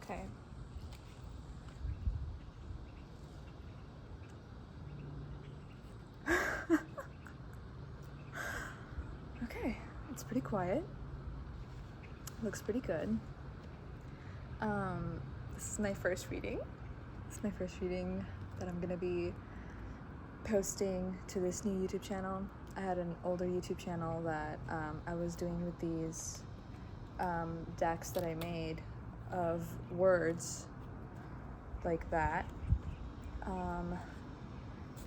Okay. Okay, it's pretty quiet. Looks pretty good. This is my first reading. This is my first reading that I'm gonna be posting to this new YouTube channel. I had an older YouTube channel that I was doing with these decks that I made of words like that.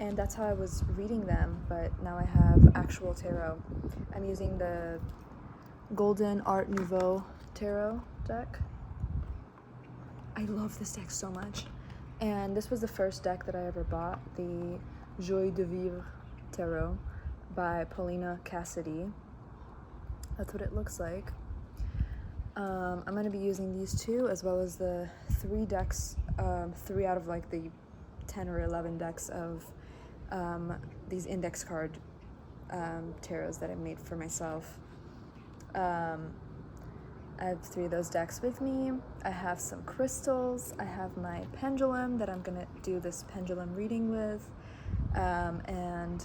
And that's how I was reading them, but now I have actual tarot. I'm using the Golden Art Nouveau tarot deck. I love this deck so much. And this was the first deck that I ever bought, the Joie de Vivre tarot by Paulina Cassidy. That's what it looks like. I'm going to be using these two as well as the 3 decks, 3 out of like the 10 or 11 decks of these index card tarots that I made for myself. I have 3 of those decks with me. I have some crystals. I have my pendulum that I'm gonna do this pendulum reading with. And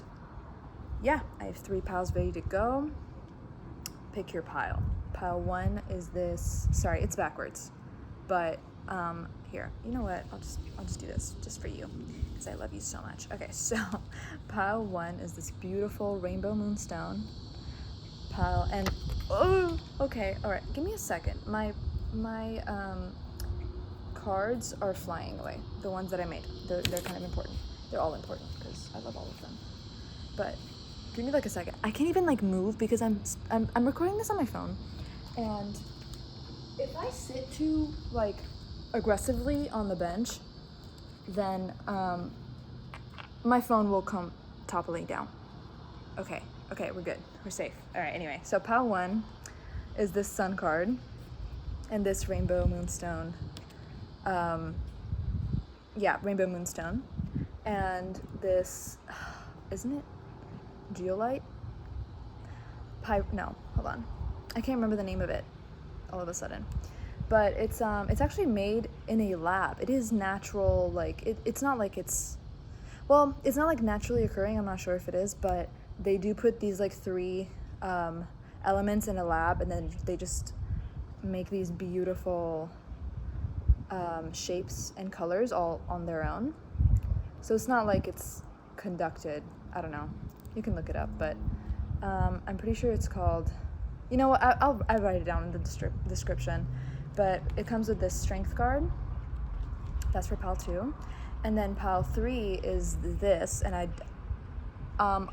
yeah, I have 3 piles ready to go. Pick your pile. Pile 1 is this, sorry, it's backwards, but here, you know what, I'll just do this just for you because I love you so much. Okay, so pile 1 is this beautiful rainbow moonstone pile, and oh, okay, all right, give me a second. My cards are flying away. The ones that I made, they're kind of important. They're all important because I love all of them. But give me like a second. I can't even like move because I'm recording this on my phone, and if I sit too like aggressively on the bench, then my phone will come toppling down. Okay, we're good. We're safe. All right, anyway, so pile 1 is this sun card and this rainbow moonstone. Rainbow moonstone. And this, isn't it geolite? No, hold on. I can't remember the name of it all of a sudden. But it's actually made in a lab. It is natural, like, it's not like it's not like naturally occurring, I'm not sure if it is, but they do put these like 3 elements in a lab, and then they just make these beautiful shapes and colors all on their own. So it's not like it's conducted, I don't know, you can look it up, but I'm pretty sure it's called, you know what, I'll write it down in the description. But it comes with this strength card. That's for pile 2. And then pile 3 is this, and I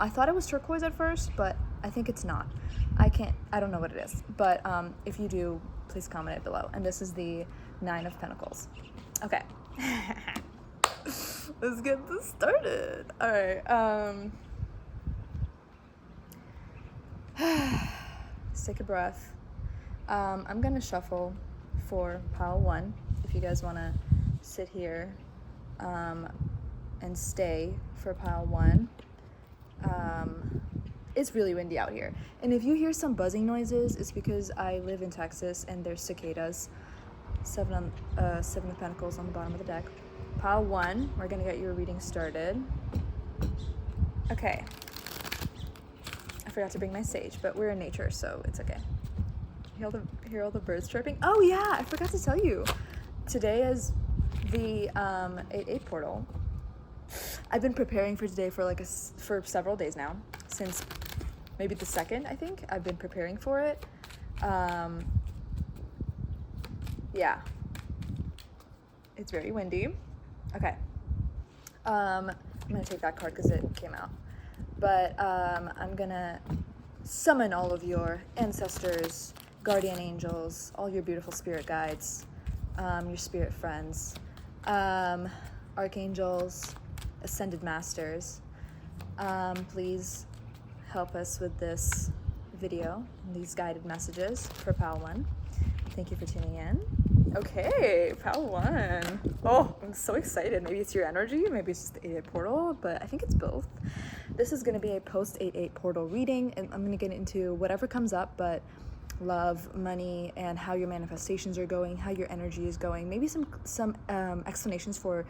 thought it was turquoise at first, but I think it's not. I don't know what it is. But if you do, please comment it below. And this is the 9 of Pentacles. Okay. Let's get this started. All right. Let's take a breath. I'm gonna shuffle for pile 1 if you guys want to sit here and stay for pile 1. It's really windy out here, and if you hear some buzzing noises, it's because I live in Texas and there's cicadas. 7 of Pentacles on the bottom of the deck. Pile 1, we're gonna get your reading started. Okay, I forgot to bring my sage, but we're in nature, so it's okay. Hear all the birds chirping? Oh yeah, I forgot to tell you. Today is the 8/8 portal. I've been preparing for today for for several days now, since maybe the 2nd, I think. I've been preparing for it. Yeah. It's very windy. Okay. I'm gonna take that card because it came out. But I'm gonna summon all of your ancestors, guardian angels, all your beautiful spirit guides, your spirit friends, archangels, ascended masters. Please help us with this video, these guided messages for pile 1. Thank you for tuning in. Okay, pile 1. Oh, I'm so excited. Maybe it's your energy, maybe it's just the 8/8 portal, but I think it's both. This is going to be a post 8/8 portal reading, and I'm going to get into whatever comes up, but love, money, and how your manifestations are going, how your energy is going. Maybe some explanations for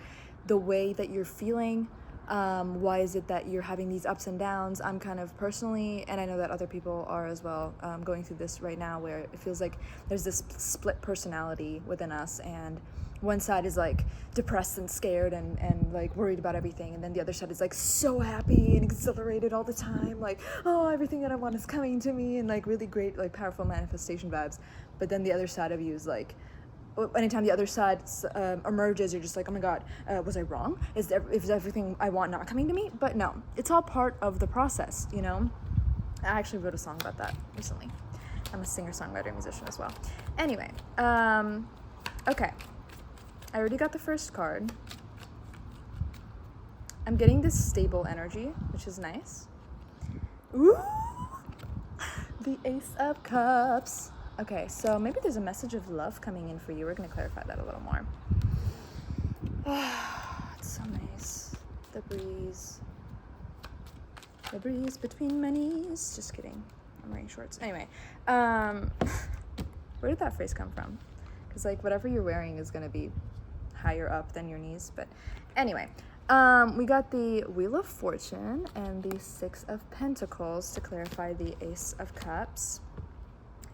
the way that you're feeling. Why is it that you're having these ups and downs? I'm kind of personally, and I know that other people are as well, going through this right now, where it feels like there's this split personality within us, and one side is like depressed and scared and like worried about everything, and then the other side is like so happy and exhilarated all the time, like, oh, everything that I want is coming to me, and like really great, like powerful manifestation vibes. But then the other side of you is like, anytime the other side emerges, you're just like, oh my god, was I wrong? Is everything I want not coming to me? But no, it's all part of the process, you know? I actually wrote a song about that recently. I'm a singer-songwriter, musician as well. Anyway, okay. I already got the first card. I'm getting this stable energy, which is nice. Ooh! The Ace of Cups. Okay, so maybe there's a message of love coming in for you. We're going to clarify that a little more. It's so nice. The breeze. The breeze between my knees. Just kidding. I'm wearing shorts. Anyway, where did that phrase come from? Because, like, whatever you're wearing is going to be higher up than your knees. But anyway, we got the Wheel of Fortune and the Six of Pentacles to clarify the Ace of Cups.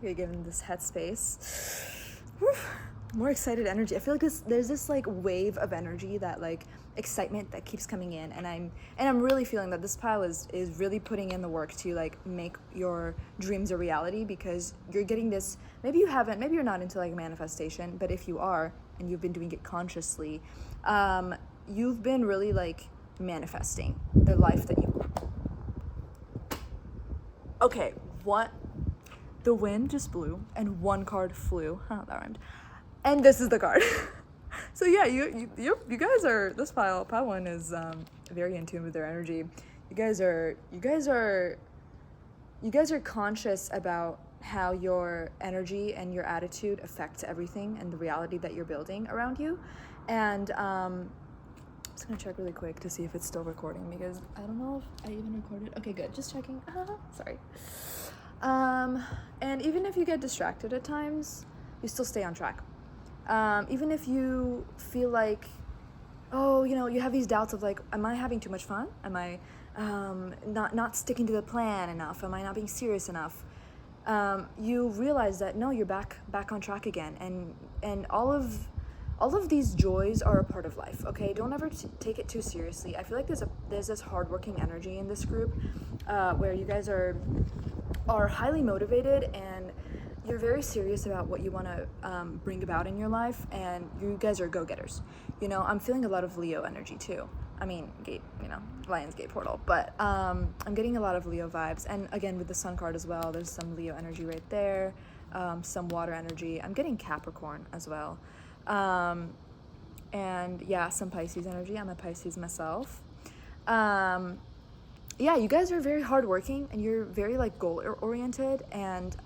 You're given this headspace. Whew. More excited energy. I feel like there's this like wave of energy, that like excitement that keeps coming in, and I'm really feeling that this pile is really putting in the work to like make your dreams a reality, because you're getting this, maybe you're not into like manifestation, but if you are and you've been doing it consciously, you've been really like manifesting the life that you. Okay, what? The wind just blew, and one card flew. That rhymed. And this is the card. So yeah, you guys are, this pile one is very in tune with their energy. You guys are conscious about how your energy and your attitude affects everything and the reality that you're building around you. And I'm just gonna check really quick to see if it's still recording, because I don't know if I even recorded. Okay, good. Just checking. Sorry. And even if you get distracted at times, you still stay on track. Even if you feel like, oh, you know, you have these doubts of like, am I having too much fun? Am I not sticking to the plan enough? Am I not being serious enough? You realize that no, you're back on track again, and all of these joys are a part of life. Okay, don't ever take it too seriously. I feel like there's this hardworking energy in this group, where you guys are highly motivated, and you're very serious about what you want to bring about in your life, and you guys are go-getters. You know, I'm feeling a lot of Leo energy too. I mean, Lion's Gate portal, but I'm getting a lot of Leo vibes, and again with the Sun card as well, there's some Leo energy right there, some water energy. I'm getting Capricorn as well, and yeah, some Pisces energy. I'm a Pisces myself. Yeah, you guys are very hardworking, and you're very like goal oriented, and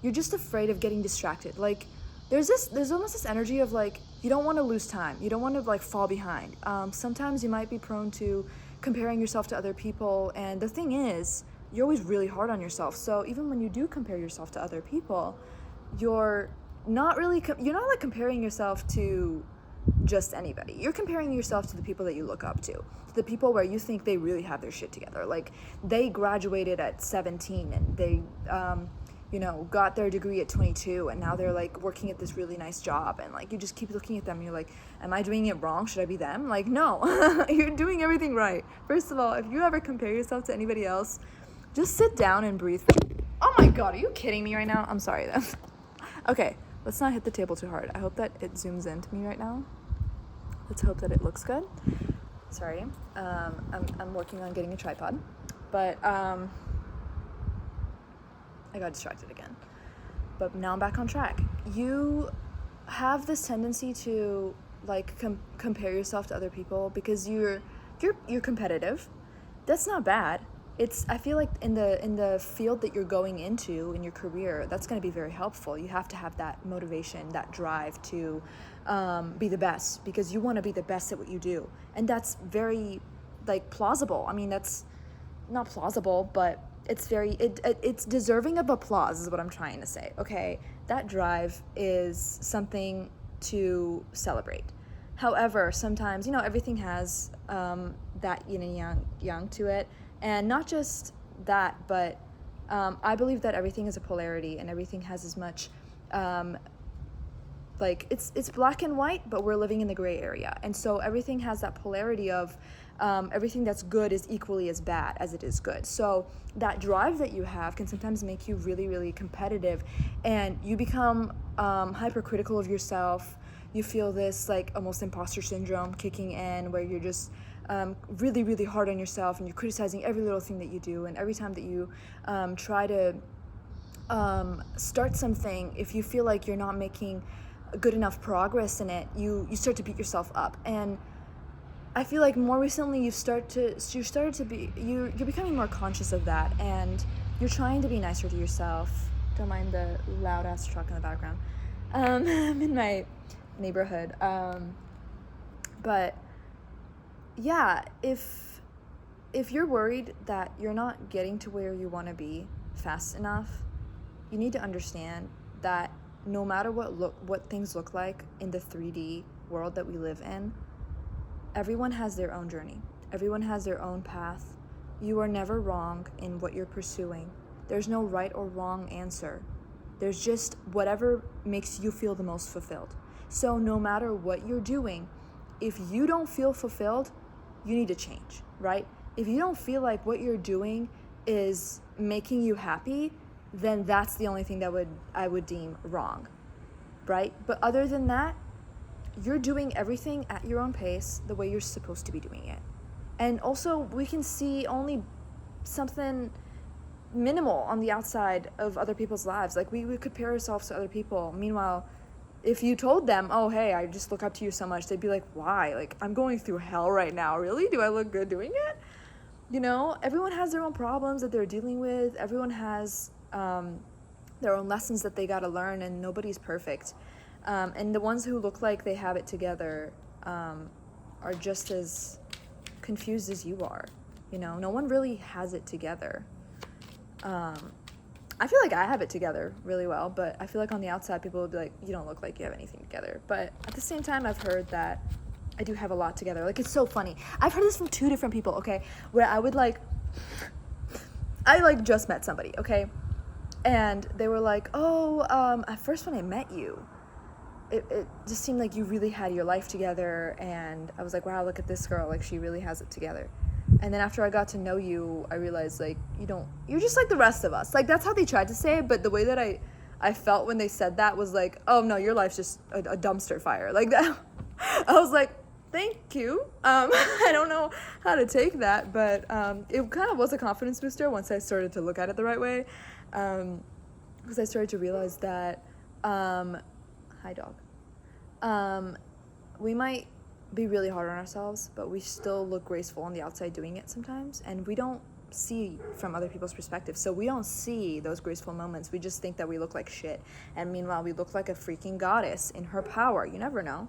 you're just afraid of getting distracted. Like there's almost this energy of like, you don't want to lose time, you don't want to like fall behind. Sometimes you might be prone to comparing yourself to other people, and the thing is, you're always really hard on yourself. So even when you do compare yourself to other people, you're not like comparing yourself to just anybody. You're comparing yourself to the people that you look up to the people where you think they really have their shit together. Like they graduated at 17, and they got their degree at 22, and now they're like working at this really nice job, and like you just keep looking at them and you're like, am I doing it wrong? Should I be them? Like, no. You're doing everything right. First of all, if you ever compare yourself to anybody else, just sit down and breathe. Oh my god, are you kidding me right now? I'm sorry then. Okay, let's not hit the table too hard. I hope that it zooms into me right now. Let's hope that it looks good. Sorry, I'm working on getting a tripod, but I got distracted again. But now I'm back on track. You have this tendency to like compare yourself to other people because you're competitive. That's not bad. I feel like in the field that you're going into in your career, that's going to be very helpful. You have to have that motivation, that drive to be the best, because you want to be the best at what you do. And that's very like plausible. I mean, that's not plausible, but it's deserving of applause is what I'm trying to say. Okay, that drive is something to celebrate. However, sometimes, everything has that yin and yang to it, and not just that, but I believe that everything is a polarity, and everything has as much it's black and white, but we're living in the gray area, and so everything has that polarity of everything that's good is equally as bad as it is good. So that drive that you have can sometimes make you really, really competitive, and you become hypercritical of yourself. You feel this like almost imposter syndrome kicking in, where you're just really, really hard on yourself, and you're criticizing every little thing that you do, and every time that you try to start something, if you feel like you're not making good enough progress in it, you start to beat yourself up. And I feel like more recently you're becoming more conscious of that, and you're trying to be nicer to yourself. Don't mind the loud ass truck in the background. I'm in my neighborhood, but yeah, if you're worried that you're not getting to where you want to be fast enough, you need to understand that no matter what things look like in the 3D world that we live in, everyone has their own journey. Everyone has their own path. You are never wrong in what you're pursuing. There's no right or wrong answer. There's just whatever makes you feel the most fulfilled. So no matter what you're doing, if you don't feel fulfilled, you need to change, right? If you don't feel like what you're doing is making you happy, then that's the only thing that I would deem wrong, right? But other than that, you're doing everything at your own pace, the way you're supposed to be doing it. And also, we can see only something minimal on the outside of other people's lives. Like, we compare ourselves to other people. Meanwhile, if you told them, oh, hey, I just look up to you so much, they'd be like, why? Like, I'm going through hell right now. Really? Do I look good doing it? Everyone has their own problems that they're dealing with. Everyone has their own lessons that they got to learn, and nobody's perfect. And the ones who look like they have it together are just as confused as you are. No one really has it together. I feel like I have it together really well, but I feel like on the outside people would be like, you don't look like you have anything together. But at the same time, I've heard that I do have a lot together. Like, it's so funny. I've heard this from 2 different people, okay, where I just met somebody, okay, and they were like, at first when I met you, it just seemed like you really had your life together, and I was like, wow, look at this girl, like, she really has it together. And then after I got to know you, I realized, like, you're just like the rest of us. Like, that's how they tried to say it, but the way that I felt when they said that was like, oh no, your life's just a dumpster fire. Like that. I was like, thank you. I don't know how to take that, but it kind of was a confidence booster once I started to look at it the right way. Because I started to realize that, hi dog, we might be really hard on ourselves, but we still look graceful on the outside doing it sometimes, and we don't see from other people's perspective, so we don't see those graceful moments. We just think that we look like shit, and meanwhile we look like a freaking goddess in her power. You never know.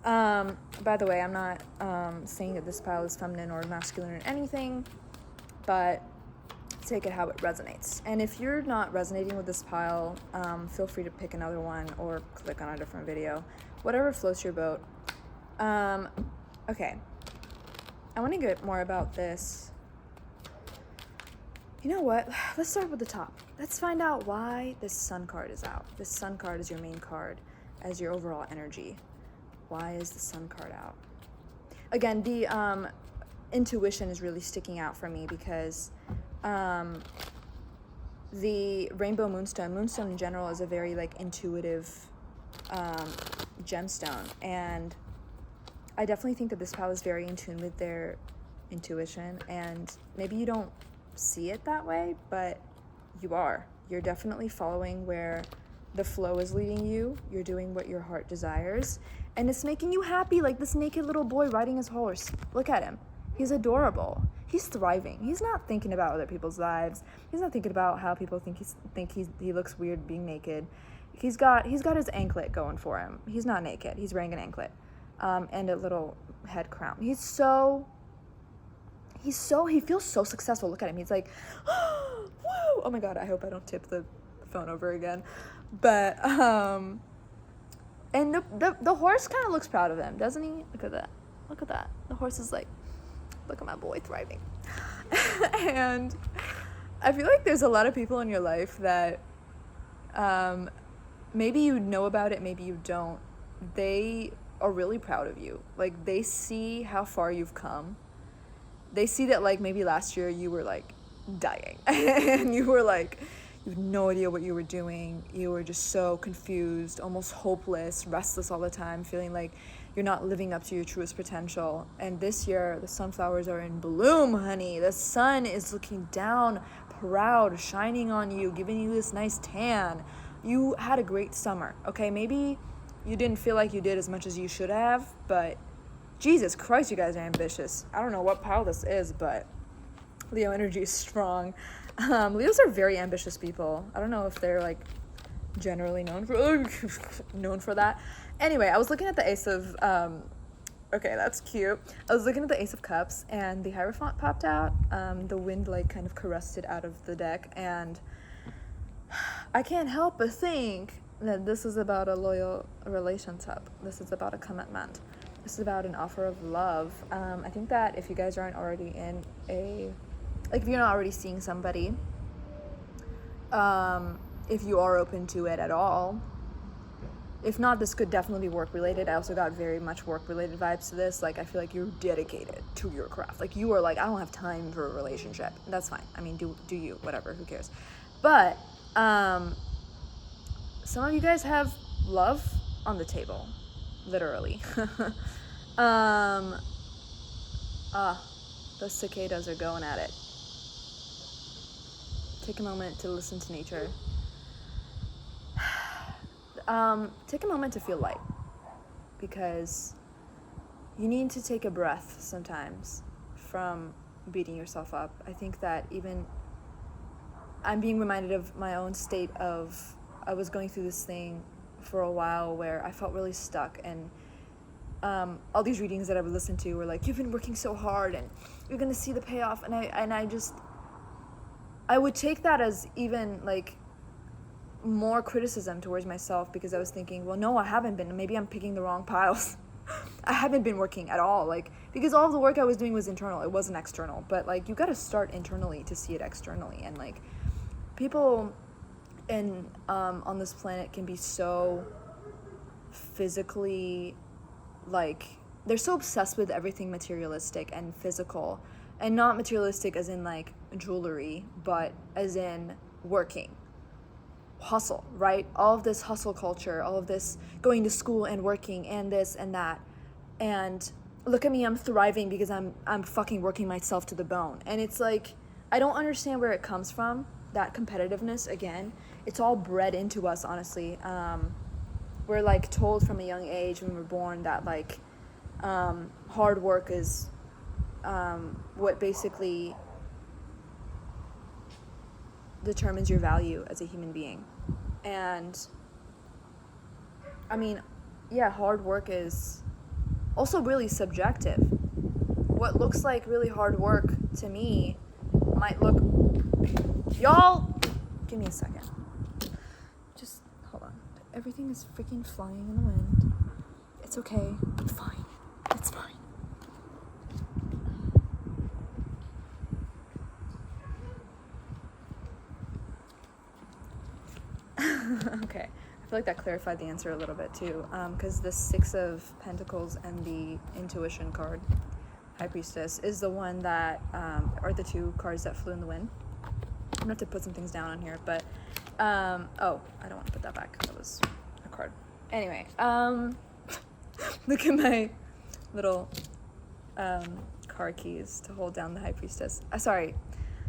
By the way, I'm not saying that this pile is feminine or masculine or anything, but take it how it resonates. And if you're not resonating with this pile, feel free to pick another one or click on a different video, whatever floats your boat. Okay, I want to get more about this. You know what? Let's start with the top. Let's find out why this sun card is out. This sun card is your main card as your overall energy. Why is the sun card out? Again, the intuition is really sticking out for me because the rainbow moonstone in general is a very intuitive gemstone, and I definitely think that this pile is very in tune with their intuition, and maybe you don't see it that way, but you are. You're definitely following where the flow is leading you. You're doing what your heart desires, and it's making you happy, like this naked little boy riding his horse. Look at him. He's adorable. He's thriving. He's not thinking about other people's lives. He's not thinking about how people think he looks weird being naked. He's got his anklet going for him. He's not naked. He's wearing an anklet. And a little head crown. He's so he feels so successful. Look at him. He's like, woo! Oh my God, I hope I don't tip the phone over again. But, and the horse kind of looks proud of him, doesn't he? Look at that. Look at that. The horse is like, look at my boy thriving. And I feel like there's a lot of people in your life that, maybe you know about it, maybe you don't. They are really proud of you. Like, they see how far you've come. They see that, like, maybe last year you were, like, dying. And you were, like, you had no idea what you were doing. You were just so confused, almost hopeless, restless all the time, feeling like you're not living up to your truest potential. And this year, the sunflowers are in bloom, honey. The sun is looking down, proud, shining on you, giving you this nice tan. You had a great summer, okay? Maybe you didn't feel like you did as much as you should have, but Jesus Christ, you guys are ambitious. I don't know what pile this is, but Leo energy is strong. Leos are very ambitious people. I don't know if they're, like, generally known for that. Anyway, I was looking at the Ace of, okay, that's cute. I was looking at the Ace of Cups, and the Hierophant popped out. The wind, like, kind of caressed it out of the deck, and I can't help but think that this is about a loyal relationship. This is about a commitment. This is about an offer of love. I think that if you guys aren't already in if you're not already seeing somebody, if you are open to it at all, if not, this could definitely be work-related. I also got very much work-related vibes to this. Like, I feel like you're dedicated to your craft. Like, you are like, I don't have time for a relationship. That's fine. I mean, do you, whatever, who cares? But, some of you guys have love on the table, literally. Those cicadas are going at it. Take a moment to listen to nature. Take a moment to feel light, because you need to take a breath sometimes from beating yourself up. I think that even I'm being reminded of my own state of, I was going through this thing for a while where I felt really stuck, and all these readings that I would listen to were like, you've been working so hard and you're gonna see the payoff, and I would take that as even like more criticism towards myself, because I was thinking, well, no, I haven't been. Maybe I'm picking the wrong piles. I haven't been working at all, like, because all of the work I was doing was internal. It wasn't external. But like, you got to start internally to see it externally. And like, people in on this planet can be so physically, like, they're so obsessed with everything materialistic and physical, and not materialistic as in like jewelry, but as in working, hustle, right? All of this hustle culture, all of this going to school and working and this and that, and look at me, I'm thriving because I'm fucking working myself to the bone. And it's like, I don't understand where it comes from, that competitiveness. Again, it's all bred into us, honestly. We're like told from a young age when we're born that like hard work is what basically determines your value as a human being. And I mean, yeah, hard work is also really subjective. What looks like really hard work to me might look, y'all, give me a second. Just hold on. Everything is freaking flying in the wind. It's okay. It's fine. It's fine. Okay, I feel like that clarified the answer a little bit too, because the Six of Pentacles and the Intuition card, High Priestess, is the one that, are the two cards that flew in the wind. I'm gonna have to put some things down on here, but, oh, I don't want to put that back, that was a card. Anyway, look at my little, car keys to hold down the High Priestess. Sorry,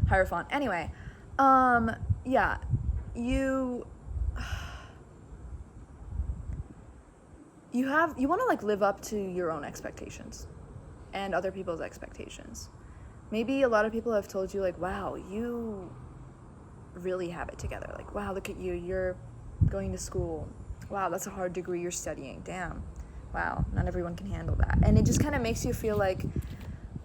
Hierophant. Anyway, yeah, you want to like live up to your own expectations and other people's expectations. Maybe a lot of people have told you like, wow, you really have it together. Like, wow, look at you, you're going to school. Wow, that's a hard degree you're studying. Damn. Wow, not everyone can handle that. And it just kind of makes you feel like,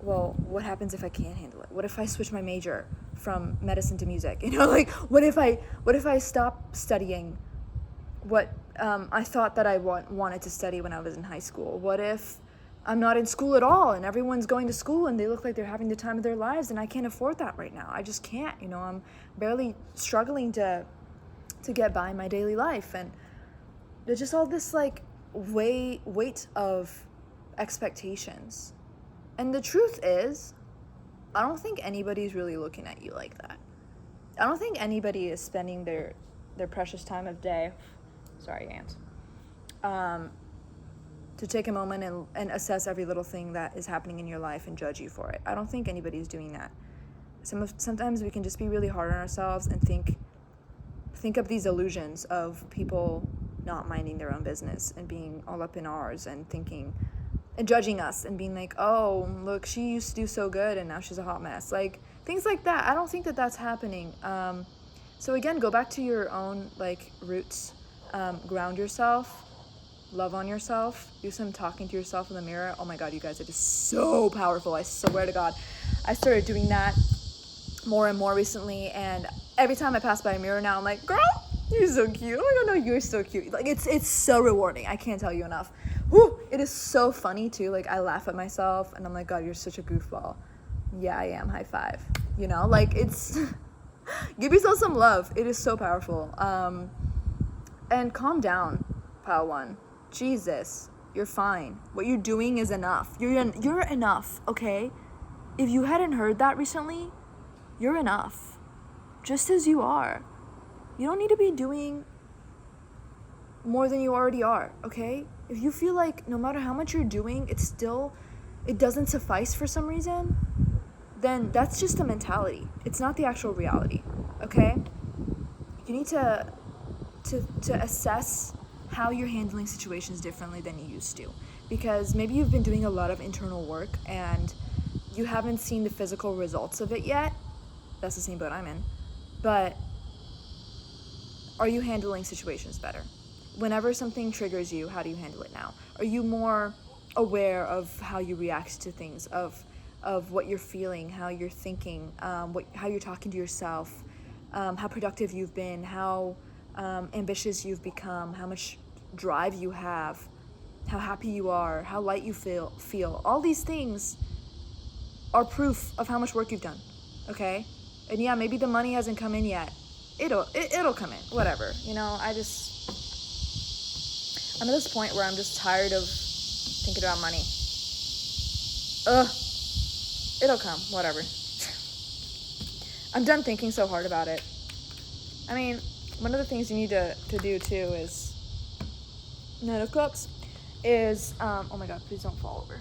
well, what happens if I can't handle it? What if I switch my major from medicine to music? You know, like, what if I stop studying what I thought that I wanted to study when I was in high school? What if I'm not in school at all and everyone's going to school and they look like they're having the time of their lives and I can't afford that right now? I just can't, you know, I'm barely struggling to get by in my daily life. And there's just all this like weight of expectations. And the truth is, I don't think anybody's really looking at you like that. I don't think anybody is spending their precious time of day, sorry, ants, to take a moment and assess every little thing that is happening in your life and judge you for it. I don't think anybody's doing that. Sometimes we can just be really hard on ourselves and think of these illusions of people not minding their own business and being all up in ours and thinking and judging us and being like, oh, look, she used to do so good and now she's a hot mess. Like, things like that. I don't think that that's happening. So again, go back to your own like roots, ground yourself, love on yourself, do some talking to yourself in the mirror. Oh my God, you guys, it is so powerful. I swear to God. I started doing that more and more recently, and every time I pass by a mirror now, I'm like, girl, you're so cute. Oh my God, no, you're so cute. Like, it's so rewarding. I can't tell you enough. Whew, it is so funny too. Like, I laugh at myself and I'm like, God, you're such a goofball. Yeah, I am. High five. You know, like, it's give yourself some love. It is so powerful. And calm down, pile one. Jesus, you're fine. What you're doing is enough. You're enough, okay? If you hadn't heard that recently, you're enough. Just as you are. You don't need to be doing more than you already are, okay? If you feel like no matter how much you're doing, it doesn't suffice for some reason, then that's just a mentality. It's not the actual reality, okay? You need to assess how you're handling situations differently than you used to. Because maybe you've been doing a lot of internal work and you haven't seen the physical results of it yet. That's the same boat I'm in. But are you handling situations better? Whenever something triggers you, how do you handle it now? Are you more aware of how you react to things, of what you're feeling, how you're thinking, how you're talking to yourself, how productive you've been, how ambitious you've become, how much drive you have, how happy you are, how light you feel. All these things are proof of how much work you've done, okay? And yeah, maybe the money hasn't come in yet. It'll come in, whatever. You know, I'm at this point where I'm just tired of thinking about money. It'll come, whatever. I'm done thinking so hard about it. I mean, one of the things you need to do too is, Knight of Cups, is, oh my God, please don't fall over.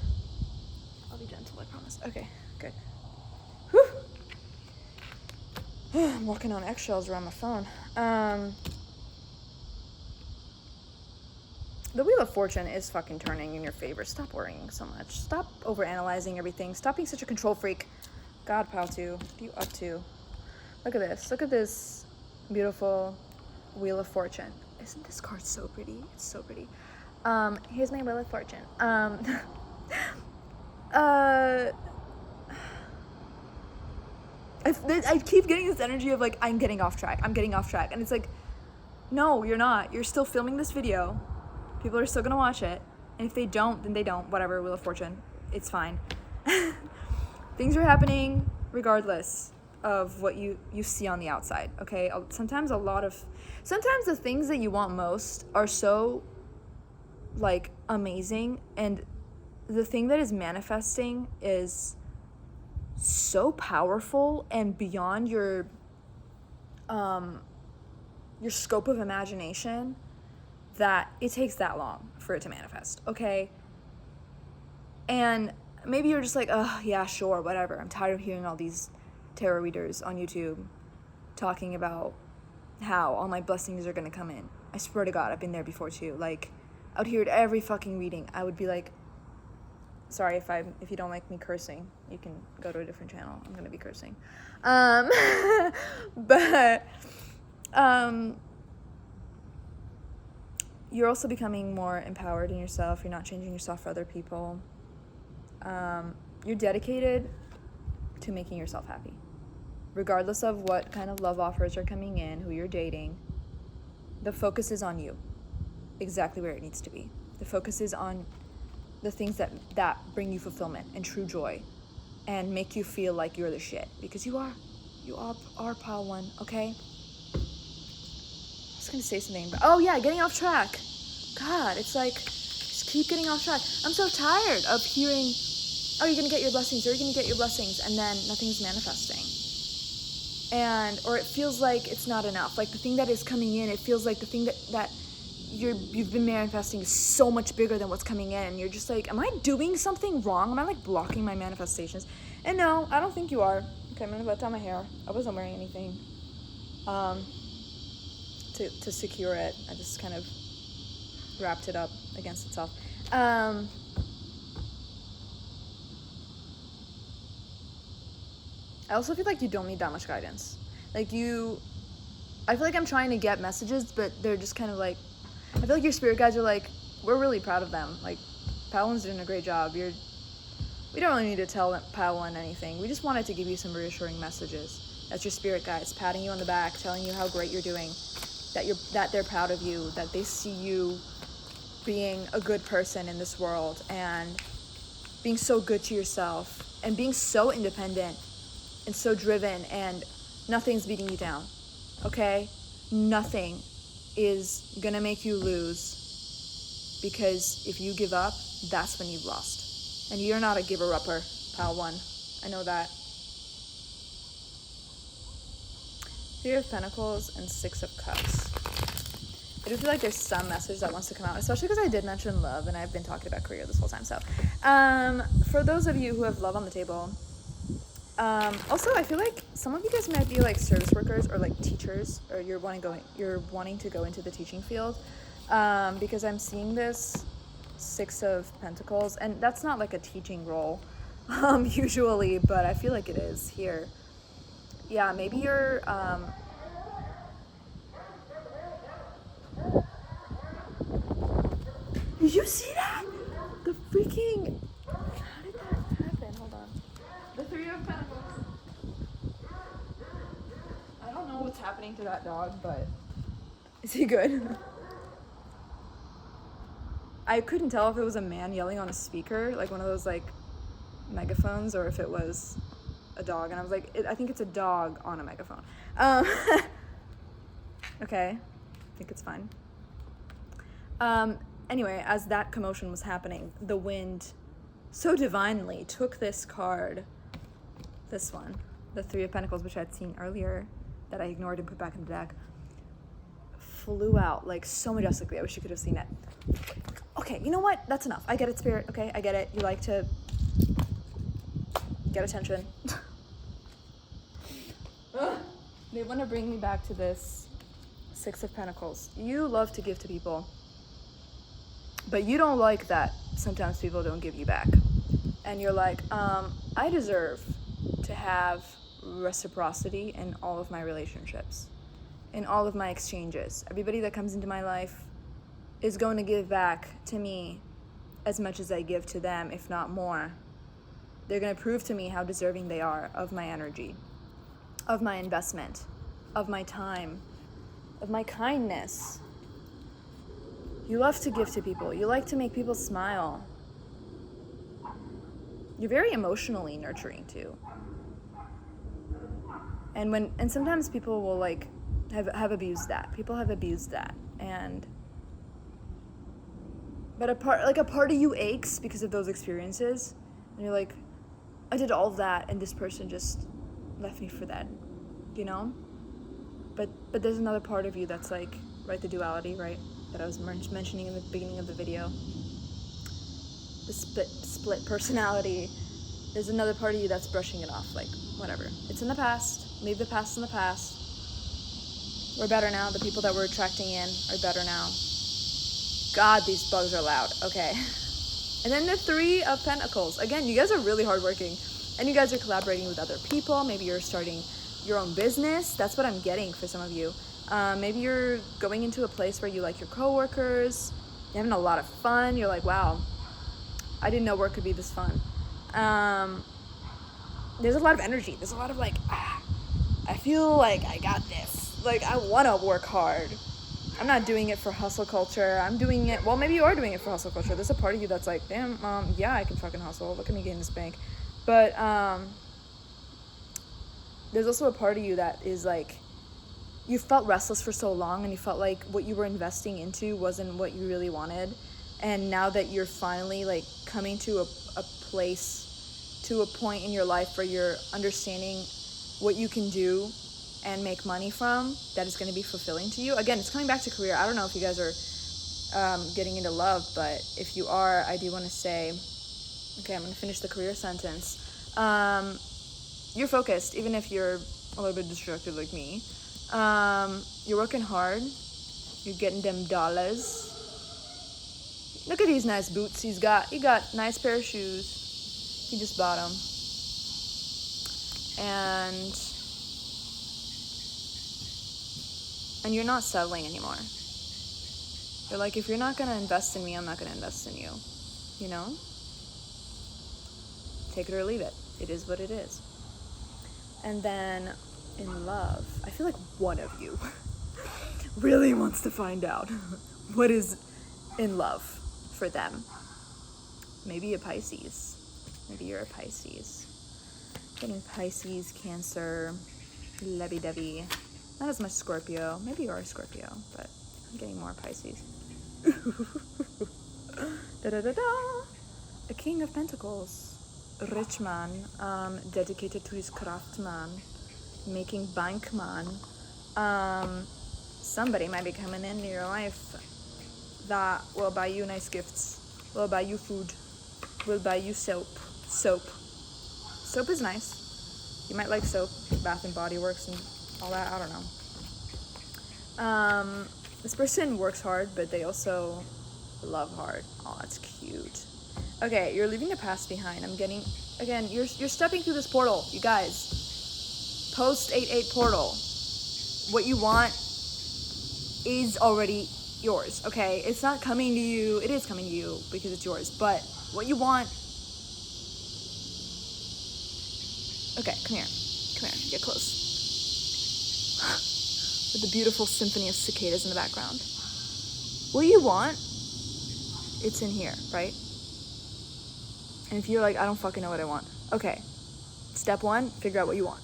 I'll be gentle, I promise. Okay, good. Whew. I'm walking on eggshells around my phone. The Wheel of Fortune is fucking turning in your favor. Stop worrying so much. Stop overanalyzing everything. Stop being such a control freak. God, pal, too. What are you up to? Look at this. Look at this beautiful Wheel of Fortune. Isn't this card so pretty? It's so pretty. Here's my Wheel of Fortune. I keep getting this energy of like, I'm getting off track. And it's like, no, you're not. You're still filming this video. People are still gonna watch it. And if they don't, then they don't. Whatever, Wheel of Fortune. It's fine. Things are happening regardless of what you see on the outside, okay? Sometimes the things that you want most are so, like, amazing, and the thing that is manifesting is so powerful and beyond your scope of imagination that it takes that long for it to manifest, okay? And maybe you're just like, oh, yeah, sure, whatever. I'm tired of hearing all these tarot readers on YouTube talking about how all my blessings are gonna come in. I swear to God, I've been there before too. Like, I would hear it every fucking reading. I would be like, sorry if you don't like me cursing, you can go to a different channel. I'm gonna be cursing. But you're also becoming more empowered in yourself. You're not changing yourself for other people. you're dedicated to making yourself happy. Regardless of what kind of love offers are coming in, who you're dating, the focus is on you, exactly where it needs to be. The focus is on the things that bring you fulfillment and true joy and make you feel like you're the shit, because you are Pile 1, okay? I was gonna say something, but oh yeah, getting off track. God, it's like, just keep getting off track. I'm so tired of hearing, oh, you're gonna get your blessings, or you're gonna get your blessings, and then nothing's manifesting. Or it feels like it's not enough. Like the thing that is coming in, it feels like the thing that you've been manifesting is so much bigger than what's coming in. And you're just like, am I doing something wrong? Am I like blocking my manifestations? And no, I don't think you are. Okay, I'm gonna let down my hair. I wasn't wearing anything to secure it. I just kind of wrapped it up against itself. I also feel like you don't need that much guidance. I feel like I'm trying to get messages, but they're just kind of like, I feel like your spirit guides are like, we're really proud of them. Like, Pile 1's doing a great job. We don't really need to tell Pile 1 anything. We just wanted to give you some reassuring messages. That's your spirit guides, patting you on the back, telling you how great you're doing, that they're proud of you, that they see you being a good person in this world, and being so good to yourself, and being so independent, and so driven, and nothing's beating you down, okay? Nothing is gonna make you lose, because if you give up, that's when you've lost. And you're not a giver-upper, Pile 1. I know that. 3 of Pentacles and 6 of Cups. I do feel like there's some message that wants to come out, especially because I did mention love, and I've been talking about career this whole time. So, for those of you who have love on the table, also, I feel like some of you guys might be like service workers or like teachers, or you're wanting to go into the teaching field, because I'm seeing this 6 of Pentacles, and that's not like a teaching role, usually, but I feel like it is here. Yeah, maybe you're, did you see that? The freaking, how did that happen? Hold on. The 3 of Pentacles. I don't know what's happening to that dog, but is he good? I couldn't tell if it was a man yelling on a speaker, like one of those like megaphones, or if it was a dog. And I was like, I think it's a dog on a megaphone. Okay, I think it's fine. Anyway, as that commotion was happening, the wind so divinely took this card, this one, the 3 of Pentacles, which I had seen earlier, that I ignored and put back in the deck, flew out like so majestically. I wish you could have seen it. Okay, you know what? That's enough. I get it, Spirit. Okay, I get it. You like to get attention. They want to bring me back to this 6 of Pentacles. You love to give to people, but you don't like that sometimes people don't give you back. And you're like, I deserve to have reciprocity in all of my relationships, in all of my exchanges. Everybody that comes into my life is going to give back to me as much as I give to them, if not more. They're going to prove to me how deserving they are of my energy, of my investment, of my time, of my kindness. You love to give to people. You like to make people smile. You're very emotionally nurturing too. And sometimes people will like have abused that. People have abused that. But a part of you aches because of those experiences. And you're like, I did all of that and this person just left me for that, you know? But there's another part of you that's like, right, the duality, right? That I was mentioning in the beginning of the video. The split personality. There's another part of you that's brushing it off, like, whatever. It's in the past. Leave the past in the past. We're better now. The people that we're attracting in are better now. God, these bugs are loud. Okay. And then the 3 of Pentacles. Again, you guys are really hardworking. And you guys are collaborating with other people. Maybe you're starting your own business. That's what I'm getting for some of you. Maybe you're going into a place where you like your coworkers. You're having a lot of fun. You're like, wow, I didn't know work could be this fun. There's a lot of energy. There's a lot of like, I feel like I got this. Like, I want to work hard. I'm not doing it for hustle culture. I'm doing it, well, maybe you are doing it for hustle culture. There's a part of you that's like, damn, yeah, I can fucking hustle. Look at me getting this bank. But there's also a part of you that is like, you felt restless for so long and you felt like what you were investing into wasn't what you really wanted. And now that you're finally like coming to a place, to a point in your life where you're understanding what you can do and make money from, that is going to be fulfilling to you. Again, it's coming back to career. I don't know if you guys are getting into love, but if you are, I do want to say, okay, I'm going to finish the career sentence. You're focused, even if you're a little bit distracted like me. You're working hard. You're getting them dollars. Look at these nice boots he's got. He got nice pair of shoes. He just bought them. And you're not settling anymore. You're like, if you're not going to invest in me, I'm not going to invest in you. You know? Take it or leave it. It is what it is. And then in love, I feel like one of you really wants to find out what is in love for them. Maybe a Pisces. Maybe you're a Pisces. Getting Pisces, Cancer, lovey-dovey. Not as much Scorpio. Maybe you are a Scorpio, but I'm getting more Pisces. Da-da-da-da. A King of Pentacles. Rich man, dedicated to his craftsman, making bank man. Somebody might be coming into your life that will buy you nice gifts, will buy you food, will buy you soap. Soap is nice. You might like soap, Bath and Body Works and all that, I don't know. This person works hard, but they also love hard. Oh, that's cute. Okay, you're leaving the past behind. I'm getting, again, you're stepping through this portal, you guys. Post 8/8 portal. What you want is already yours, okay? It's not coming to you. It is coming to you because it's yours. But what you want... Okay, come here. Get close. With the beautiful symphony of cicadas in the background. What you want, it's in here, right? And if you're like, I don't fucking know what I want. Okay. Step one, figure out what you want.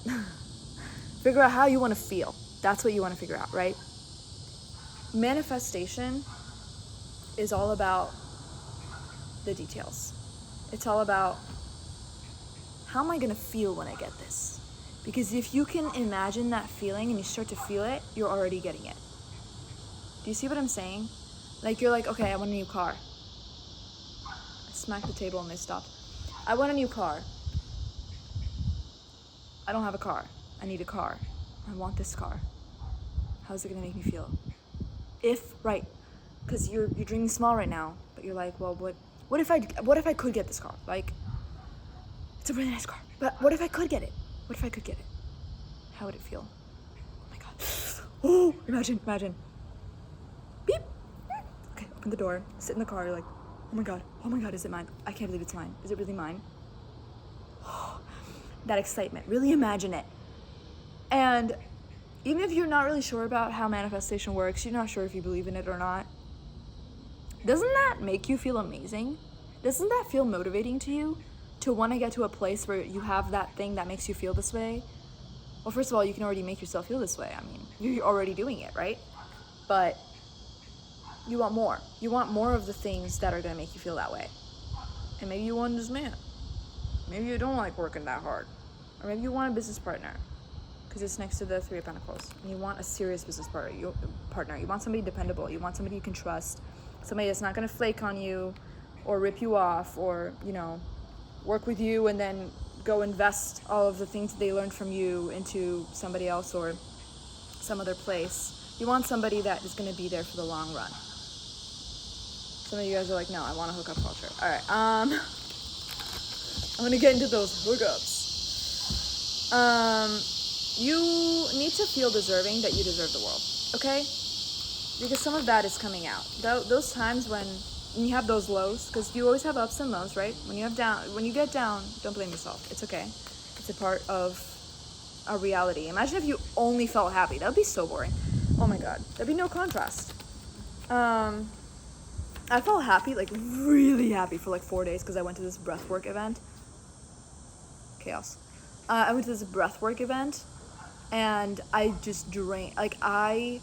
Figure out how you want to feel. That's what you want to figure out, right? Manifestation is all about the details. It's all about, how am I going to feel when I get this? Because if you can imagine that feeling and you start to feel it, you're already getting it. Do you see what I'm saying? Like, you're like, okay, I want a new car. I smacked the table and they stopped. I want a new car. I don't have a car. I need a car. I want this car. How's it gonna make me feel? Right, because you're dreaming small right now, but you're like, well, what if I could get this car? Like, it's a really nice car, but what if I could get it? What if I could get it? How would it feel? Oh my god. Oh, imagine. Beep. Okay, open the door, sit in the car, you're like, oh my god, is it mine? I can't believe it's mine. Is it really mine? That excitement, really imagine it. And even if you're not really sure about how manifestation works, you're not sure if you believe in it or not, doesn't that make you feel amazing? Doesn't that feel motivating to you? To want to get to a place where you have that thing that makes you feel this way? Well, first of all, you can already make yourself feel this way. I mean, you're already doing it, right? But you want more. You want more of the things that are going to make you feel that way. And maybe you want this man. Maybe you don't like working that hard. Or maybe you want a business partner, because it's next to the Three of Pentacles. And you want a serious business partner. You want somebody dependable. You want somebody you can trust. Somebody that's not going to flake on you or rip you off or, work with you and then go invest all of the things they learned from you into somebody else or some other place. You want somebody that is going to be there for the long run. Some of you guys are like, no, I want a hookup culture. All right, I'm going to get into those hookups. You need to feel deserving that you deserve the world, okay? Because some of that is coming out. Those times when when you have those lows, because you always have ups and lows, right? When you get down, don't blame yourself. It's okay. It's a part of a reality. Imagine if you only felt happy. That would be so boring. Oh my god, there'd be no contrast. I felt happy, like really happy for like 4 days because I went to this breathwork event. Chaos. I went to this breathwork event and I just drained, like I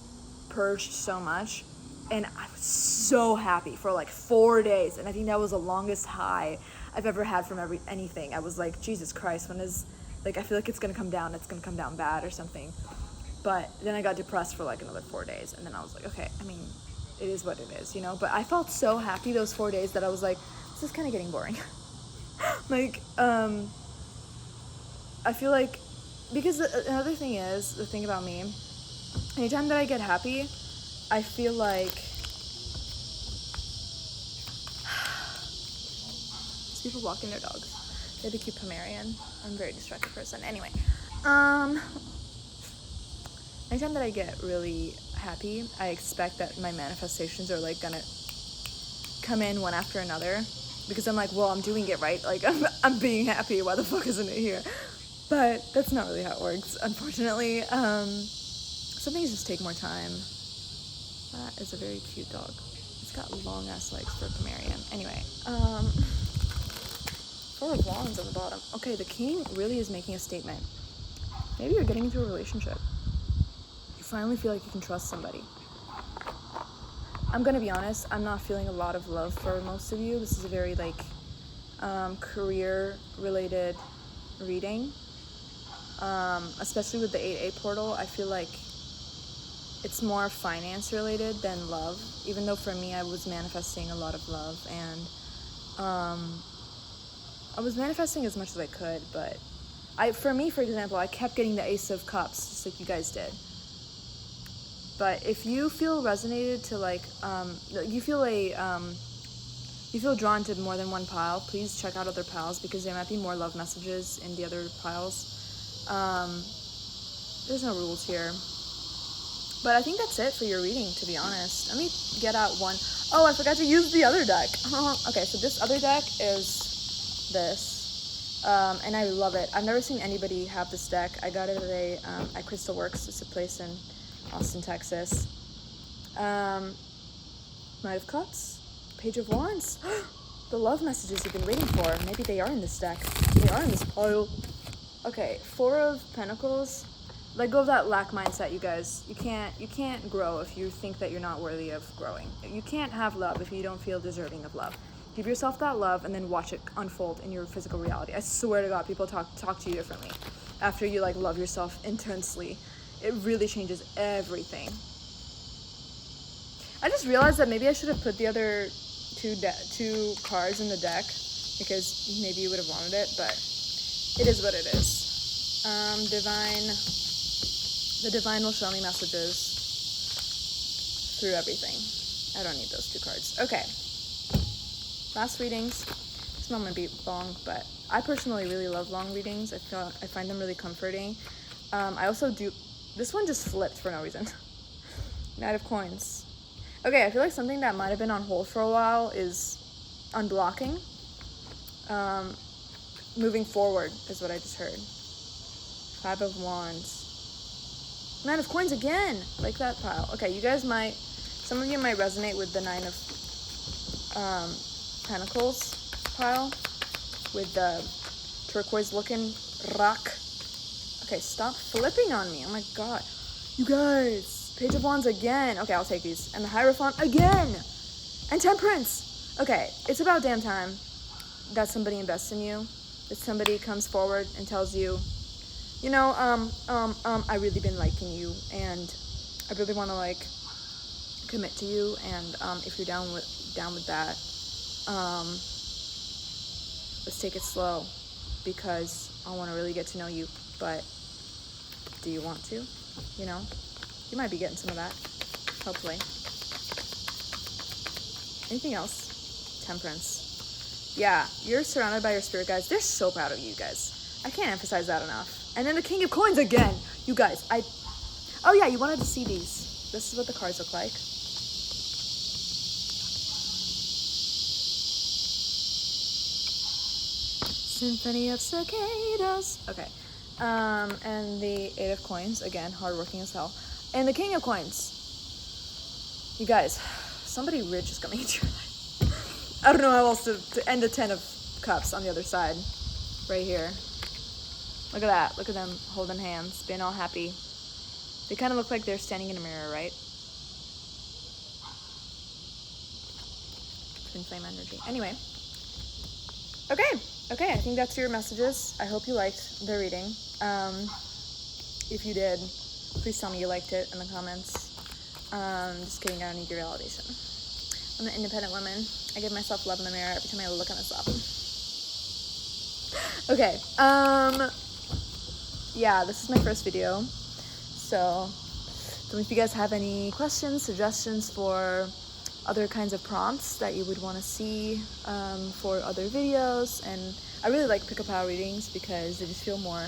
purged so much and I was so happy for like 4 days, and I think that was the longest high I've ever had from anything. I was like, Jesus Christ, when is, like, I feel like it's gonna come down bad or something. But then I got depressed for like another 4 days, and then I was like, okay, I mean, it is what it is, you know? But I felt so happy those 4 days that I was like, this is kind of getting boring. Like, I feel like, because another thing is, the thing about me, anytime that I get happy, I feel like, there's people walking their dogs. They have a cute Pomerian. I'm a very distracted person. Anyway, anytime that I get really happy, I expect that my manifestations are like gonna come in one after another, because I'm like, well, I'm doing it right. Like, I'm being happy. Why the fuck isn't it here? But that's not really how it works, unfortunately. Some things just take more time. That is a very cute dog. It's got long ass legs for a Pomerian. Anyway, 4 of Wands on the bottom. Okay, the King really is making a statement. Maybe you're getting into a relationship. You finally feel like you can trust somebody. I'm gonna be honest, I'm not feeling a lot of love for most of you. This is a very like career related reading, especially with the 8A portal. I feel like it's more finance related than love, even though for me I was manifesting a lot of love, and I was manifesting as much as I could, but for me, for example, I kept getting the Ace of Cups, just like you guys did. But if you feel resonated to like, you feel drawn to more than one pile, please check out other piles, because there might be more love messages in the other piles. There's no rules here. But I think that's it for your reading, to be honest. Let me get out one. Oh, I forgot to use the other deck. Okay, so this other deck is this. And I love it. I've never seen anybody have this deck. I got it at Crystal Works. It's a place in Austin, Texas. Knight of Cups. Page of Wands. The love messages you've been waiting for. Maybe they are in this deck. They are in this pile. Okay, 4 of Pentacles. Let go of that lack mindset, you guys. You can't grow if you think that you're not worthy of growing. You can't have love if you don't feel deserving of love. Give yourself that love and then watch it unfold in your physical reality. I swear to God, people talk to you differently after you like love yourself intensely. It really changes everything. I just realized that maybe I should have put the other two cards in the deck, because maybe you would have wanted it, but it is what it is. The divine will show me messages through everything. I don't need those 2 cards. Okay. Last readings. This one might be long, but I personally really love long readings. I find them really comforting. I also do. This one just flipped for no reason. Knight of Coins. Okay, I feel like something that might have been on hold for a while is unblocking. Moving forward is what I just heard. 5 of Wands. Nine of Coins again, like that pile. Okay, you guys might, some of you might resonate with the 9 of Pentacles pile, with the turquoise looking rock. Okay, stop flipping on me. Oh my God. You guys, Page of Wands again. Okay, I'll take these. And the Hierophant again. And Temperance. Okay, it's about damn time that somebody invests in you, that somebody comes forward and tells you, you know, I really been liking you, and I really want to like commit to you, and if you're down with that, let's take it slow, because I want to really get to know you. But do you want to? You know, you might be getting some of that, hopefully. Anything else? Temperance. Yeah, you're surrounded by your spirit guides. They're so proud of you guys. I can't emphasize that enough. And then the King of Coins again. You guys, oh yeah, you wanted to see these. This is what the cards look like. Symphony of cicadas. Okay. And the 8 of coins, again, hardworking as hell. And the King of coins. You guys, somebody rich is coming into your life. I don't know how else to end the 10 of cups on the other side. Right here. Look at that. Look at them holding hands, being all happy. They kind of look like they're standing in a mirror, right? Twin flame energy. Anyway. Okay, I think that's your messages. I hope you liked the reading. If you did, please tell me you liked it in the comments. Just kidding, I don't need your validation. I'm an independent woman. I give myself love in the mirror every time I look at myself. Okay, yeah, this is my first video. So, if you guys have any questions, suggestions for other kinds of prompts that you would want to see for other videos. And I really like pick a pile readings because they just feel more,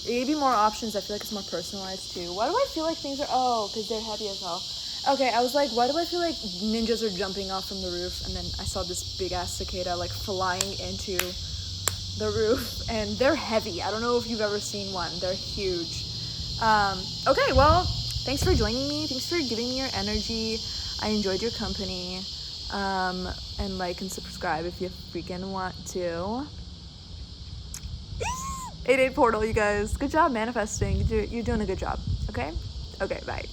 it gave you more options. I feel like it's more personalized too. Why do I feel like things are, oh, because they're heavy as hell. Okay, I was like, why do I feel like ninjas are jumping off from the roof? And then I saw this big ass cicada like flying into the roof, and they're heavy. I don't know if you've ever seen one. They're huge. Okay, well, thanks for joining me. Thanks for giving me your energy. I enjoyed your company. And like and subscribe if you freaking want to. 8-8 portal, you guys. Good job manifesting. You're doing a good job. Okay? Okay, bye.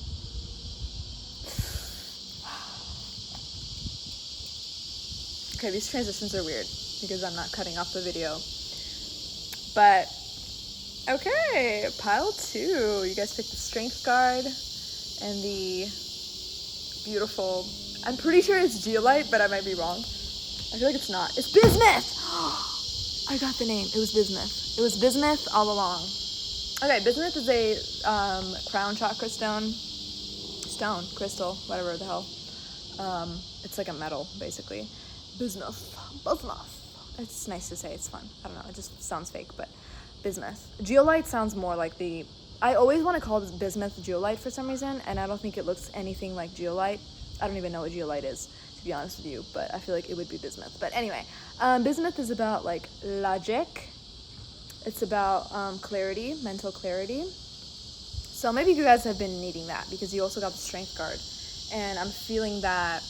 Okay, these transitions are weird because I'm not cutting off the video. But, okay, pile 2. You guys picked the strength card and the beautiful, I'm pretty sure it's Geolite, but I might be wrong. I feel like it's not. It's Bismuth! I got the name. It was Bismuth. It was Bismuth all along. Okay, Bismuth is a crown chakra stone, crystal, whatever the hell. It's like a metal, basically. Bismuth. It's nice to say. It's fun. I don't know. It just sounds fake, but Bismuth. Geolite sounds more like the... I always want to call this Bismuth Geolite for some reason, and I don't think it looks anything like Geolite. I don't even know what Geolite is, to be honest with you, but I feel like it would be Bismuth. But anyway, Bismuth is about, like, logic. It's about clarity, mental clarity. So maybe you guys have been needing that, because you also got the Strength card. And I'm feeling that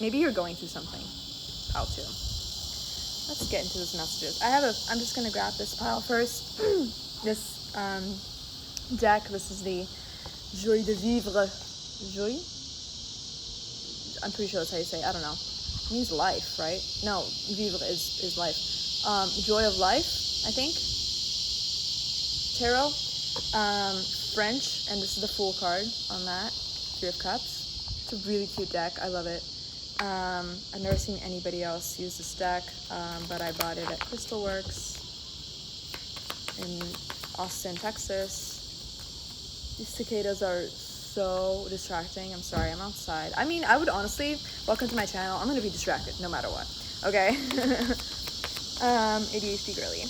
maybe you're going through something. Pile 2. Let's get into this messages. I'm just going to grab this pile first. This deck. This is the Joie de Vivre. Joie? I'm pretty sure that's how you say it. I don't know. It means life, right? No, Vivre is life. Joy of life, I think. Tarot. French, and this is the Fool card on that. 3 of Cups. It's a really cute deck. I love it. I've never seen anybody else use this deck, but I bought it at Crystal Works in Austin, Texas. These cicadas are so distracting. I'm sorry, I'm outside. I mean, I would honestly, welcome to my channel. I'm going to be distracted no matter what. Okay? ADHD girly.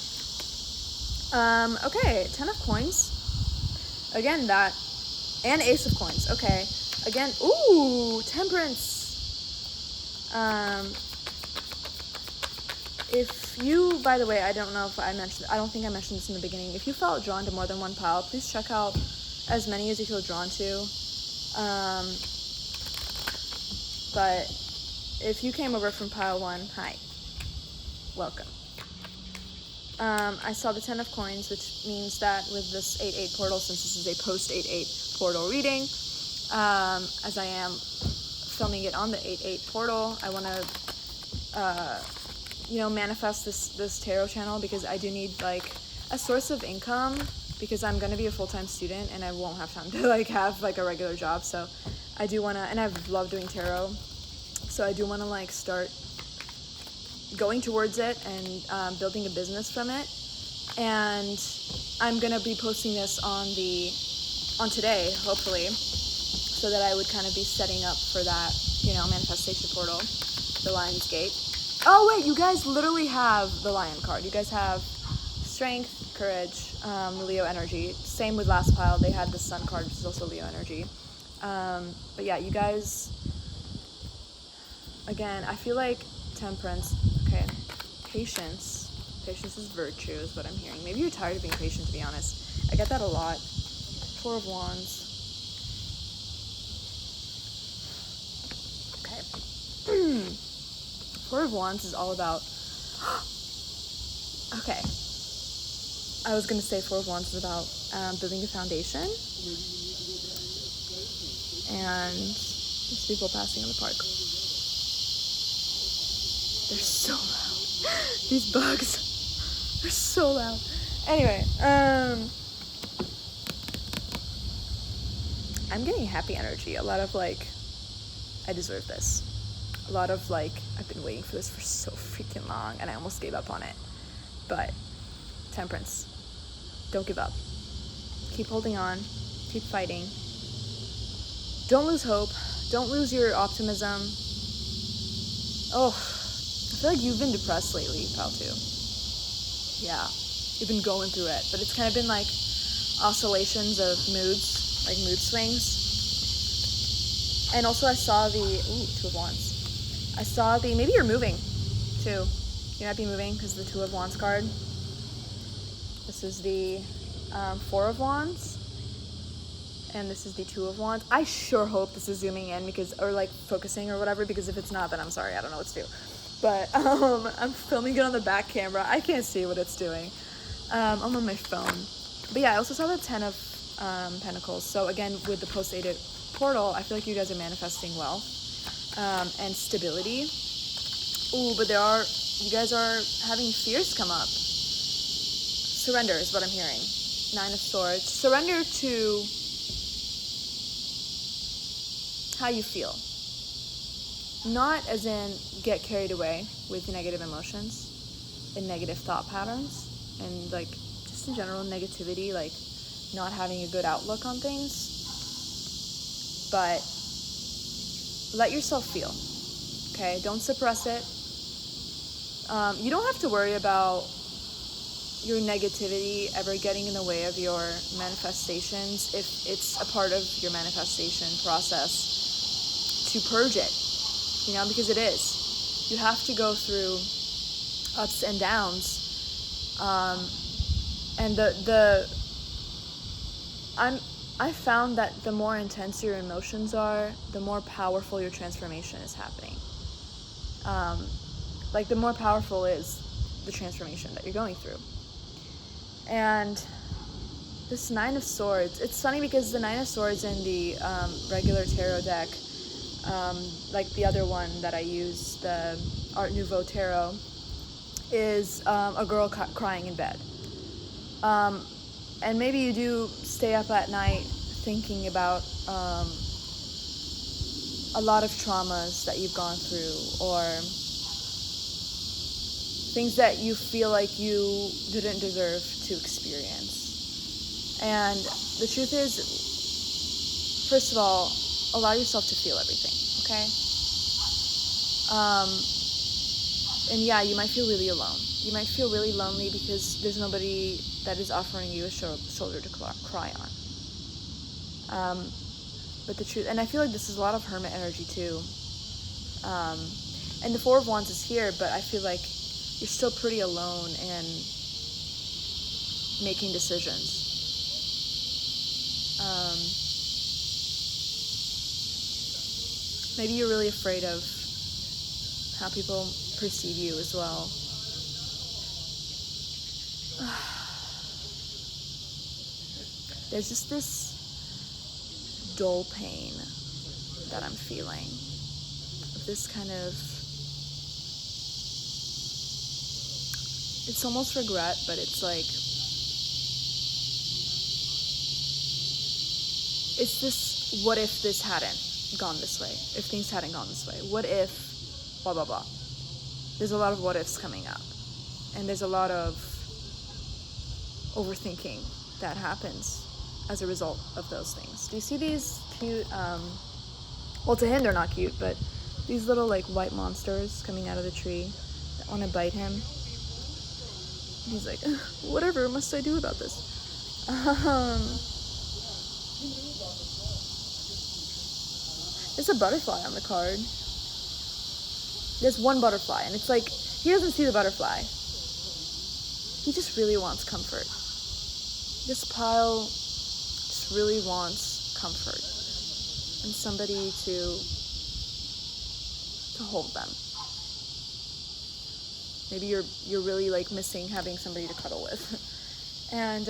Okay, 10 of coins. Again, that. And Ace of coins. Okay. Again, ooh, Temperance. If you, by the way, I don't think I mentioned this in the beginning. If you felt drawn to more than one pile, please check out as many as you feel drawn to. But if you came over from pile 1, hi, welcome. I saw the 10 of coins, which means that with this 8-8 portal, since this is a post 8-8 portal reading, as I am filming it on the 8-8 portal, I want to, manifest this tarot channel because I do need like a source of income because I'm going to be a full-time student and I won't have time to like have like a regular job. So I do want to, and I've loved doing tarot. So I do want to like start going towards it and building a business from it. And I'm going to be posting this on today, hopefully, so that I would kind of be setting up for that, manifestation portal, the Lion's Gate. Oh wait, you guys literally have the Lion card. You guys have Strength, Courage, Leo energy. Same with last pile, they had the Sun card, which is also Leo energy. But yeah, you guys again, I feel like temperance, okay, patience is virtue is what I'm hearing. Maybe you're tired of being patient, to be honest. I get that a lot. Four of Wands. Okay. Four of Wands is all about, okay, I was going to say Four of Wands is about building a foundation, and there's people passing in the park. They're so loud. These bugs are so loud. Anyway, I'm getting happy energy. A lot of like, I deserve this. A lot of like, I've been waiting for this for so freaking long, and I almost gave up on it. But temperance, don't give up. Keep holding on. Keep fighting. Don't lose hope. Don't lose your optimism. Oh, I feel like you've been depressed lately, pal, too. Yeah, you've been going through it, but it's kind of been like oscillations of moods, like mood swings. And also I saw the, Two of Wands. I saw the, maybe you're moving, too. You might be moving because the Two of Wands card. This is the Four of Wands. And this is the Two of Wands. I sure hope this is zooming in because, or like focusing or whatever, because if it's not, then I'm sorry, I don't know what to do. But I'm filming it on the back camera. I can't see what it's doing. I'm on my phone. But yeah, I also saw the Ten of Pentacles. So again, with the post-dated portal, I feel like you guys are manifesting wealth and stability. Ooh, but you guys are having fears come up. Surrender is what I'm hearing. Nine of Swords. Surrender to how you feel. Not as in get carried away with negative emotions and negative thought patterns and like just in general negativity, like not having a good outlook on things. But let yourself feel, okay? Don't suppress it. You don't have to worry about your negativity ever getting in the way of your manifestations if it's a part of your manifestation process to purge it, you know, because it is. You have to go through ups and downs. And I found that the more intense your emotions are, the more powerful your transformation is happening. Like the more powerful is the transformation that you're going through. And this Nine of Swords, it's funny because the Nine of Swords in the regular tarot deck, like the other one that I use, the Art Nouveau tarot, is a girl crying in bed. And maybe you do stay up at night thinking about a lot of traumas that you've gone through, or things that you feel like you didn't deserve to experience. And the truth is, first of all, allow yourself to feel everything, okay? And yeah, you might feel really alone. You might feel really lonely because there's nobody that is offering you a shoulder to cry on. But the truth, and I feel like this is a lot of hermit energy too. And the Four of Wands is here, but I feel like you're still pretty alone and making decisions. Maybe you're really afraid of how people perceive you as well. There's just this dull pain that I'm feeling. This kind of, it's almost regret, but it's like, it's this, what if this hadn't gone this way? If things hadn't gone this way? What if, blah, blah, blah. There's a lot of what ifs coming up. And there's a lot of overthinking that happens as a result of those things. Do you see these cute, well, to him they're not cute, but these little like white monsters coming out of the tree that want to bite him? He's like, whatever must I do about this? There's a butterfly on the card. there's one butterfly, and it's like, he doesn't see the butterfly. He just really wants comfort. This pile just really wants comfort and somebody to hold them. Maybe you're really like missing having somebody to cuddle with. And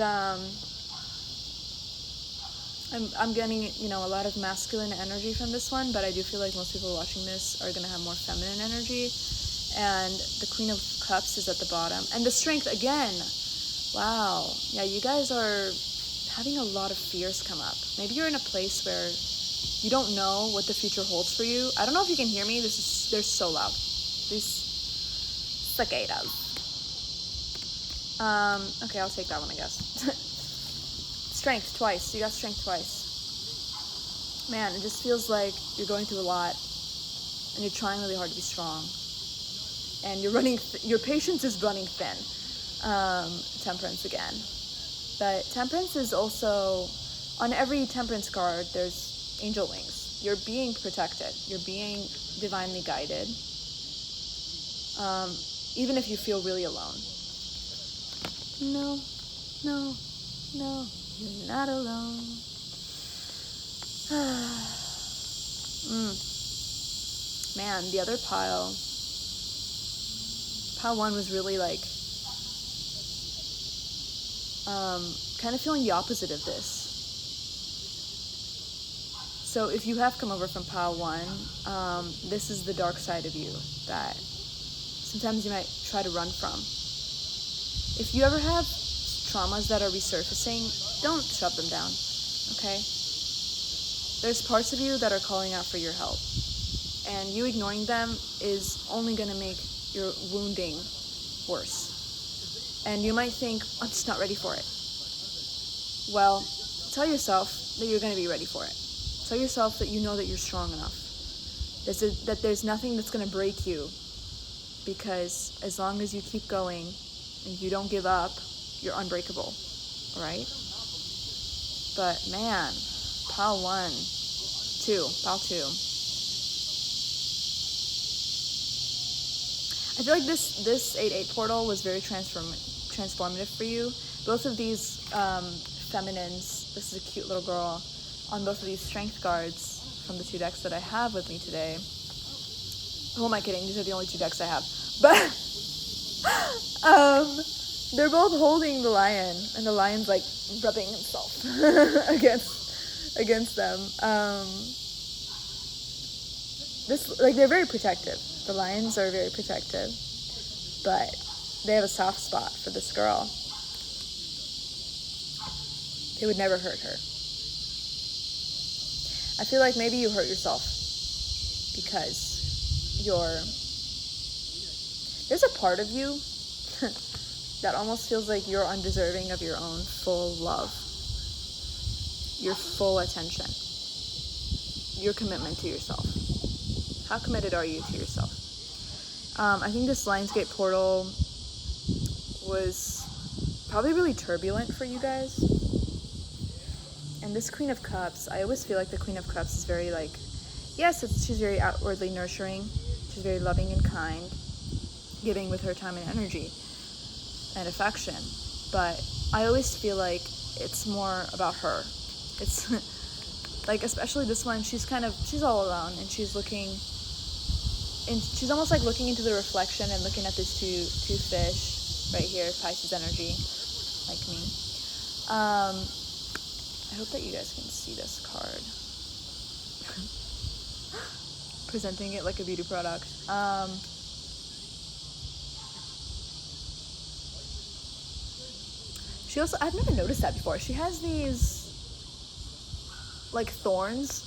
I'm getting, a lot of masculine energy from this one, but I do feel like most people watching this are gonna have more feminine energy. And the Queen of Cups is at the bottom, and the Strength again. Wow, yeah, you guys are having a lot of fears come up. Maybe you're in a place where you don't know what the future holds for you. I don't know if you can hear me. They're so loud. These cicadas. Okay, I'll take that one, I guess. Strength twice. You got Strength twice. Man, it just feels like you're going through a lot, and you're trying really hard to be strong, and your patience is running thin. Temperance again. But Temperance is also, on every Temperance card, there's angel wings. You're being protected. You're being divinely guided. Even if you feel really alone. No, you're not alone. Man, the other pile 1 was really like, kind of feeling the opposite of this. So if you have come over from pile 1, this is the dark side of you that sometimes you might try to run from. If you ever have traumas that are resurfacing, don't shove them down, okay? There's parts of you that are calling out for your help, and you ignoring them is only going to make your wounding worse. And you might think, I'm just not ready for it. Well, tell yourself that you're going to be ready for it. Tell yourself that you know that you're strong enough. That there's nothing that's going to break you, because as long as you keep going and you don't give up, you're unbreakable, right? But man, pile 2. I feel like this 8-8 portal was very transformative for you. Both of these feminines, this is a cute little girl, on both of these Strength cards from the 2 decks that I have with me today. Who am I kidding? These are the only 2 decks I have. But they're both holding the lion, and the lion's like rubbing himself against them. They're very protective. The lions are very protective, but they have a soft spot for this girl. They would never hurt her. I feel like maybe you hurt yourself because there's a part of you that almost feels like you're undeserving of your own full love, your full attention, your commitment to yourself. How committed are you to yourself? I think this Lionsgate portal was probably really turbulent for you guys. And this Queen of Cups, I always feel like the Queen of Cups is very like, she's very outwardly nurturing. She's very loving and kind, giving with her time and energy and affection. But I always feel like it's more about her. It's like, especially this one, she's all alone, and she's almost like looking into the reflection and looking at these two fish right here, Pisces energy, like me. I hope that you guys can see this card. Presenting it like a beauty product. She also, I've never noticed that before. She has these like thorns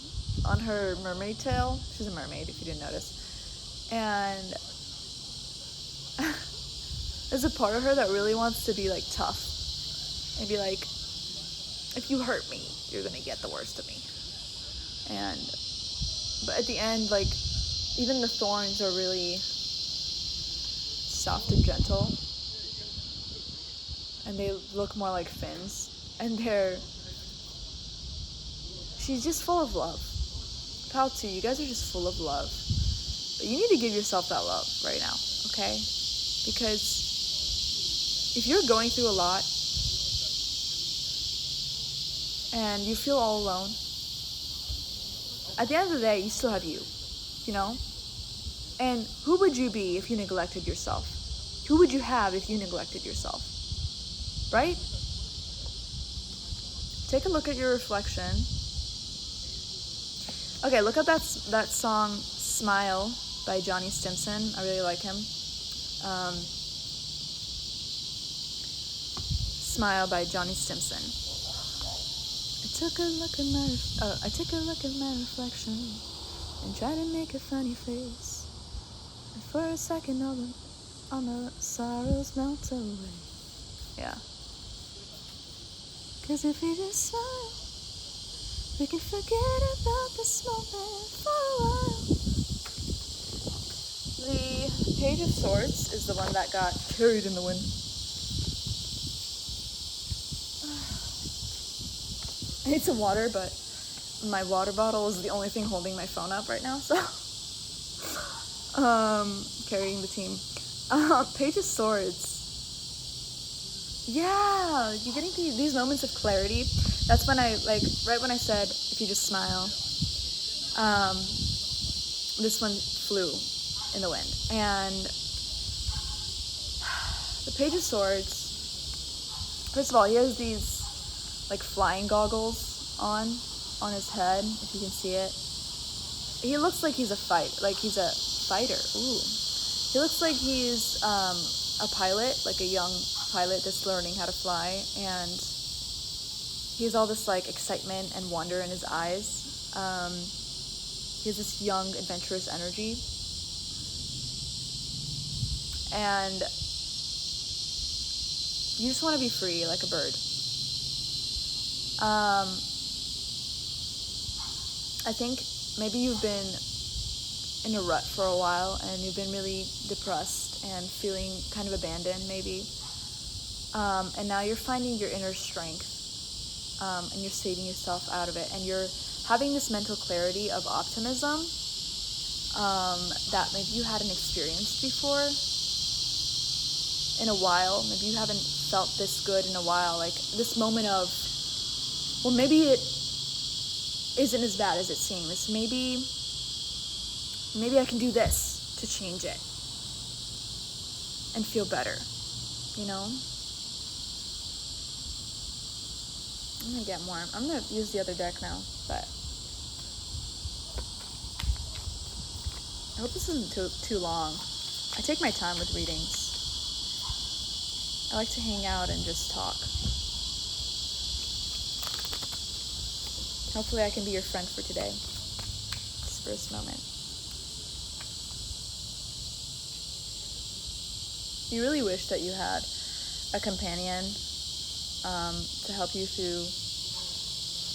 on her mermaid tail. She's a mermaid, if you didn't notice. And there's a part of her that really wants to be like tough and be like, if you hurt me, you're gonna get the worst of me. But at the end, like, even the thorns are really soft and gentle, and they look more like fins, and she's just full of love. Pile 2, you guys are just full of love, you need to give yourself that love right now, okay? Because if you're going through a lot and you feel all alone, at the end of the day, you still have you, you know? And who would you be if you neglected yourself? Who would you have if you neglected yourself? Right? Take a look at your reflection. Okay, look up that song, Smile, by Johnny Stimson. I really like him. Smile by Johnny Stimson. I took a look at my reflection and tried to make a funny face. And for a second, all the sorrows melt away. Yeah. 'Cause if we just smile, we can forget about this moment for a while. The Page of Swords is the one that got carried in the wind. I need some water, but my water bottle is the only thing holding my phone up right now, so carrying the team. Page of Swords. Yeah, you're getting these moments of clarity. That's when right when I said, if you just smile, this one flew in the wind. And the Page of Swords, first of all, he has these like flying goggles on his head, if you can see it. He looks like he's a fighter. Ooh. He looks like he's a pilot, like a young pilot that's learning how to fly, and he has all this like excitement and wonder in his eyes. He has this young, adventurous energy. And you just want to be free like a bird. I think maybe you've been in a rut for a while and you've been really depressed and feeling kind of abandoned maybe. And now you're finding your inner strength, and you're saving yourself out of it, and you're having this mental clarity of optimism that maybe you hadn't experienced before in a while. Maybe you haven't felt this good in a while, like this moment of, well, maybe it isn't as bad as it seems. Maybe I can do this to change it and feel better, you know? I'm gonna get more. I'm gonna use the other deck now, but I hope this isn't too long. I take my time with readings. I like to hang out and just talk. Hopefully I can be your friend for today. This first moment. You really wish that you had a companion to help you through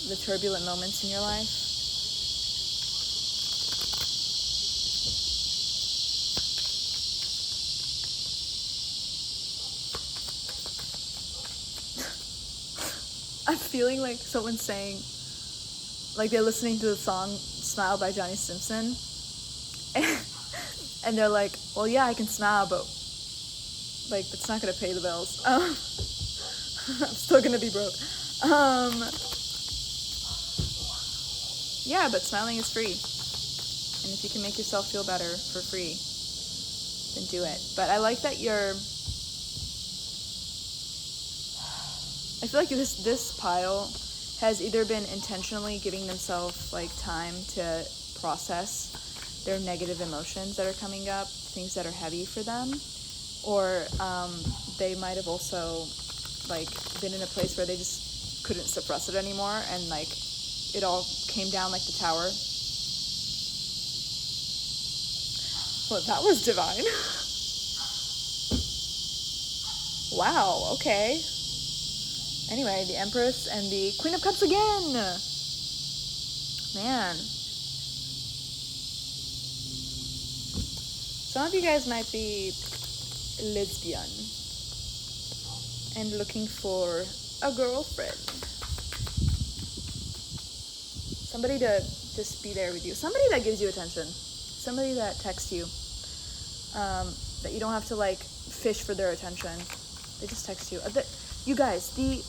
the turbulent moments in your life. I'm feeling like someone's saying, like they're listening to the song Smile by Johnny Stimson, and they're like, well, yeah, I can smile, but like it's not gonna pay the bills. I'm still gonna be broke. Yeah, but smiling is free, and if you can make yourself feel better for free, then do it. But I like that I feel like this pile has either been intentionally giving themselves like time to process their negative emotions that are coming up, things that are heavy for them, or they might have also like been in a place where they just couldn't suppress it anymore, and like it all came down like the tower. Well, that was divine. Wow, okay. Anyway, the Empress and the Queen of Cups again. Man. Some of you guys might be lesbian and looking for a girlfriend. Somebody to just be there with you. Somebody that gives you attention. somebody that texts you, that you don't have to like fish for their attention. They just text you. You guys, the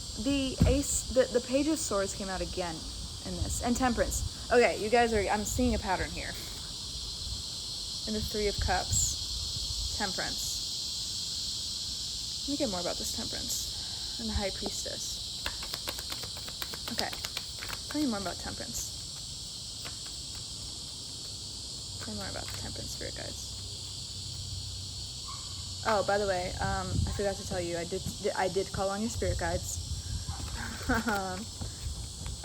Page of Swords came out again in this, and Temperance. Okay, you guys I'm seeing a pattern here. In the Three of Cups, Temperance. Let me get more about this Temperance and the High Priestess. Okay, tell me more about Temperance. Tell me more about the Temperance, Spirit Guides. Oh, by the way, I forgot to tell you, I did call on your Spirit Guides.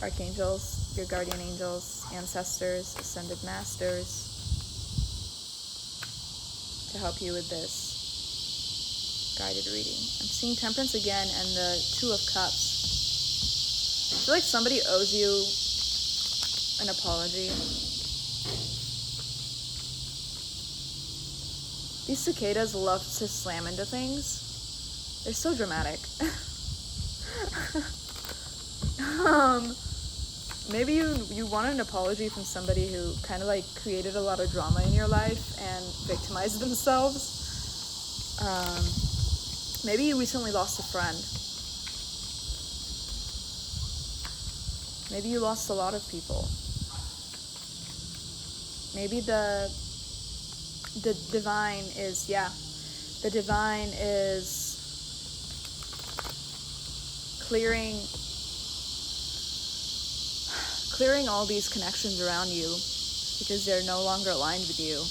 Archangels, your guardian angels, ancestors, ascended masters, to help you with this guided reading. I'm seeing Temperance again and the Two of Cups. I feel like somebody owes you an apology. These cicadas love to slam into things. They're so dramatic. Maybe you want an apology from somebody who kind of like created a lot of drama in your life and victimized themselves. Maybe you recently lost a friend. Maybe you lost a lot of people. Maybe the divine is, the divine is clearing all these connections around you because they're no longer aligned with you.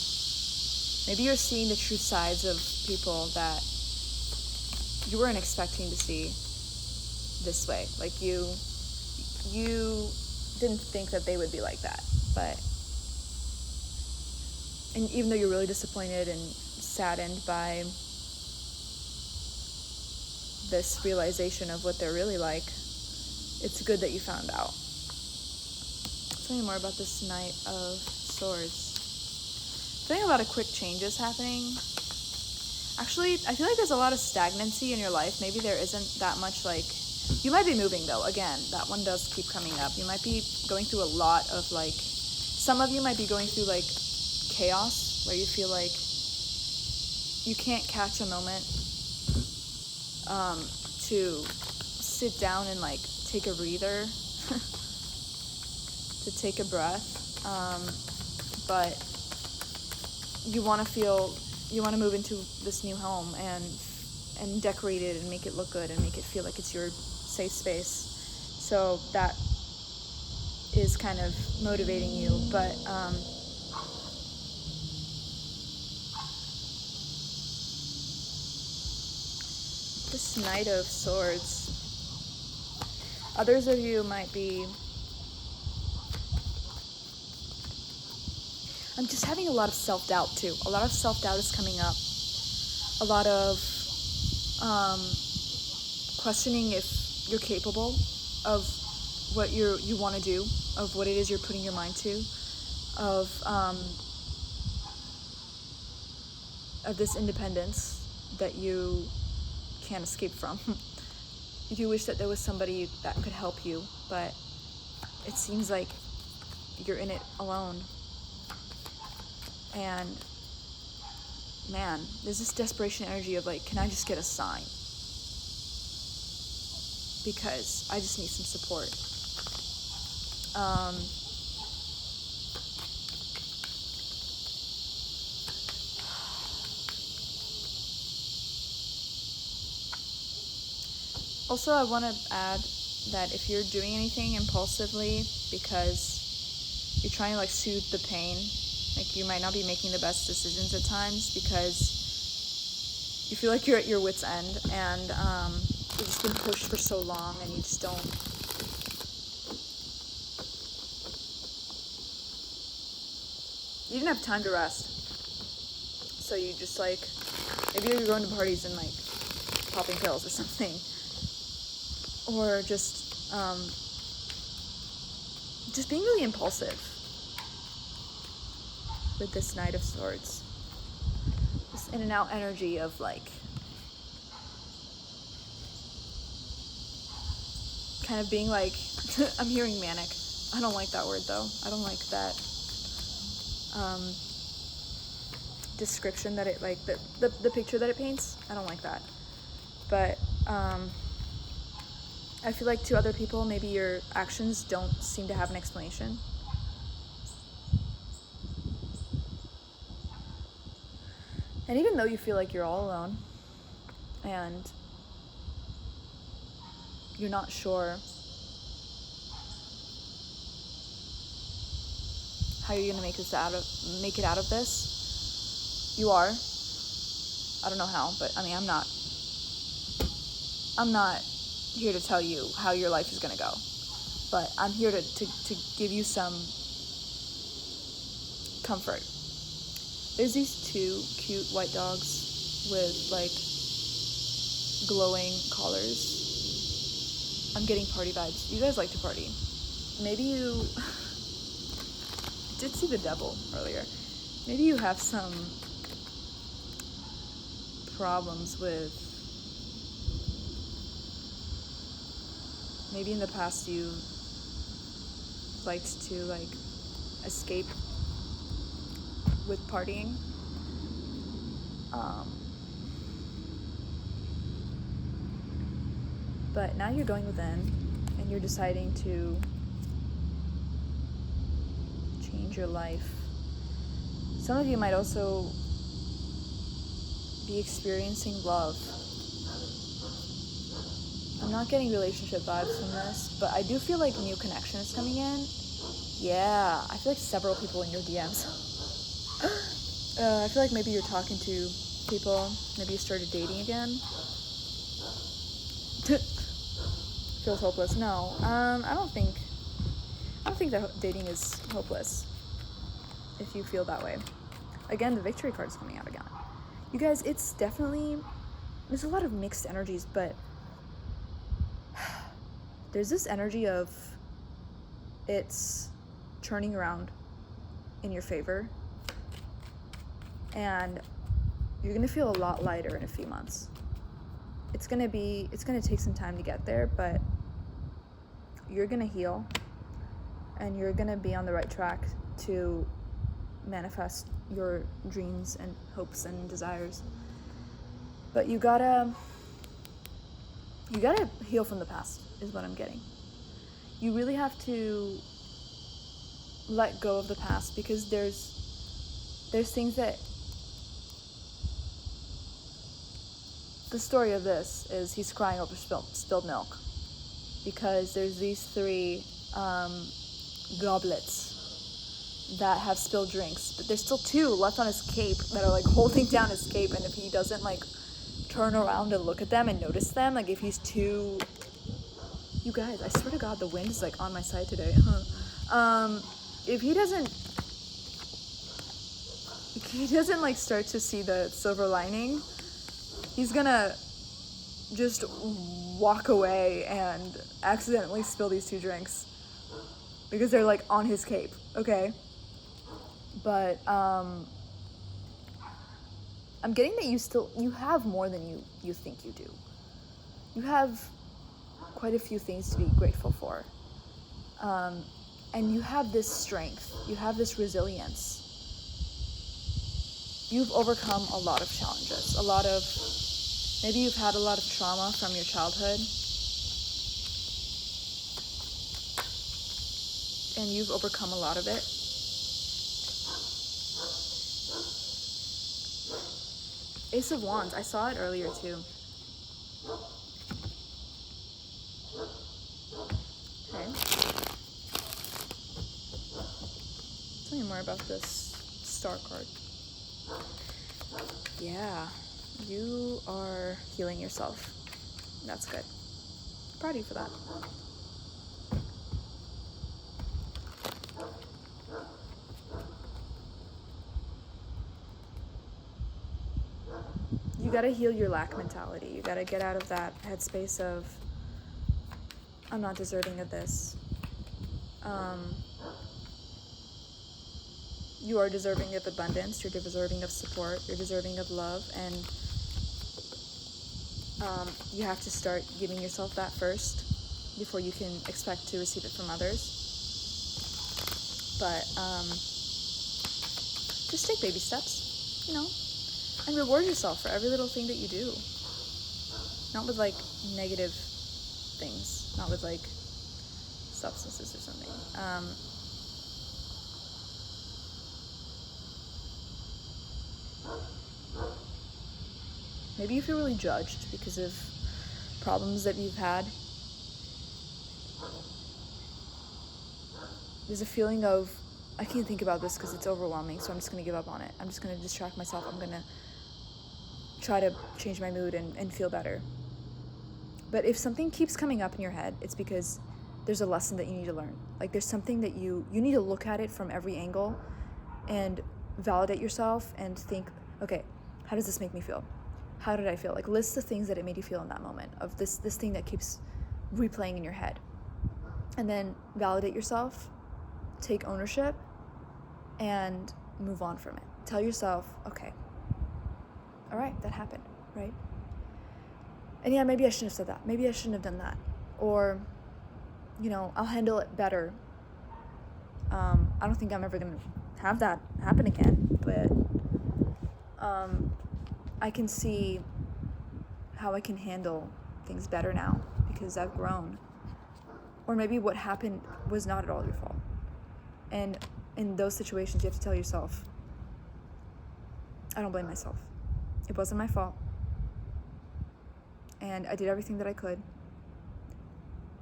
Maybe you're seeing the true sides of people that you weren't expecting to see this way. Like you didn't think that they would be like that, and even though you're really disappointed and saddened by this realization of what they're really like, it's good that you found out. Tell me more about this Knight of Swords. Feeling a lot of quick changes happening. Actually, I feel like there's a lot of stagnancy in your life. Maybe there isn't that much, like, you might be moving though. Again, that one does keep coming up. You might be going through a lot of, like, some of you might be going through like chaos where you feel like you can't catch a moment to sit down and like take a breather, to take a breath, but you want to move into this new home and decorate it and make it look good and make it feel like it's your safe space. So that is kind of motivating you, but this Knight of Swords, others of you might be, I'm just having a lot of self-doubt too. A lot of self-doubt is coming up. A lot of questioning if you're capable of what you want to do, of what it is you're putting your mind to, of this independence that you can't escape from. You do wish that there was somebody that could help you, but it seems like you're in it alone. And man, there's this desperation energy of like, can I just get a sign? Because I just need some support. Also, I want to add that if you're doing anything impulsively because you're trying to like soothe the pain, like you might not be making the best decisions at times because you feel like you're at your wit's end and you've just been pushed for so long and you just don't. You didn't have time to rest. So you just like, maybe you're going to parties and like popping pills or something. Or just being really impulsive with this Knight of Swords. This in and out energy of like, kind of being like, I'm hearing manic. I don't like that word though. I don't like that. description that it, like, the picture that it paints. I don't like that. But I feel like to other people, maybe your actions don't seem to have an explanation. And even though you feel like you're all alone and you're not sure how you're gonna make it out of this, you are. I don't know how, but I mean, I'm not here to tell you how your life is gonna go, but I'm here to give you some comfort. There's these two cute white dogs with like glowing collars. I'm getting party vibes. You guys like to party. Maybe you did see the devil earlier. Maybe you have some problems with, maybe in the past you liked to like escape with partying. But now you're going within and you're deciding to change your life. Some of you might also be experiencing love. I'm not getting relationship vibes from this, but I do feel like new connection is coming in. Yeah, I feel like several people in your DMs. I feel like maybe you're talking to people. Maybe you started dating again. Feels hopeless. No, I don't think that dating is hopeless. If you feel that way, again, the victory card is coming out again. You guys, it's definitely, there's a lot of mixed energies, but there's this energy of it's turning around in your favor, and you're gonna feel a lot lighter in a few months. It's gonna take some time to get there, but you're gonna heal and you're gonna be on the right track to manifest your dreams and hopes and desires. But you gotta heal from the past, is what I'm getting. You really have to let go of the past, because there's things that, the story of this is he's crying over spilled milk, because there's these 3 goblets that have spilled drinks, but there's still 2 left on his cape that are like holding down his cape, and if he doesn't like turn around and look at them and notice them, like if he's too, you guys, I swear to God, the wind is like on my side today. If he doesn't like start to see the silver lining, he's gonna just walk away and accidentally spill these 2 drinks because they're like on his cape, okay? But I'm getting that you have more than you think you do. You have quite a few things to be grateful for. And you have this strength, you have this resilience. You've overcome a lot of challenges, maybe you've had a lot of trauma from your childhood, and you've overcome a lot of it. Ace of Wands, I saw it earlier too. Okay. Tell me more about this star card. Yeah, you are healing yourself. That's good. Proud of you for that. You gotta heal your lack mentality. You gotta get out of that headspace of, I'm not deserving of this. You are deserving of abundance, you're deserving of support, you're deserving of love, and you have to start giving yourself that first before you can expect to receive it from others. But just take baby steps. you know, and reward yourself for every little thing that you do. Not with like negative things, not with like substances or something. Maybe you feel really judged because of problems that you've had. There's a feeling of, I can't think about this because it's overwhelming, so I'm just going to give up on it. I'm just going to distract myself. I'm going to try to change my mood and feel better. But if something keeps coming up in your head, it's because there's a lesson that you need to learn. Like there's something that you need to look at it from every angle and validate yourself and think, okay, how does this make me feel? How did I feel? Like list the things that it made you feel in that moment of this thing that keeps replaying in your head. And then validate yourself, take ownership, and move on from it. Tell yourself, okay, all right, that happened, right? And yeah, maybe I shouldn't have said that. Maybe I shouldn't have done that. Or, you know, I'll handle it better. I don't think I'm ever going to have that happen again, but I can see how I can handle things better now because I've grown. Or maybe what happened was not at all your fault. And in those situations, you have to tell yourself, I don't blame myself. It wasn't my fault. And I did everything that I could.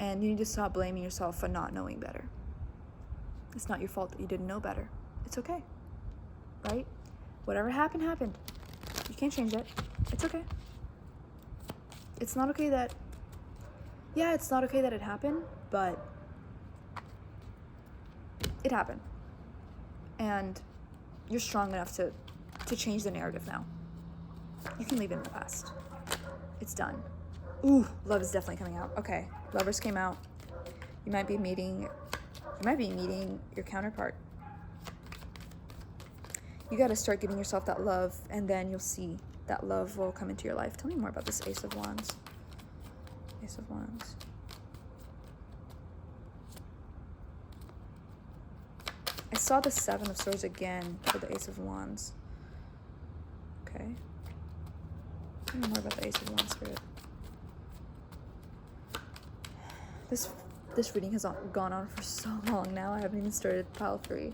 And you need to stop blaming yourself for not knowing better. It's not your fault that you didn't know better. It's okay, right? Whatever happened, happened. You can't change it. It's okay. It's not okay that, it's not okay that it happened, but it happened. And you're strong enough to change the narrative now. You can leave it in the past. It's done. Ooh, love is definitely coming out. Okay, Lovers came out. You might be meeting your counterpart. You got to start giving yourself that love, and then you'll see that love will come into your life. Tell me more about this Ace of Wands. Ace of Wands. I saw the Seven of Swords again for the Ace of Wands. Okay. Tell me more about the Ace of Wands, Spirit. This reading has gone on for so long now. I haven't even started pile 3.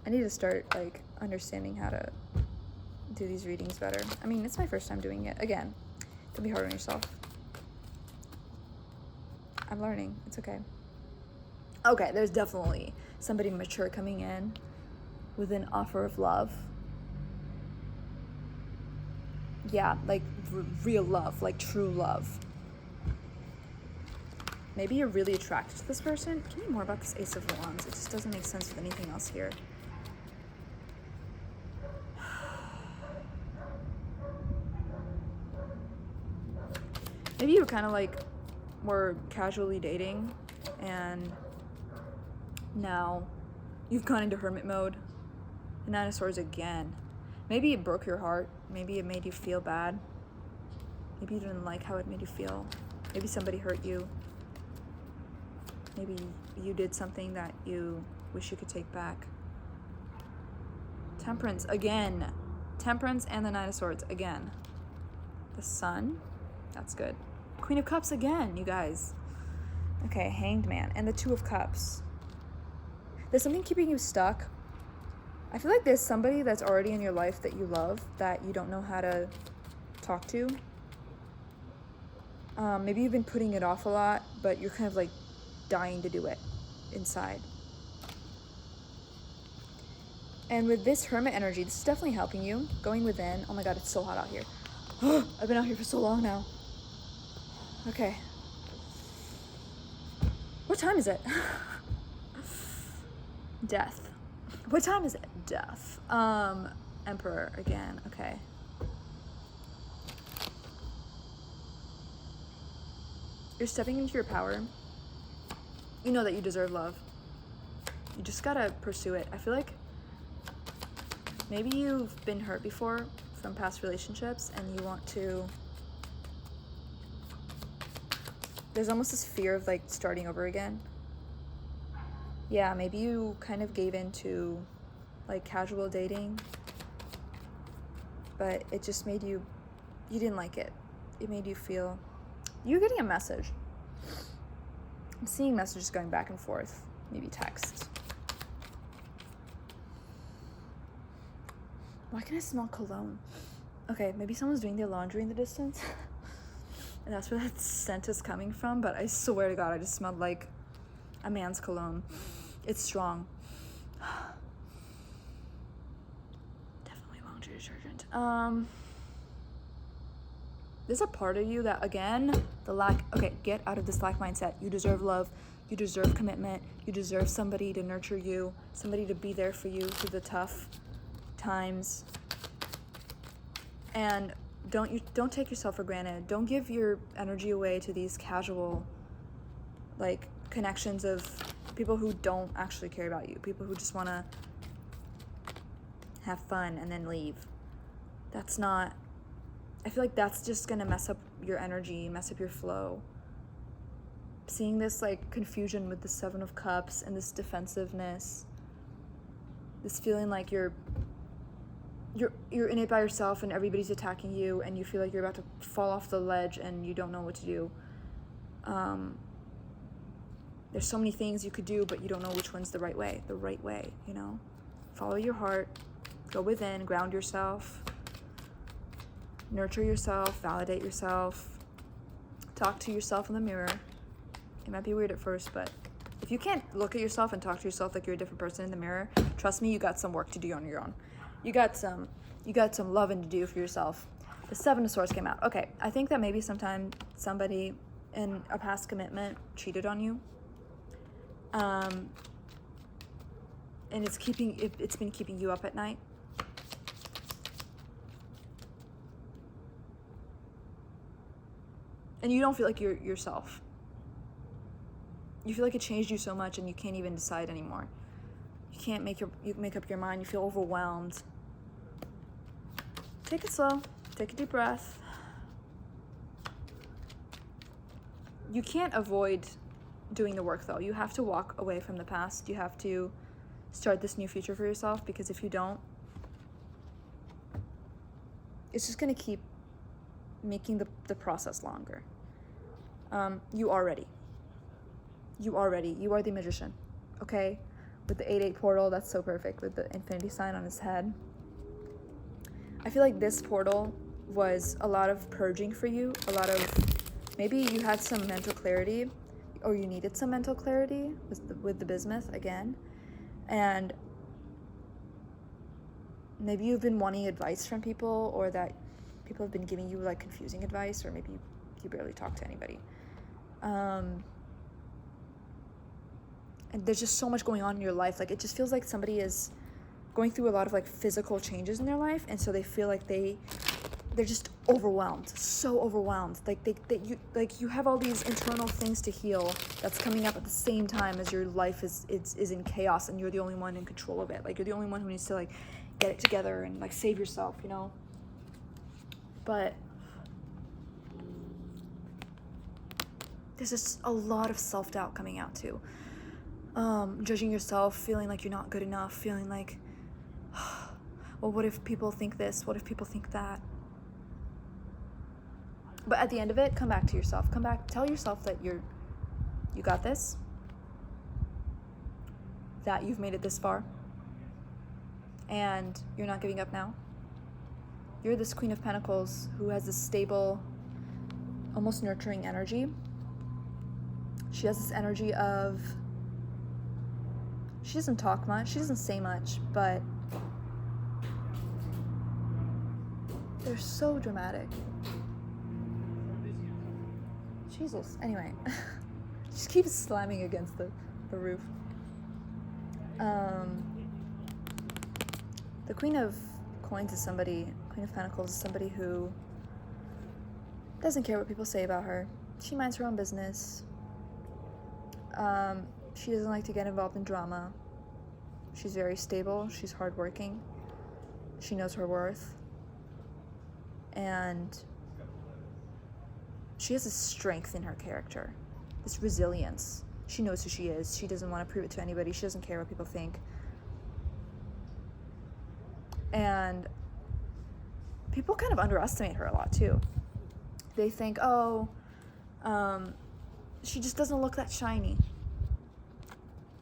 I need to start like understanding how to do these readings better. I mean, it's my first time doing it. Again, don't be hard on yourself. I'm learning. It's okay. Okay, there's definitely somebody mature coming in with an offer of love. Yeah, like real love, like true love. Maybe you're really attracted to this person. Tell me more about this Ace of Wands. It just doesn't make sense with anything else here. Maybe you kind of like were casually dating and now you've gone into hermit mode. The Nine of Swords again. Maybe it broke your heart. Maybe it made you feel bad. Maybe you didn't like how it made you feel. Maybe somebody hurt you. Maybe you did something that you wish you could take back. Temperance again. Temperance and the Nine of Swords again. The Sun. That's good. Queen of Cups again, you guys. Okay, Hanged Man. And the Two of Cups. There's something keeping you stuck. I feel like there's somebody that's already in your life that you love that you don't know how to talk to. Maybe you've been putting it off a lot, but you're kind of like dying to do it inside. And with this Hermit energy, this is definitely helping you. Going within. Oh my god, it's so hot out here. I've been out here for so long now. Okay. What time is it? Death. What time is it? Death. Emperor again. Okay. You're stepping into your power. You know that you deserve love. You just gotta pursue it. I feel like maybe you've been hurt before from past relationships and you want to... There's almost this fear of like starting over again. Yeah, maybe you kind of gave in to like casual dating but it just made you didn't like it. It made you feel, you're getting a message. I'm seeing messages going back and forth, maybe text. Why can I smell cologne? Okay, maybe someone's doing their laundry in the distance. And that's where that scent is coming from, but I swear to God, I just smelled like a man's cologne. It's strong. Definitely laundry detergent. There's a part of you that, again, get out of this lack mindset. You deserve love. You deserve commitment. You deserve somebody to nurture you, somebody to be there for you through the tough times. And don't take yourself for granted. Don't give your energy away to these casual, like, connections of people who don't actually care about you, people who just want to have fun and then leave. I feel like that's just gonna mess up your energy, mess up your flow. Seeing this like confusion with the Seven of Cups and this defensiveness, this feeling like you're in it by yourself and everybody's attacking you and you feel like you're about to fall off the ledge and you don't know what to do. There's so many things you could do, but you don't know which one's the right way, you know? Follow your heart, go within, ground yourself, nurture yourself, validate yourself, talk to yourself in the mirror. It might be weird at first, but if you can't look at yourself and talk to yourself like you're a different person in the mirror, trust me, you got some work to do on your own. You got some loving to do for yourself. The Seven of Swords came out. Okay, I think that maybe sometime somebody in a past commitment cheated on you. And it's been keeping you up at night. And you don't feel like you're yourself. You feel like it changed you so much and you can't even decide anymore. You can't make up your mind. You feel overwhelmed. Take it slow. Take a deep breath. You can't avoid doing the work though. You have to walk away from the past. You have to start this new future for yourself, because if you don't, it's just going to keep making the process longer. You are ready. You are ready. You are the magician, okay? With the 8-8 portal, that's so perfect, with the infinity sign on his head. I feel like this portal was a lot of purging for you, maybe you had some mental clarity, or you needed some mental clarity with the bismuth again, and maybe you've been wanting advice from people, or that people have been giving you like confusing advice, or maybe you barely talk to anybody. And there's just so much going on in your life. Like, it just feels like somebody is going through a lot of like physical changes in their life, and so they feel like they're just overwhelmed, so overwhelmed. Like you have all these internal things to heal that's coming up at the same time as your life is in chaos, and you're the only one in control of it. Like, you're the only one who needs to like get it together and like save yourself, you know? But there's just a lot of self-doubt coming out too. Judging yourself, feeling like you're not good enough, feeling like, well, what if people think this? What if people think that? But at the end of it, come back to yourself. Come back, tell yourself that you got this, that you've made it this far, and you're not giving up now. You're this Queen of Pentacles who has this stable, almost nurturing energy. She has this energy of, she doesn't talk much, she doesn't say much, but they're so dramatic. Jesus. Anyway, just keeps slamming against the roof. The Queen of Coins is somebody, Queen of Pentacles is somebody who doesn't care what people say about her. She minds her own business. She doesn't like to get involved in drama. She's very stable. She's hardworking. She knows her worth. And she has this strength in her character, this resilience. She knows who she is. She doesn't want to prove it to anybody. She doesn't care what people think. And people kind of underestimate her a lot too. They think, oh, she just doesn't look that shiny.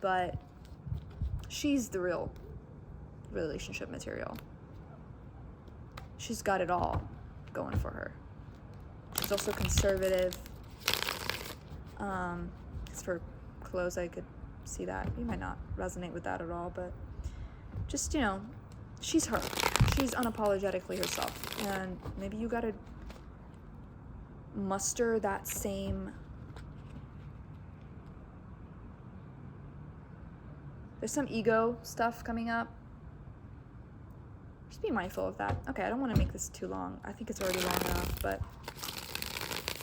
But she's the real relationship material. She's got it all going for her. She's also conservative. As for clothes, I could see that. You might not resonate with that at all, but just, you know, she's her. She's unapologetically herself. And maybe you gotta muster that same... There's some ego stuff coming up. Just be mindful of that. Okay, I don't want to make this too long. I think it's already long enough, but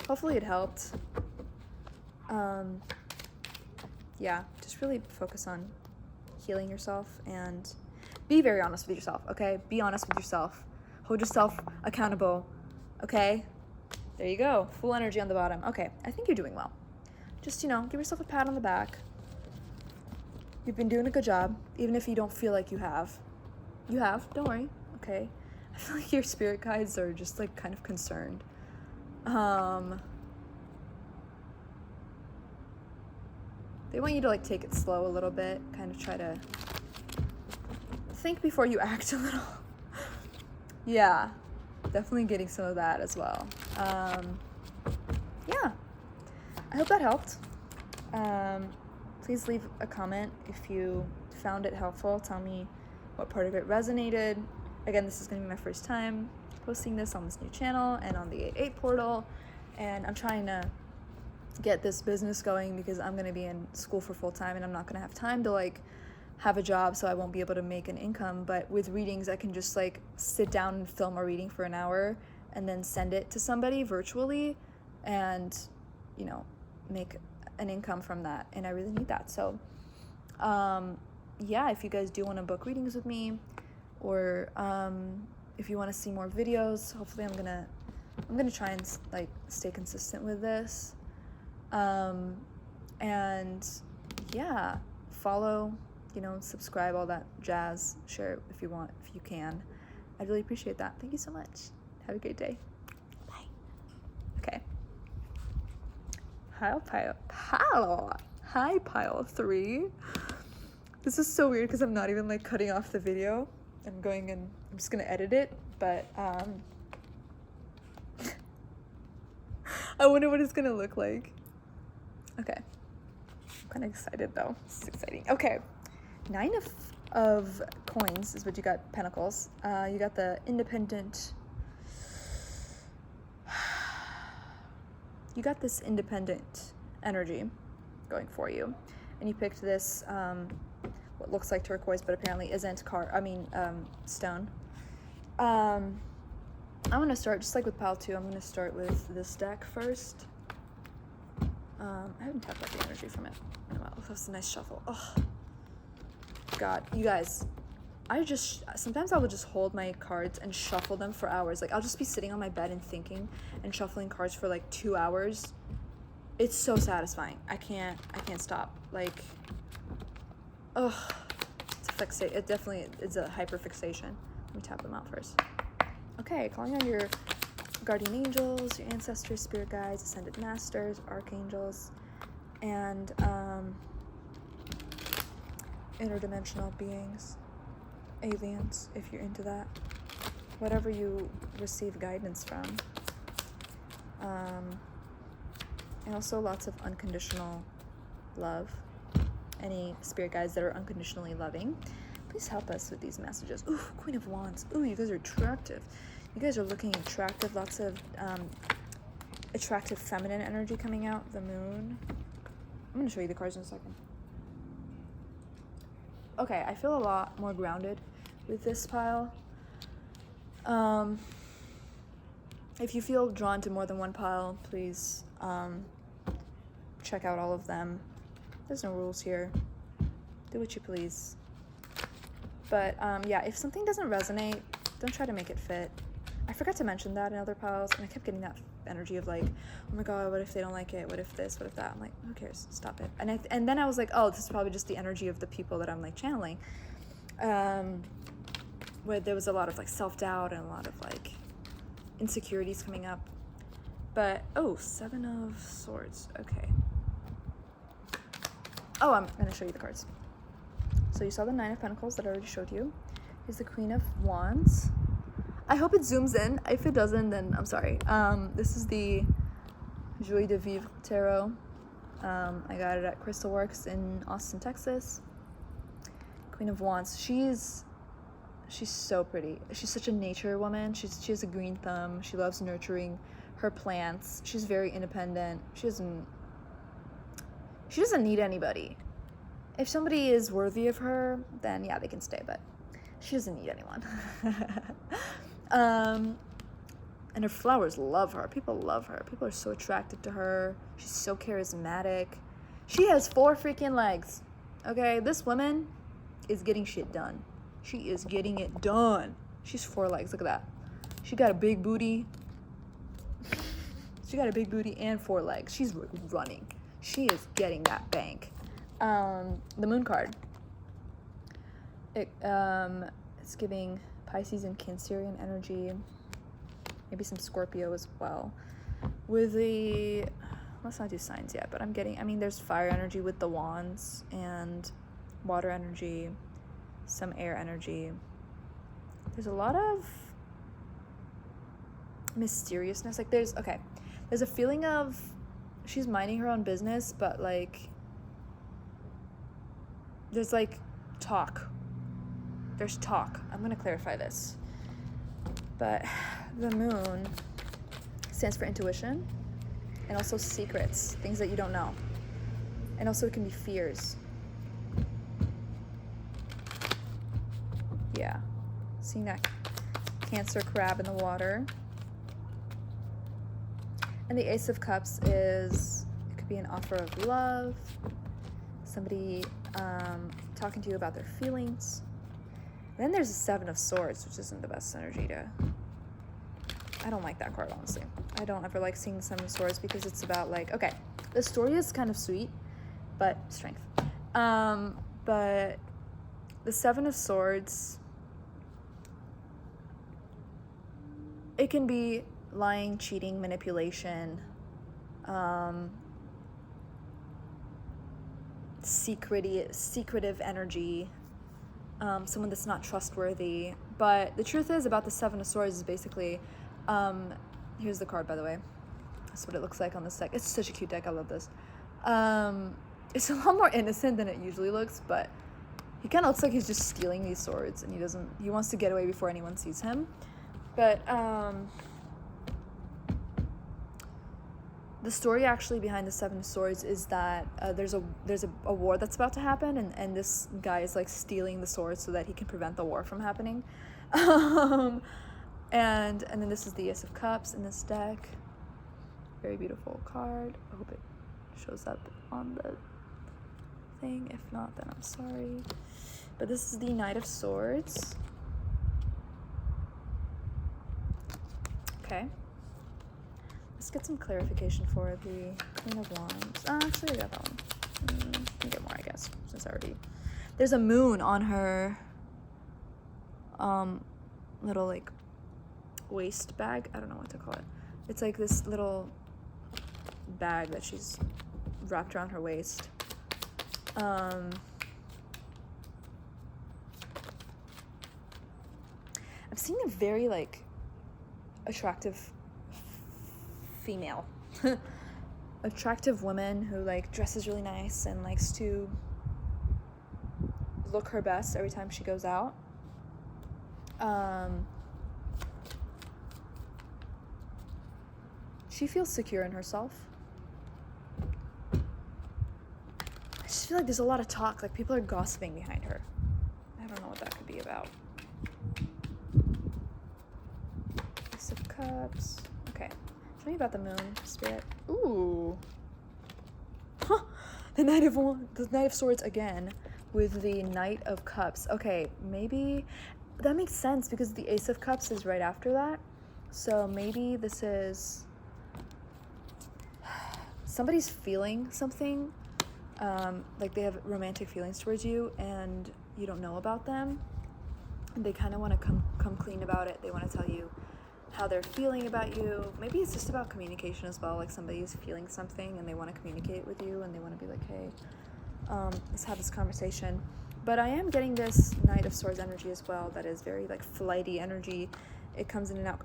hopefully it helped. Yeah, just really focus on healing yourself and be very honest with yourself, okay? Be honest with yourself. Hold yourself accountable, okay? There you go. Full energy on the bottom. Okay, I think you're doing well. Just, you know, give yourself a pat on the back. You've been doing a good job, even if you don't feel like you have. You have, don't worry, okay? I feel like your spirit guides are just, like, kind of concerned. They want you to, like, take it slow a little bit, kind of try to think before you act a little. Yeah, definitely getting some of that as well. Yeah, I hope that helped. Please leave a comment if you found it helpful. Tell me what part of it resonated. Again, this is going to be my first time posting this on this new channel and on the 8/8 portal, and I'm trying to get this business going because I'm going to be in school for full time and I'm not going to have time to, like, have a job, so I won't be able to make an income. But with readings, I can just, like, sit down and film a reading for an hour and then send it to somebody virtually and, you know, make an income from that, and I really need that. So yeah, if you guys do want to book readings with me, or if you want to see more videos, hopefully I'm gonna try and, like, stay consistent with this. And yeah, follow, you know, subscribe, all that jazz. Share it if you want, if you can. I'd really appreciate that. Thank you so much. Have a great day. Bye. Okay. Hi, Pile 3. This is so weird because I'm not even, like, cutting off the video. I'm going and I'm just gonna edit it, but I wonder what it's gonna look like. Okay, I'm kind of excited though. This is exciting. Okay, 9 of coins is what you got. Pentacles. You got the independent. You got this independent energy going for you, and you picked this what looks like turquoise but apparently isn't stone. I'm gonna start just like with pile 2. I'm gonna start with this deck first. I haven't tapped out the energy from it in a while. That was a nice shuffle. Oh God, you guys, sometimes I will just hold my cards and shuffle them for hours. Like, I'll just be sitting on my bed and thinking and shuffling cards for like 2 hours. It's so satisfying. I can't stop. Like, oh, it definitely is a hyper fixation. Let me tap them out first. Okay, calling on your guardian angels, your ancestors, spirit guides, ascended masters, archangels, and interdimensional beings, aliens, if you're into that. Whatever you receive guidance from. And also lots of unconditional love. Any spirit guides that are unconditionally loving, please help us with these messages. Ooh, Queen of Wands. Ooh, you guys are attractive. You guys are looking attractive. Lots of attractive feminine energy coming out. The moon. I'm going to show you the cards in a second. Okay, I feel a lot more grounded with this pile. If you feel drawn to more than one pile, please check out all of them. There's no rules here. Do what you please. But yeah, if something doesn't resonate, don't try to make it fit. I forgot to mention that in other piles, and I kept getting that energy of like, oh my God, what if they don't like it? What if this? What if that? I'm like, who cares? Stop it. And then I was like, oh, this is probably just the energy of the people that I'm like channeling. Where there was a lot of like self-doubt and a lot of like insecurities coming up. But, oh, Seven of Swords. Okay. Oh, I'm going to show you the cards. So you saw the Nine of Pentacles that I already showed you. Here's the Queen of Wands. I hope it zooms in. If it doesn't, then I'm sorry. This is the Joie de Vivre tarot. I got it at Crystal Works in Austin, Texas. Queen of Wands. She's so pretty. She's such a nature woman. She has a green thumb. She loves nurturing her plants. She's very independent. She doesn't need anybody. If somebody is worthy of her, then yeah, they can stay, but she doesn't need anyone. And her flowers love her. People love her. People are so attracted to her. She's so charismatic. She has 4 freaking legs. Okay, this woman is getting shit done. She is getting it done. She's 4 legs. Look at that. She got a big booty. She got a big booty and 4 legs. She's running. She is getting that bank. The Moon card. It's giving Pisces and Cancerian energy. Maybe some Scorpio as well. With the, let's not do signs yet, but there's fire energy with the wands and water energy, some air energy. There's a lot of mysteriousness. Like there's a feeling of she's minding her own business, but like there's like talk. There's talk. I'm gonna clarify this. But the Moon stands for intuition and also secrets, things that you don't know. And also it can be fears. Yeah. Seeing that Cancer crab in the water. And the Ace of Cups it could be an offer of love, somebody talking to you about their feelings. And then there's the Seven of Swords, which isn't the best energy I don't like that card, honestly. I don't ever like seeing the Seven of Swords because it's about like, okay, the story is kind of sweet, but strength. But the Seven of Swords, it can be lying, cheating, manipulation, secretive energy, someone that's not trustworthy. But the truth is about the Seven of Swords is basically, here's the card, by the way. That's what it looks like on this deck. It's such a cute deck. I love this. It's a lot more innocent than it usually looks, but he kind of looks like he's just stealing these swords, and he wants to get away before anyone sees him. But the story actually behind the Seven of Swords is that there's a war that's about to happen, and this guy is like stealing the swords so that he can prevent the war from happening. And then this is the Ace of Cups in this deck. Very beautiful card. I hope it shows up on the thing. If not, then I'm sorry. But this is the Knight of Swords. Okay. Let's get some clarification for the Queen of Wands. Actually, I got that one. Can get more, I guess, since I already... There's a moon on her little, like, waist bag. I don't know what to call it. It's like this little bag that she's wrapped around her waist. I'm seeing a very, like, attractive female. Attractive woman who, like, dresses really nice and likes to look her best every time she goes out. She feels secure in herself. I just feel like there's a lot of talk, like people are gossiping behind her. I don't know what that could be about. Ace of Cups. Okay. Tell me about the moon, Spirit. Ooh. Huh. The Knight of Swords again with the Knight of Cups. Okay, maybe that makes sense because the Ace of Cups is right after that. So maybe this is somebody's feeling something, like they have romantic feelings towards you and you don't know about them. And they kind of want to come clean about it. They want to tell you how they're feeling about you. Maybe it's just about communication as well, like somebody's feeling something and they want to communicate with you and they want to be like, hey, let's have this conversation. But I am getting this Knight of Swords energy as well that is very like flighty energy. It comes in and out.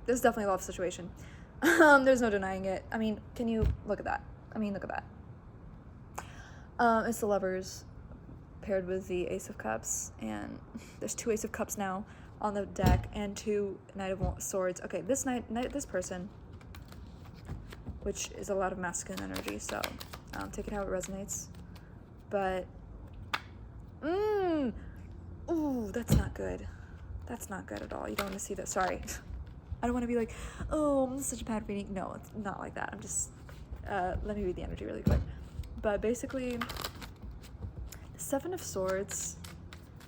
There's definitely a love situation. There's no denying it. I mean, can you look at that? I mean, look at that. It's the Lovers paired with the Ace of Cups, and there's 2 Ace of Cups now on the deck and 2 Knight of Swords. Okay, this this person, which is a lot of masculine energy, so take it how it resonates. But ooh, that's not good. That's not good at all. You don't want to see that. Sorry. I don't want to be like, oh, this is such a bad reading. No, it's not like that. I'm just, let me read the energy really quick. But basically, the 7 of Swords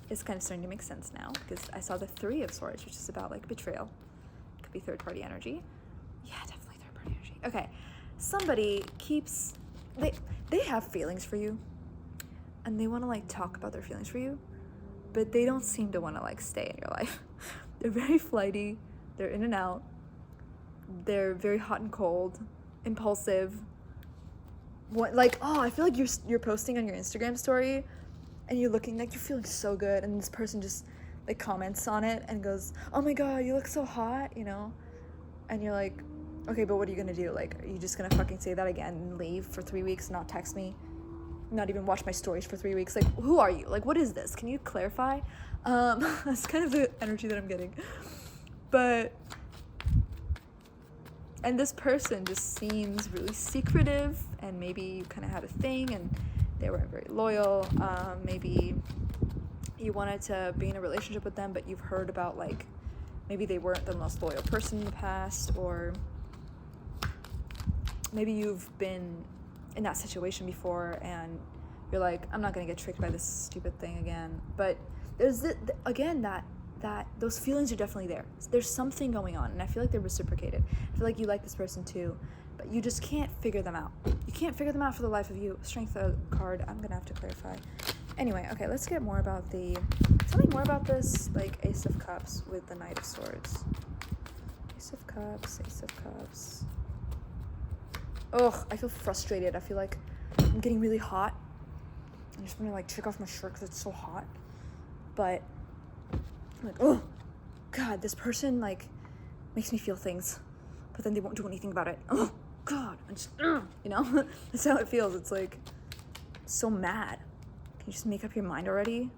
is kind of starting to make sense now, because I saw the 3 of Swords, which is about like betrayal. Could be third-party energy. Yeah, definitely third-party energy. Okay, somebody keeps, they have feelings for you, and they want to like talk about their feelings for you, but they don't seem to want to like stay in your life. They're very flighty. They're in and out. They're very hot and cold, impulsive. What, like, oh, I feel like you're posting on your Instagram story, and you're looking like you're feeling so good, and this person just like comments on it and goes, "Oh my God, you look so hot," you know, and you're like, okay, but what are you gonna do? Like, are you just gonna fucking say that again and leave for 3 weeks, not text me, not even watch my stories for 3 weeks? Like, who are you? Like, what is this? Can you clarify? That's kind of the energy that I'm getting. But, and this person just seems really secretive, and maybe you kind of had a thing and they weren't very loyal. Maybe you wanted to be in a relationship with them, but you've heard about like, maybe they weren't the most loyal person in the past, or maybe you've been in that situation before and you're like, I'm not gonna get tricked by this stupid thing again. But there's again that those feelings are definitely there. There's something going on, and I feel like they're reciprocated. I feel like you like this person too, but you just can't figure them out. You can't figure them out for the life of you. Strength card, I'm gonna have to clarify. Anyway, okay, let's get more about tell me more about this, like, Ace of Cups with the Knight of Swords. Ace of Cups, Ace of Cups. Ugh, I feel frustrated. I feel like I'm getting really hot. I just want to, like, take off my shirt because it's so hot. But I'm like, oh, God, this person, like, makes me feel things, but then they won't do anything about it. Oh, God, I'm just, you know? That's how it feels. It's, like, so mad. Can you just make up your mind already?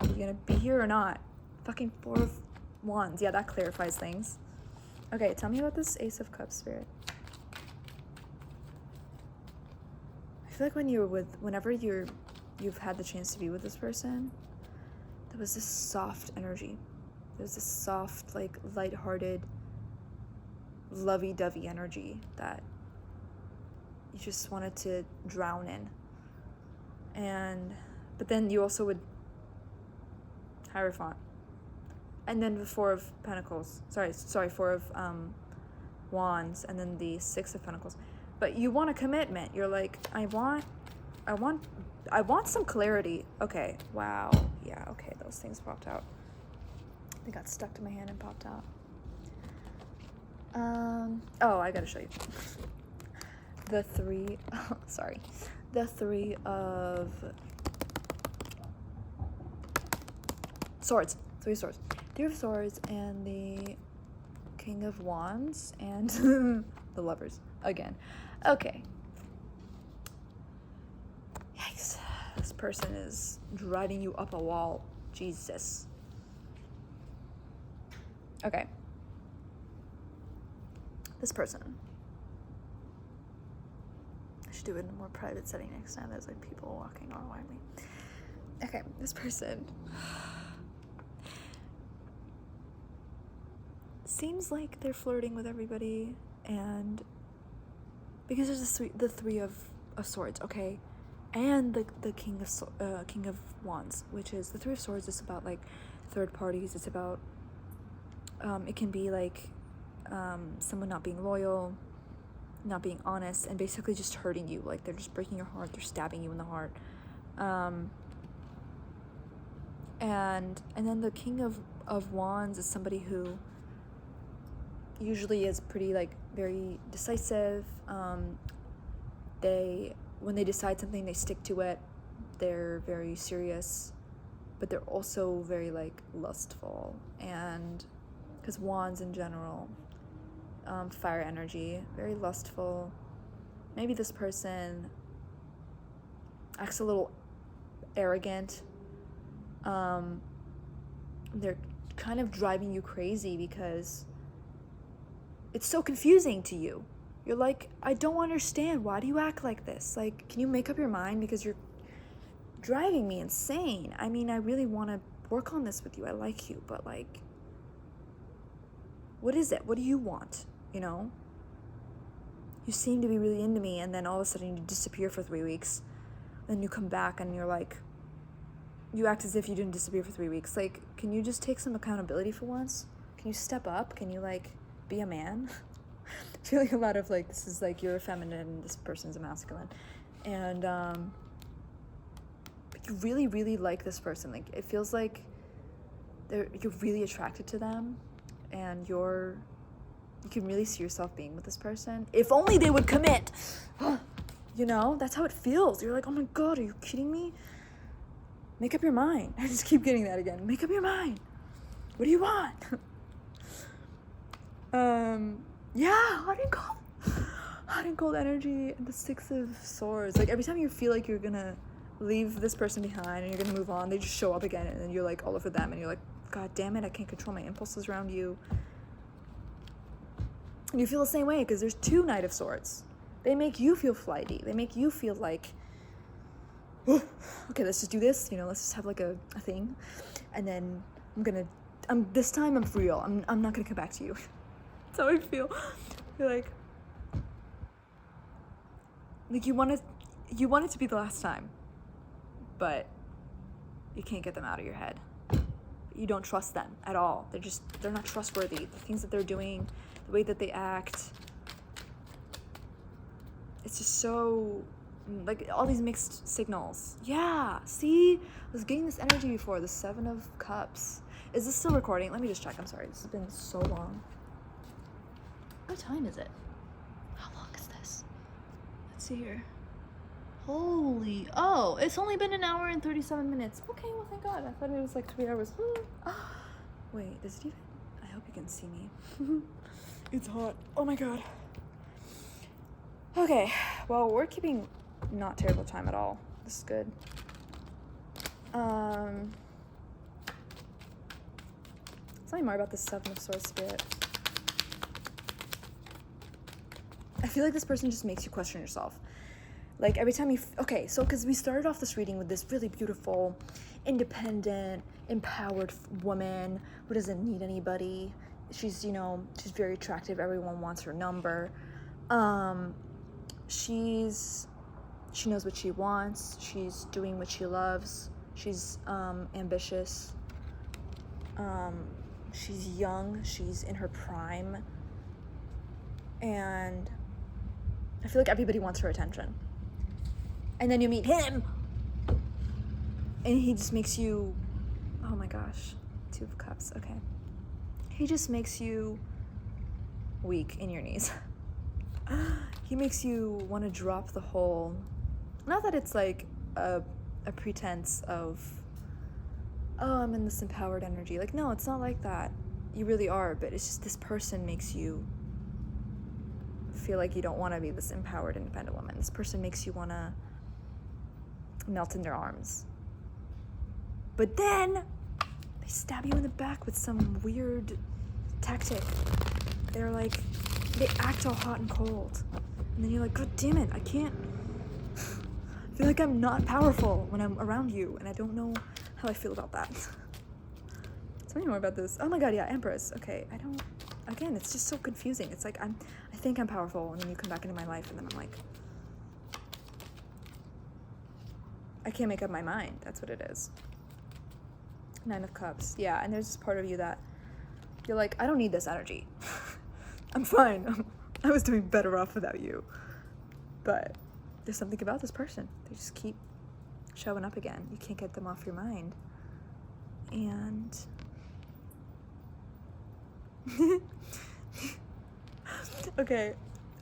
Are you gonna be here or not? Fucking 4 of Wands. Yeah, that clarifies things. Okay, tell me about this Ace of Cups, Spirit. I feel like whenever you've had the chance to be with this person, there was this soft energy. There was this soft, like, lighthearted, lovey-dovey energy that you just wanted to drown in. But then you also would Hierophant. And then the 4 of Pentacles. Sorry, 4 of Wands, and then the 6 of Pentacles. But you want a commitment. You're like, I want some clarity. Okay, wow. Yeah, okay, those things popped out. They got stuck to my hand and popped out. Oh, I gotta show you. The 3 of Swords. 3 of Swords. 3 of Swords and the King of Wands and the Lovers again. Okay. Yikes. This person is driving you up a wall. Jesus. Okay. This person. I should do it in a more private setting next time. There's like people walking all around me. Okay, this person seems like they're flirting with everybody, and because there's the 3 of Swords, okay, and the King of Wands, which is the 3 of Swords is about like third parties. It's about it can be like someone not being loyal, not being honest, and basically just hurting you. Like they're just breaking your heart, they're stabbing you in the heart. And then the King of of Wands is somebody who usually is pretty, like, very decisive. When they decide something, they stick to it. They're very serious, but they're also very, like, lustful. And because Wands in general, fire energy, very lustful. Maybe this person acts a little arrogant. They're kind of driving you crazy because it's so confusing to you. You're like, I don't understand. Why do you act like this? Like, can you make up your mind? Because you're driving me insane. I mean, I really want to work on this with you. I like you, but, like, what is it? What do you want? You know? You seem to be really into me, and then all of a sudden you disappear for 3 weeks. Then you come back and you're like, you act as if you didn't disappear for 3 weeks. Like, can you just take some accountability for once? Can you step up? Can you, like, be a man? I feel like a lot of, like, this is like you're a feminine and this person's a masculine. And but you really, really like this person. Like, it feels like you're really attracted to them, and you can really see yourself being with this person. If only they would commit. You know, that's how it feels. You're like, oh my God, are you kidding me? Make up your mind. I just keep getting that again. Make up your mind. What do you want? Yeah, hot and cold energy, and the Six of Swords. Like, every time you feel like you're gonna leave this person behind and you're gonna move on, they just show up again, and then you're like all over them, and you're like, God damn it, I can't control my impulses around you. And you feel the same way because there's 2 Knight of Swords. They make you feel flighty. They make you feel like, okay, let's just do this. You know, let's just have like a thing, and then this time I'm for real. I'm not gonna come back to you. That's how I feel. You're like you want it to be the last time, but you can't get them out of your head. You don't trust them at all. They're not trustworthy. The things that they're doing, the way that they act, it's just so, like, all these mixed signals. Yeah, see? I was getting this energy before, the 7 of Cups. Is this still recording? Let me just check. I'm sorry. This has been so long. What time is it? How long is this? Let's see here. Holy, oh, it's only been 1 hour and 37 minutes. Okay, well, thank God. I thought it was like 3 hours. Wait, is it even? I hope you can see me. It's hot. Oh my God. Okay, well, we're keeping not terrible time at all. This is good. Tell me more about the 7 of Swords spirit. I feel like this person just makes you question yourself. Like, every time okay, so because we started off this reading with this really beautiful, independent, empowered woman who doesn't need anybody. She's, you know, she's very attractive. Everyone wants her number. She knows what she wants. She's doing what she loves. She's ambitious. She's young. She's in her prime. And I feel like everybody wants her attention. And then you meet him, and he just makes you, oh my gosh, 2 of Cups, okay. He just makes you weak in your knees. He makes you want to drop the whole, not that it's like a pretense of, oh, I'm in this empowered energy. Like, no, it's not like that. You really are, but it's just this person makes you feel like you don't want to be this empowered, independent woman. This person makes you want to melt in their arms. But then they stab you in the back with some weird tactic. They're like, they act all hot and cold. And then you're like, God damn it, I can't. I feel like I'm not powerful when I'm around you, and I don't know how I feel about that. Tell me more about this. Oh my God, yeah, Empress. Okay, again, it's just so confusing. It's like, I think I'm powerful, and then you come back into my life, and then I'm like, I can't make up my mind. That's what it is. 9 of Cups. Yeah, and there's this part of you that you're like, I don't need this energy. I'm fine. I was doing better off without you. But there's something about this person. They just keep showing up again. You can't get them off your mind. And Okay,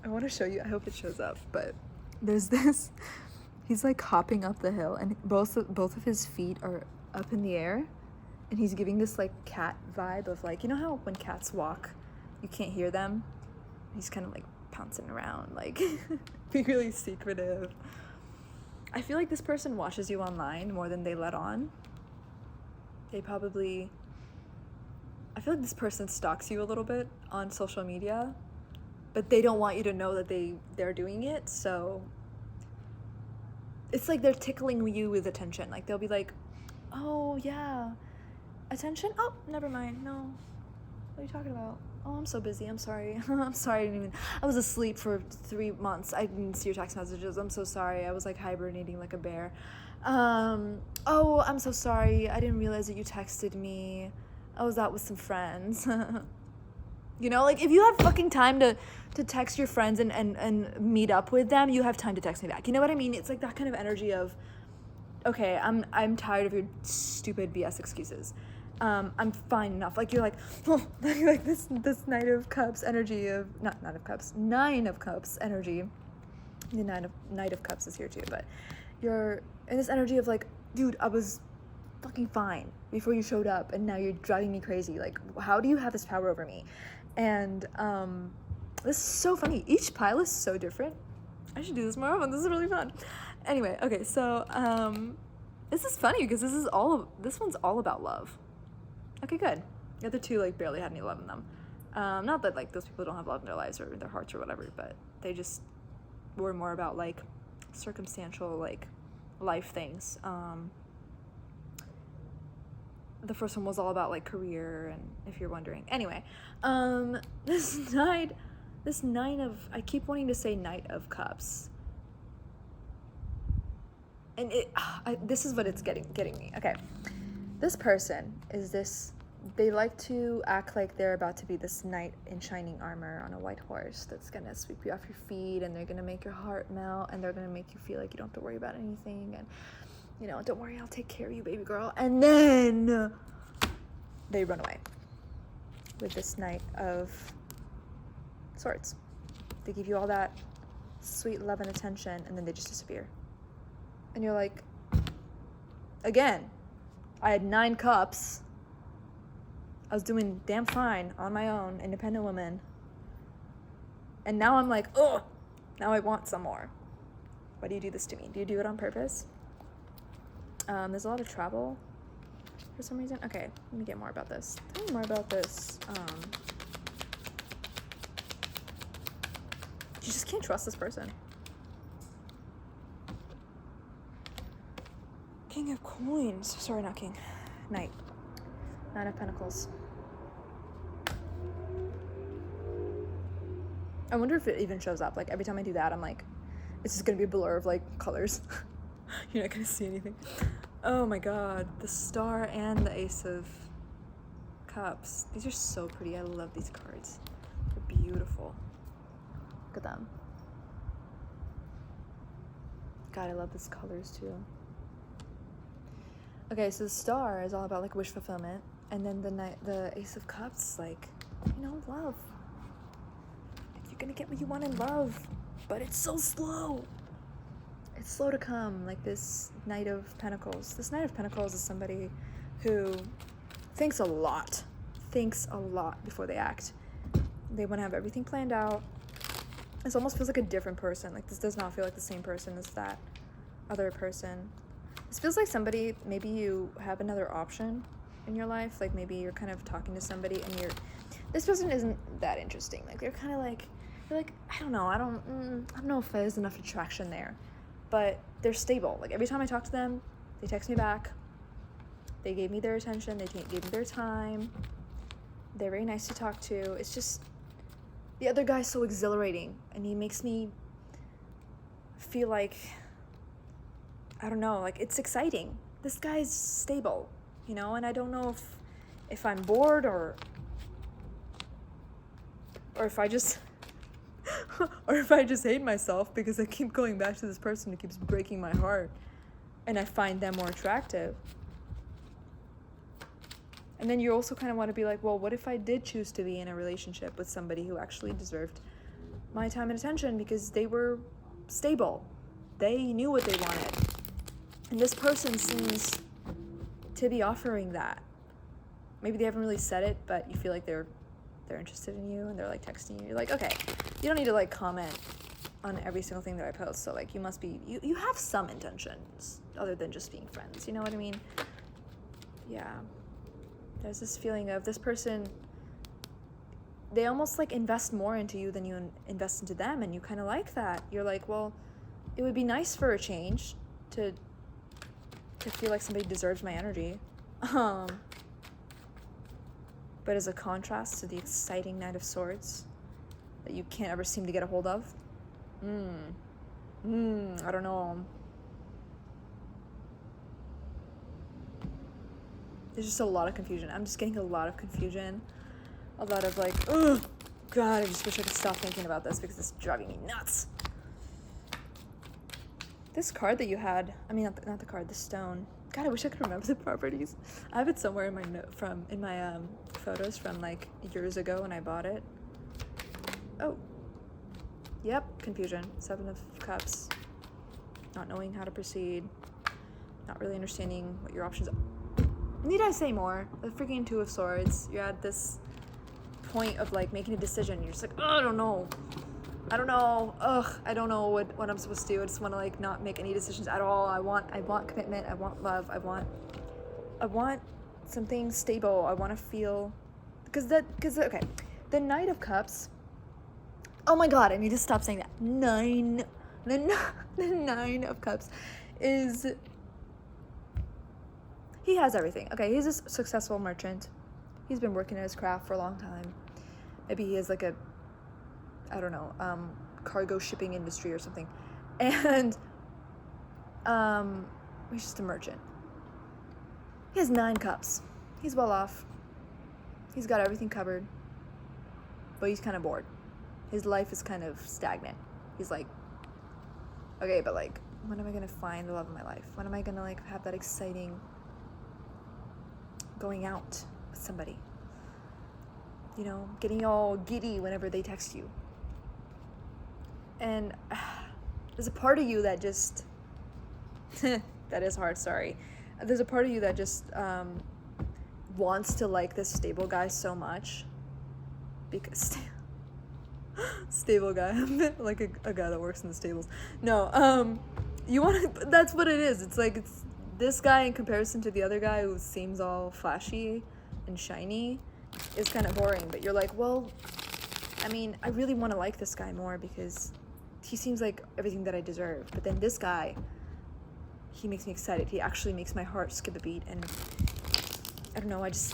I want to show you. I hope it shows up, but there's this. He's like hopping up the hill, and both of his feet are up in the air, and he's giving this like cat vibe of like, you know how when cats walk, you can't hear them. He's kind of like pouncing around, like being really secretive. I feel like this person watches you online more than they let on. I feel like this person stalks you a little bit on social media, but they don't want you to know that they're doing it, so it's like they're tickling you with attention. Like they'll be like, oh yeah, attention? Oh, never mind, no. What are you talking about? Oh, I'm so busy, I'm sorry. I'm sorry, I was asleep for 3 months. I didn't see your text messages, I'm so sorry. I was like hibernating like a bear. Oh, I'm so sorry. I didn't realize that you texted me. I was out with some friends. You know, like if you have fucking time to text your friends and meet up with them, you have time to text me back. You know what I mean? It's like that kind of energy of, okay, I'm tired of your stupid BS excuses. I'm fine enough. Like you're like, oh, like this Knight of Cups energy of, not Knight of Cups, Nine of Cups energy. The Knight of Cups is here too, but you're in this energy of like, dude, I was fucking fine before you showed up, and now you're driving me crazy. Like, how do you have this power over me? And this is so funny. Each pile is so different. I should do this more often. This is really fun. Anyway, okay, so this is funny because this one's all about love. Okay, good. The other two like barely had any love in them. Not that like those people don't have love in their lives or in their hearts or whatever, but they just were more about like circumstantial like life things. The first one was all about like career, and if you're wondering. Anyway, this nine of, I keep wanting to say Knight of Cups. And this is what it's getting me. Okay. This person is this, they like to act like they're about to be this knight in shining armor on a white horse that's gonna sweep you off your feet, and they're gonna make your heart melt, and they're gonna make you feel like you don't have to worry about anything, and you know, don't worry, I'll take care of you, baby girl. And then they run away with this Knight of Swords. They give you all that sweet love and attention, and then they just disappear. And you're like, again, I had 9 cups. I was doing damn fine on my own, independent woman. And now I'm like, ugh, now I want some more. Why do you do this to me? Do you do it on purpose? There's a lot of travel for some reason. Okay, let me get more about this. Tell me more about this. You just can't trust this person. King of Coins. Sorry, not King. Knight. 9 of Pentacles. I wonder if it even shows up. Like, every time I do that, I'm like, it's just gonna be a blur of, like, colors. You're not gonna see anything. Oh my god. The Star and the Ace of Cups. These are so pretty. I love these cards. They're beautiful. Look at them. God, I love these colors too. Okay, so the Star is all about like wish fulfillment, and then the Ace of Cups, like, you know, love. You're gonna get what you want in love, but it's so slow. It's slow to come, like this Knight of Pentacles. This Knight of Pentacles is somebody who thinks a lot before they act. They want to have everything planned out. This almost feels like a different person. Like, this does not feel like the same person as that other person. This feels like somebody, maybe you have another option in your life. Like, maybe you're kind of talking to somebody and this person isn't that interesting. Like, they're kind of like, you're like, I don't know. I don't know if there's enough attraction there. But they're stable. Like, every time I talk to them, they text me back. They gave me their attention. They gave me their time. They're very nice to talk to. It's just, the other guy's so exhilarating, and he makes me feel like, I don't know, like, it's exciting. This guy's stable, you know, and I don't know if I'm bored or if I just or if I just hate myself because I keep going back to this person who keeps breaking my heart, and I find them more attractive. And then you also kind of want to be like, well, what if I did choose to be in a relationship with somebody who actually deserved my time and attention because they were stable, they knew what they wanted, and this person seems to be offering that. Maybe they haven't really said it, but you feel like they're interested in you, and they're like texting you. You're like, okay, you don't need to like comment on every single thing that I post, so like you must be, you have some intentions other than just being friends, you know what I mean? Yeah, there's this feeling of this person, they almost like invest more into you than you invest into them, and you kind of like that. You're like, well, it would be nice for a change to feel like somebody deserves my energy. But as a contrast to the exciting Knight of Swords that you can't ever seem to get a hold of, I don't know. There's just a lot of confusion. I'm just getting a lot of confusion. A lot of like, oh, God, I just wish I could stop thinking about this because it's driving me nuts. This card that you had, I mean, not the card, the stone. God, I wish I could remember the properties. I have it somewhere in my photos from like years ago when I bought it. Oh, yep, confusion. 7 of Cups. Not knowing how to proceed. Not really understanding what your options are. Need I say more? The freaking 2 of Swords. You're at this point of like making a decision. You're just like, oh, I don't know. I don't know. I don't know what I'm supposed to do. I just want to like not make any decisions at all. I want commitment. I want love. I want something stable. I want to feel, okay, the Knight of Cups. Oh my God, I need to stop saying that. The 9 of Cups is, he has everything. Okay, he's a successful merchant. He's been working at his craft for a long time. Maybe he has like a, I don't know, cargo shipping industry or something. And he's just a merchant. He has 9 cups. He's well off. He's got everything covered. But he's kind of bored. His life is kind of stagnant. He's like, okay, but like, when am I going to find the love of my life? When am I going to like have that exciting going out with somebody? You know, getting all giddy whenever they text you. And there's a part of you that just, that is hard, sorry. There's a part of you that just wants to like this stable guy so much. Because, stable guy, like a guy that works in the stables. No, you want to, that's what it is. It's like, it's this guy in comparison to the other guy who seems all flashy and shiny is kind of boring. But you're like, well, I mean, I really want to like this guy more because he seems like everything that I deserve. But then this guy, he makes me excited. He actually makes my heart skip a beat. And I don't know, it's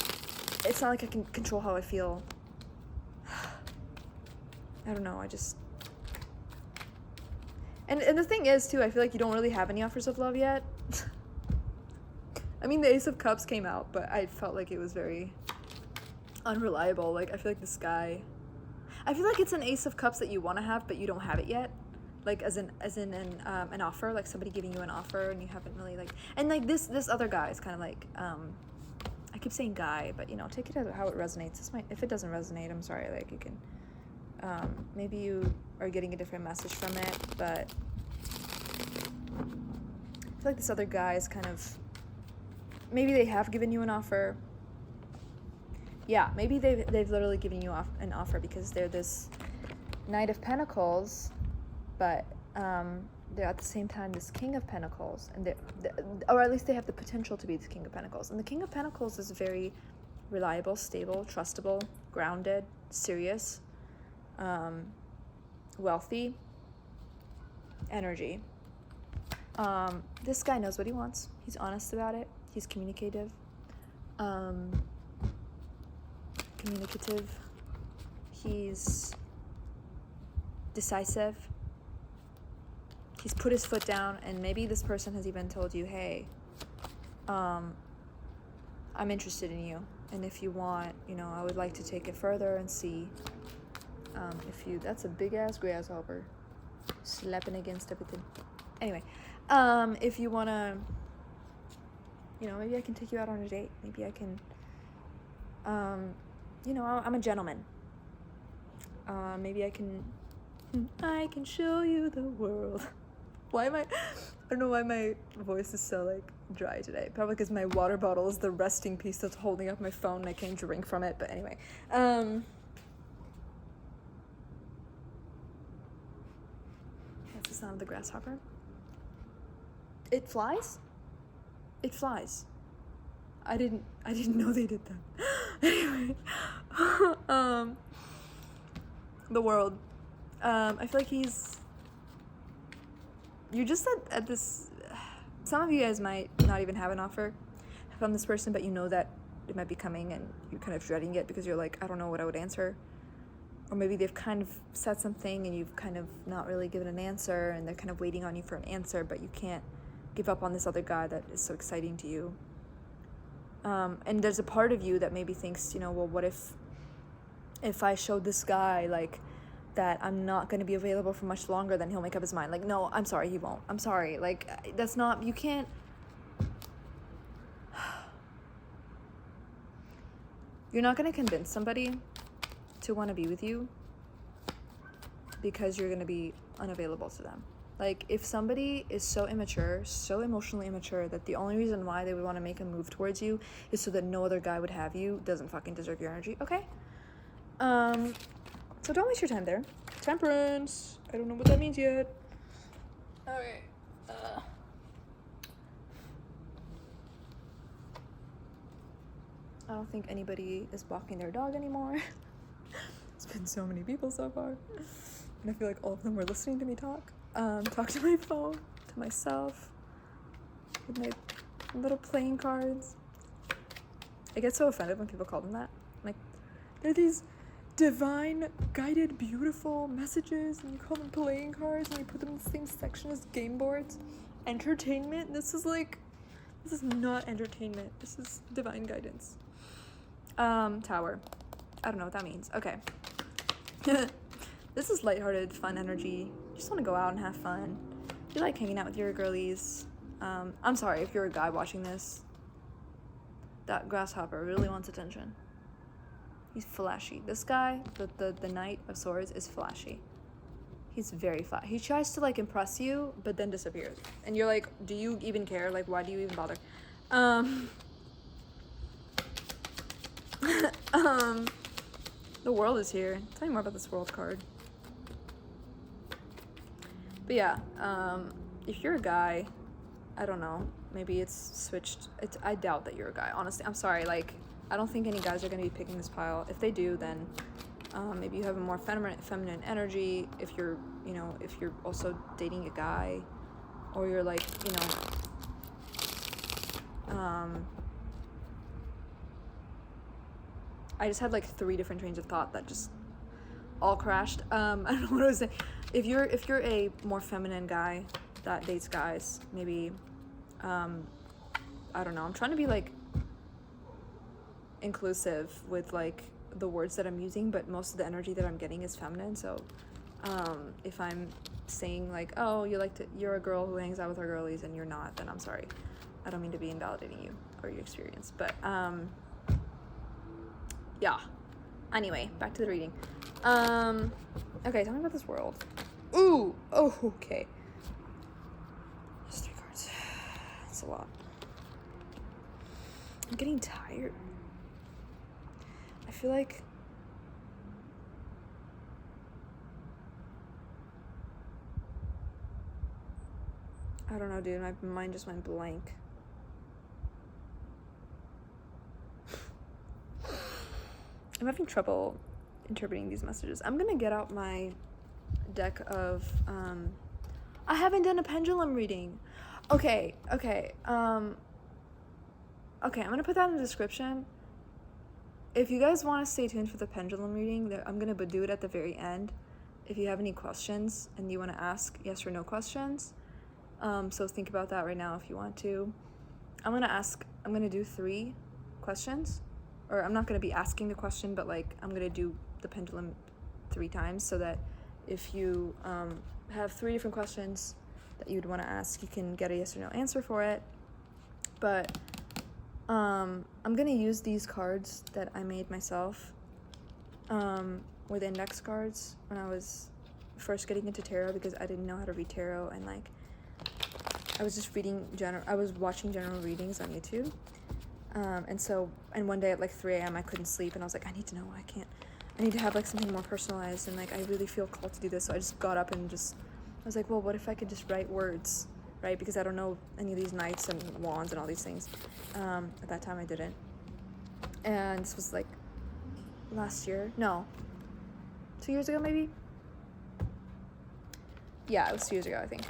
not like I can control how I feel. I don't know, and the thing is, too, I feel like you don't really have any offers of love yet. I mean, the Ace of Cups came out, but I felt like it was very unreliable. Like, I feel like this guy, I feel like it's an Ace of Cups that you want to have, but you don't have it yet. Like, as in an offer, like somebody giving you an offer and you haven't really, like, and like this other guy is kind of like, I keep saying guy, but, you know, take it as how it resonates. If it doesn't resonate, I'm sorry, like, you can, maybe you are getting a different message from it, but I feel like this other guy is kind of, maybe they have given you an offer. Yeah, maybe they've literally given you an offer because they're this Knight of Pentacles, but they're at the same time this King of Pentacles, and or at least they have the potential to be the King of Pentacles. And the King of Pentacles is very reliable, stable, trustable, grounded, serious, wealthy energy. This guy knows what he wants. He's honest about it. He's communicative. He's decisive. He's put his foot down, and maybe this person has even told you, hey, I'm interested in you, and if you want, you know, I would like to take it further and see that's a big ass grasshopper slapping against everything. Anyway, if you want to, you know, maybe I can take you out on a date. Maybe I can you know, I'm a gentleman. Maybe I can show you the world. I don't know why my voice is so like dry today. Probably because my water bottle is the resting piece that's holding up my phone and I can't drink from it. But anyway, that's the sound of the grasshopper. It flies? It flies. I didn't know they did that. Anyway, the world. I feel like you're just at this, some of you guys might not even have an offer from this person, but you know that it might be coming and you're kind of dreading it because you're like, I don't know what I would answer. Or maybe they've kind of said something and you've kind of not really given an answer and they're kind of waiting on you for an answer, but you can't give up on this other guy that is so exciting to you. And there's a part of you that maybe thinks, you know, well, what if I showed this guy like that I'm not going to be available for much longer, then he'll make up his mind. Like, no, I'm sorry, he won't. I'm sorry. Like, that's not, you can't. You're not going to convince somebody to want to be with you because you're going to be unavailable to them. Like, if somebody is so immature, so emotionally immature, that the only reason why they would want to make a move towards you is so that no other guy would have you, doesn't fucking deserve your energy, okay? So don't waste your time there. Temperance. I don't know what that means yet. Okay. I don't think anybody is walking their dog anymore. It's been so many people so far. And I feel like all of them were listening to me talk. Talk to my phone, to myself, with my little playing cards. I get so offended when people call them that. Like, they're these divine, guided, beautiful messages, and you call them playing cards, and you put them in the same section as game boards. Entertainment? This is not entertainment. This is divine guidance. Tower. I don't know what that means. Okay. This is lighthearted, fun energy. You just want to go out and have fun. You like hanging out with your girlies. I'm sorry if you're a guy watching this. That grasshopper really wants attention. He's flashy. This guy, the Knight of Swords, is flashy. He's very flat. He tries to like impress you, but then disappears. And you're like, do you even care? Like, why do you even bother? The world is here. Tell me more about this world card. But yeah, if you're a guy, I don't know, maybe it's switched. I doubt that you're a guy, honestly. I'm sorry, like, I don't think any guys are going to be picking this pile. If they do, then maybe you have a more feminine energy. If you're also dating a guy, or you're like, I just had like 3 different trains of thought that just all crashed. I don't know what I was saying. If you're a more feminine guy that dates guys, maybe, I don't know. I'm trying to be like inclusive with like the words that I'm using, but most of the energy that I'm getting is feminine. So, if I'm saying like, oh, you're a girl who hangs out with her girlies and you're not, then I'm sorry. I don't mean to be invalidating you or your experience, but, yeah. Anyway, back to the reading. Okay, tell me about this world. Ooh, oh, okay. Just 3 cards. That's a lot. I'm getting tired. I feel like I don't know, dude. My mind just went blank. I'm having trouble interpreting these messages. I'm gonna get out my deck of I haven't done a pendulum reading. Okay, I'm gonna put that in the description. If you guys want to stay tuned for the pendulum reading, I'm gonna do it at the very end. If you have any questions and you want to ask yes or no questions, so think about that right now if you want to. I'm gonna do 3 questions, or I'm not gonna be asking the question, but like I'm gonna do the pendulum 3 times, so that if you have 3 different questions that you'd want to ask, you can get a yes or no answer for it. But I'm gonna use these cards that I made myself with index cards when I was first getting into tarot, because I didn't know how to read tarot, and like I was just I was watching general readings on YouTube, and one day at like 3 a.m. I couldn't sleep, and I was like, I need to know, I need to have like something more personalized, and like I really feel called to do this. So I just got up and I was like, well, what if I could just write words, right? Because I don't know any of these knights and wands and all these things. At that time I didn't. And this was like last year. No. 2 years ago maybe? Yeah, it was 2 years ago, I think.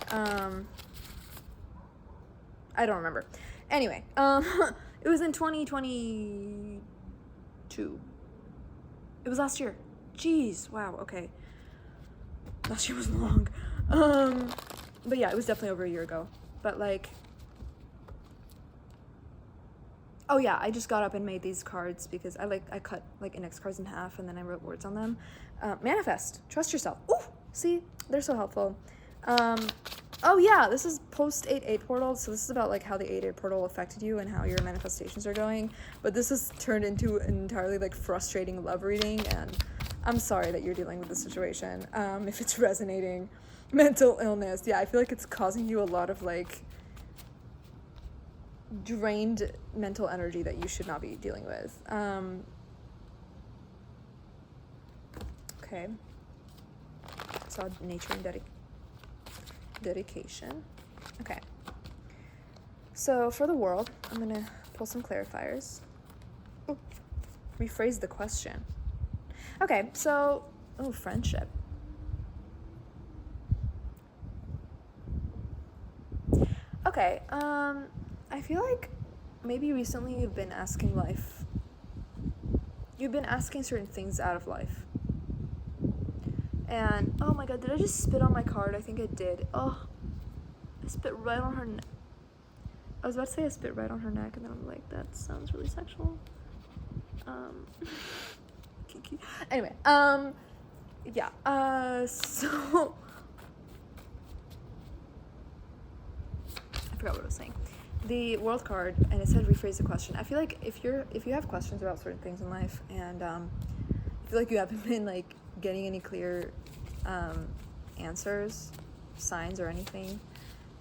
I don't remember. Anyway, it was in 2022. It was last year. Jeez, wow, okay. Last year was long. But yeah, it was definitely over a year ago. But like, oh yeah, I just got up and made these cards because I cut like index cards in half, and then I wrote words on them. Manifest, trust yourself. Ooh, see, they're so helpful. Oh yeah, this is post 8/8 portal, so this is about like how the 8/8 portal affected you and how your manifestations are going. But this has turned into an entirely like frustrating love reading, and I'm sorry that you're dealing with this situation. If it's resonating, mental illness, yeah, I feel like it's causing you a lot of like drained mental energy that you should not be dealing with. Okay, so nature and dedication. Okay, so for the world, I'm gonna pull some clarifiers. Ooh, rephrase the question. Okay, so friendship. Okay, I feel like maybe recently you've been asking certain things out of life. And, oh my god, did I just spit on my card? I think I did. Oh, I spit right on her neck. I was about to say I spit right on her neck, and then I'm like, that sounds really sexual. Kinky. Anyway, yeah, so... I forgot what I was saying. The world card, and it said rephrase the question. I feel like if you have questions about certain things in life, and I feel like you haven't been like getting any clear answers, signs, or anything,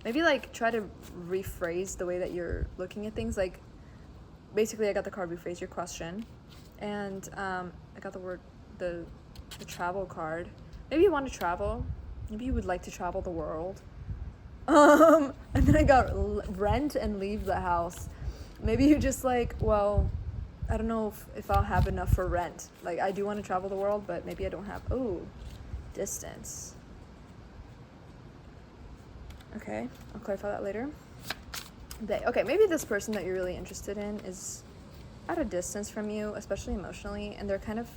maybe like try to rephrase the way that you're looking at things. Like basically I got the card rephrase your question, and I got the travel card. Maybe you want to travel, maybe you would like to travel the world. And then I got rent and leave the house. Maybe you just like, well, I don't know if I'll have enough for rent. Like, I do want to travel the world, but maybe I don't have... Oh, distance. Okay, I'll clarify that later. Okay, maybe this person that you're really interested in is at a distance from you, especially emotionally, and they're kind of...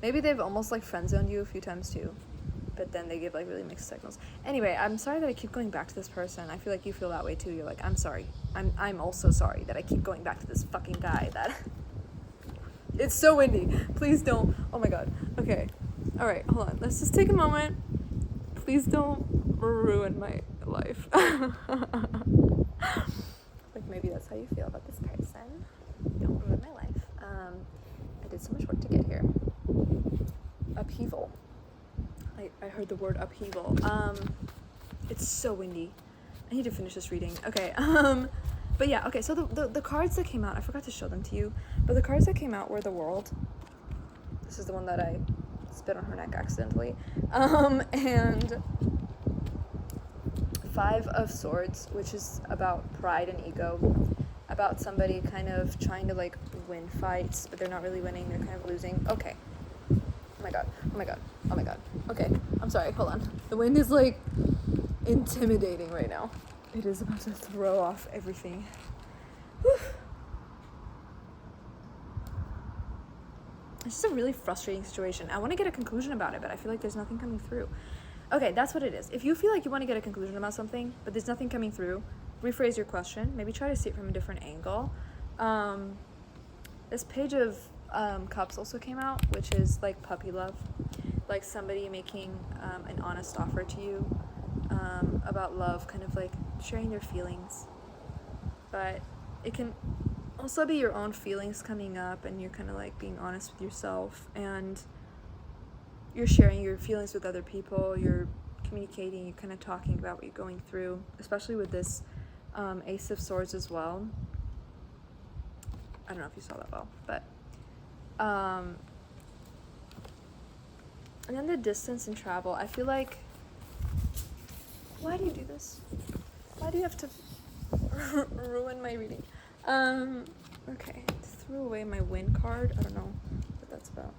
Maybe they've almost like friend-zoned you a few times too, but then they give like really mixed signals. Anyway, I'm sorry that I keep going back to this person. I feel like you feel that way too. You're like, I'm sorry. I'm also sorry that I keep going back to this fucking guy that... It's so windy. Please don't. Oh my god. Okay. All right, hold on. Let's just take a moment. Please don't ruin my life. Like maybe that's how you feel about this person. Don't ruin my life. I did so much work to get here. Upheaval. I heard the word upheaval. It's so windy. I need to finish this reading. Okay. But yeah, okay, so the cards that came out, I forgot to show them to you, but the cards that came out were the world. This is the one that I spit on her neck accidentally. And 5 of Swords, which is about pride and ego, about somebody kind of trying to like win fights, but they're not really winning, they're kind of losing. Okay. Oh my god, oh my god, oh my god. Okay, I'm sorry, hold on. The wind is like intimidating right now. It is about to throw off everything. Whew. It's just a really frustrating situation. I want to get a conclusion about it, but I feel like there's nothing coming through. Okay, that's what it is. If you feel like you want to get a conclusion about something, but there's nothing coming through, rephrase your question. Maybe try to see it from a different angle. This Page of Cups also came out, which is like puppy love. Like somebody making an honest offer to you about love, kind of like sharing their feelings. But it can also be your own feelings coming up, and you're kind of like being honest with yourself, and you're sharing your feelings with other people, you're communicating, you're kind of talking about what you're going through, especially with this Ace of Swords as well. I don't know if you saw that well, but and then the distance and travel. I feel like, why do you do this? Why do you have to ruin my reading? Okay, threw away my win card. I don't know what that's about.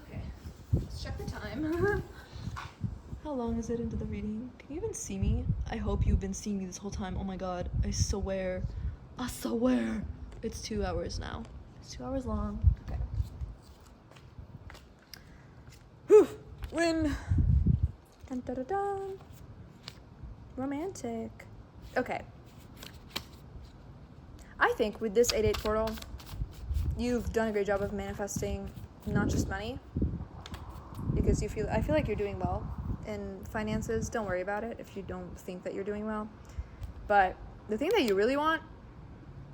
Okay, let's check the time. How long is it into the reading? Can you even see me? I hope you've been seeing me this whole time. Oh my god, I swear. It's 2 hours now. It's 2 hours long. Okay. Whew. Win. Dun, dun, dun, dun. Romantic. Okay. I think with this 8-8 portal, you've done a great job of manifesting not just money, because I feel like you're doing well in finances. Don't worry about it if you don't think that you're doing well. But the thing that you really want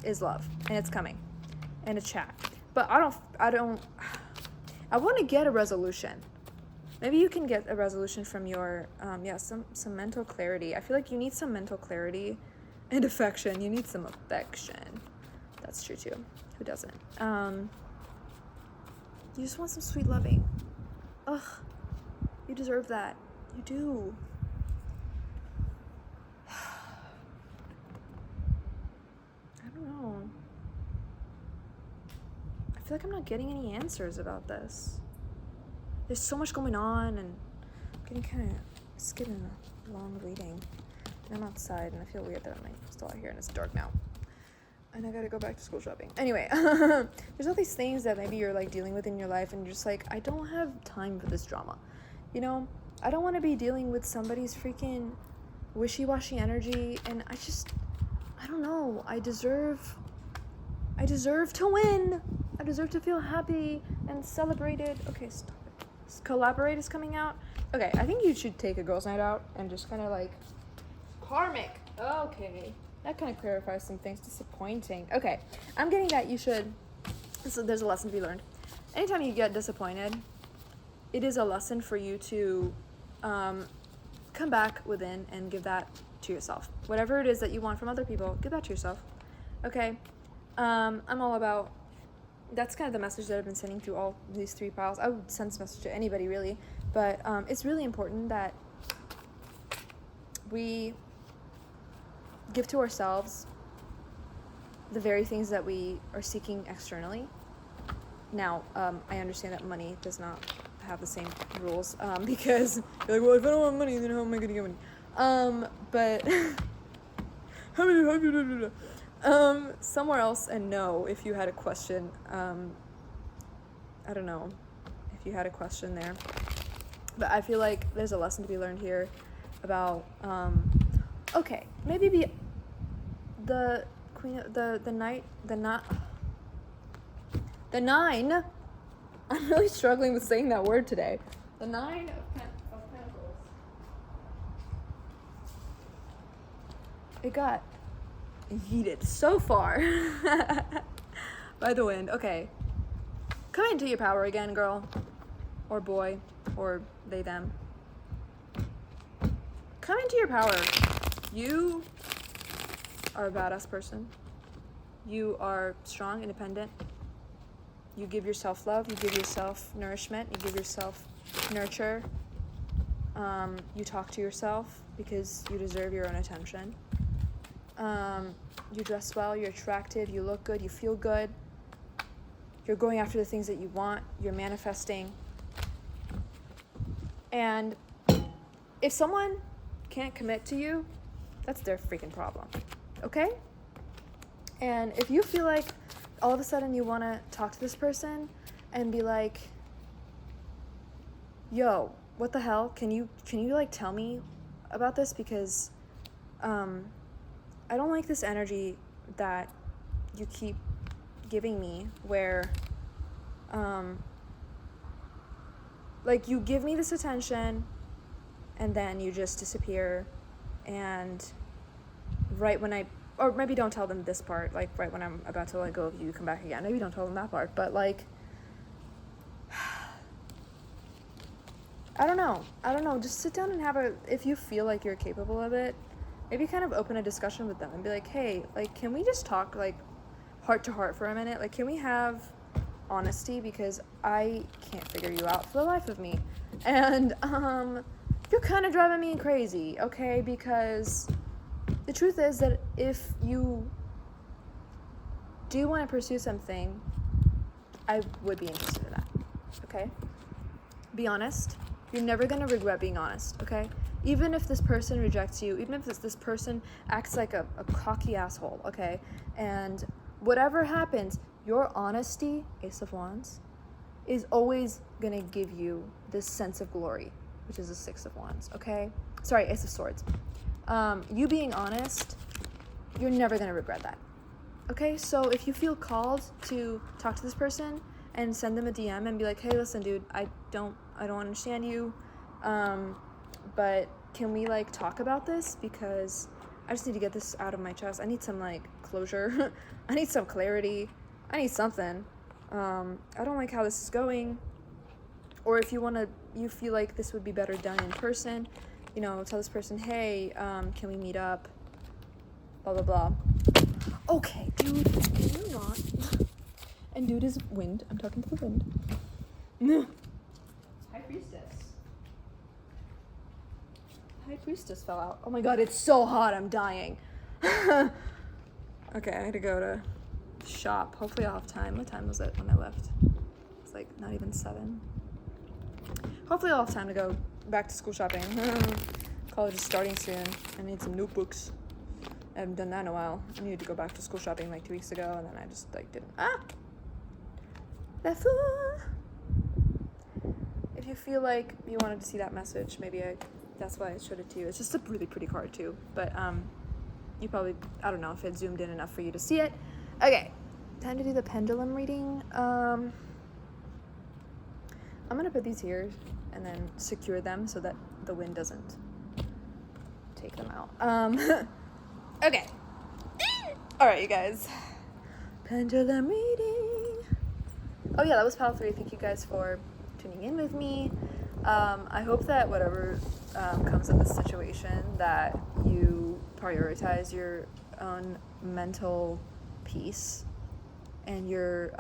is love, and it's coming, and a chat. But I want to get a resolution. Maybe you can get a resolution from your, some mental clarity. I feel like you need some mental clarity and affection. You need some affection. That's true too. Who doesn't? You just want some sweet loving. Ugh. You deserve that. You do. I don't know. I feel like I'm not getting any answers about this. There's so much going on, and I'm getting a long reading. And I'm outside, and I feel weird that I'm like still out here, and it's dark now. And I gotta go back to school shopping. Anyway, there's all these things that maybe you're like dealing with in your life, and you're just like, I don't have time for this drama. You know, I don't want to be dealing with somebody's freaking wishy-washy energy, and I don't know. I deserve to win. I deserve to feel happy and celebrated. Okay, stop it. Collaborate is coming out. Okay, I think you should take a girls' night out and just kind of like karmic. Okay, that kind of clarifies some things. Disappointing. Okay, I'm getting that you should. So there's a lesson to be learned. Anytime you get disappointed, it is a lesson for you to come back within and give that to yourself. Whatever it is that you want from other people, give that to yourself. Okay, I'm all about. That's kind of the message that I've been sending through all these 3 piles. I would send this message to anybody, really. But it's really important that we give to ourselves the very things that we are seeking externally. Now, I understand that money does not have the same rules, because you're like, well, if I don't want money, then how am I going to get money? But somewhere else, and no, if you had a question, I don't know if you had a question there, but I feel like there's a lesson to be learned here about, okay, maybe be the queen, the nine, I'm really struggling with saying that word today, the 9 of Pentacles. It got yeeted so far by the wind. Okay, come into your power again, girl or boy or they them. Come into your power. You are a badass person. You are strong, independent. You give yourself love. You give yourself nourishment. You give yourself nurture. You talk to yourself because you deserve your own attention. You dress well, you're attractive, you look good, you feel good. You're going after the things that you want, you're manifesting. And if someone can't commit to you, that's their freaking problem, okay? And if you feel like all of a sudden you want to talk to this person and be like, yo, what the hell? Can you like tell me about this? Because I don't like this energy that you keep giving me where like you give me this attention and then you just disappear and right when or maybe don't tell them this part, like right when I'm about to let go of you, come back again. Maybe don't tell them that part, but like, I don't know, just sit down and if you feel like you're capable of it, maybe kind of open a discussion with them and be like, hey, like, can we just talk, like, heart to heart for a minute? Like, can we have honesty, because I can't figure you out for the life of me, and you're kind of driving me crazy, okay? Because the truth is that if you do want to pursue something, I would be interested in that, okay? Be honest. You're never going to regret being honest, okay? Even if this person rejects you, even if this person acts like a cocky asshole, okay? And whatever happens, your honesty, Ace of Wands, is always going to give you this sense of glory, which is the Six of Wands, okay? Sorry, Ace of Swords. You being honest, you're never going to regret that, okay? So if you feel called to talk to this person and send them a DM and be like, hey, listen, dude, I don't understand you, but can we, like, talk about this? Because I just need to get this out of my chest. I need some, like, closure. I need some clarity. I need something. I don't like how this is going. Or if you feel like this would be better done in person, you know, tell this person, hey, can we meet up? Blah, blah, blah. Okay, dude, can you not? And dude is wind. I'm talking to the wind. High Priestess. High Priestess fell out. Oh my god, it's so hot. I'm dying. Okay, I had to go to shop. Hopefully I'll have time. What time was it when I left? It's like not even 7. Hopefully I'll have time to go back to school shopping. College is starting soon. I need some notebooks. I haven't done that in a while. I needed to go back to school shopping like 2 weeks ago, and then I just like didn't. That fool. If you feel like you wanted to see that message, maybe that's why I showed it to you. It's just a really pretty card too, but you probably, I don't know if it zoomed in enough for you to see it. Okay, time to do the pendulum reading. I'm gonna put these here and then secure them so that the wind doesn't take them out. Okay. All right, you guys. Pendulum reading. Oh yeah, that was Pile 3. Thank you guys for tuning in with me. I hope that whatever comes of this situation, that you prioritize your own mental peace and you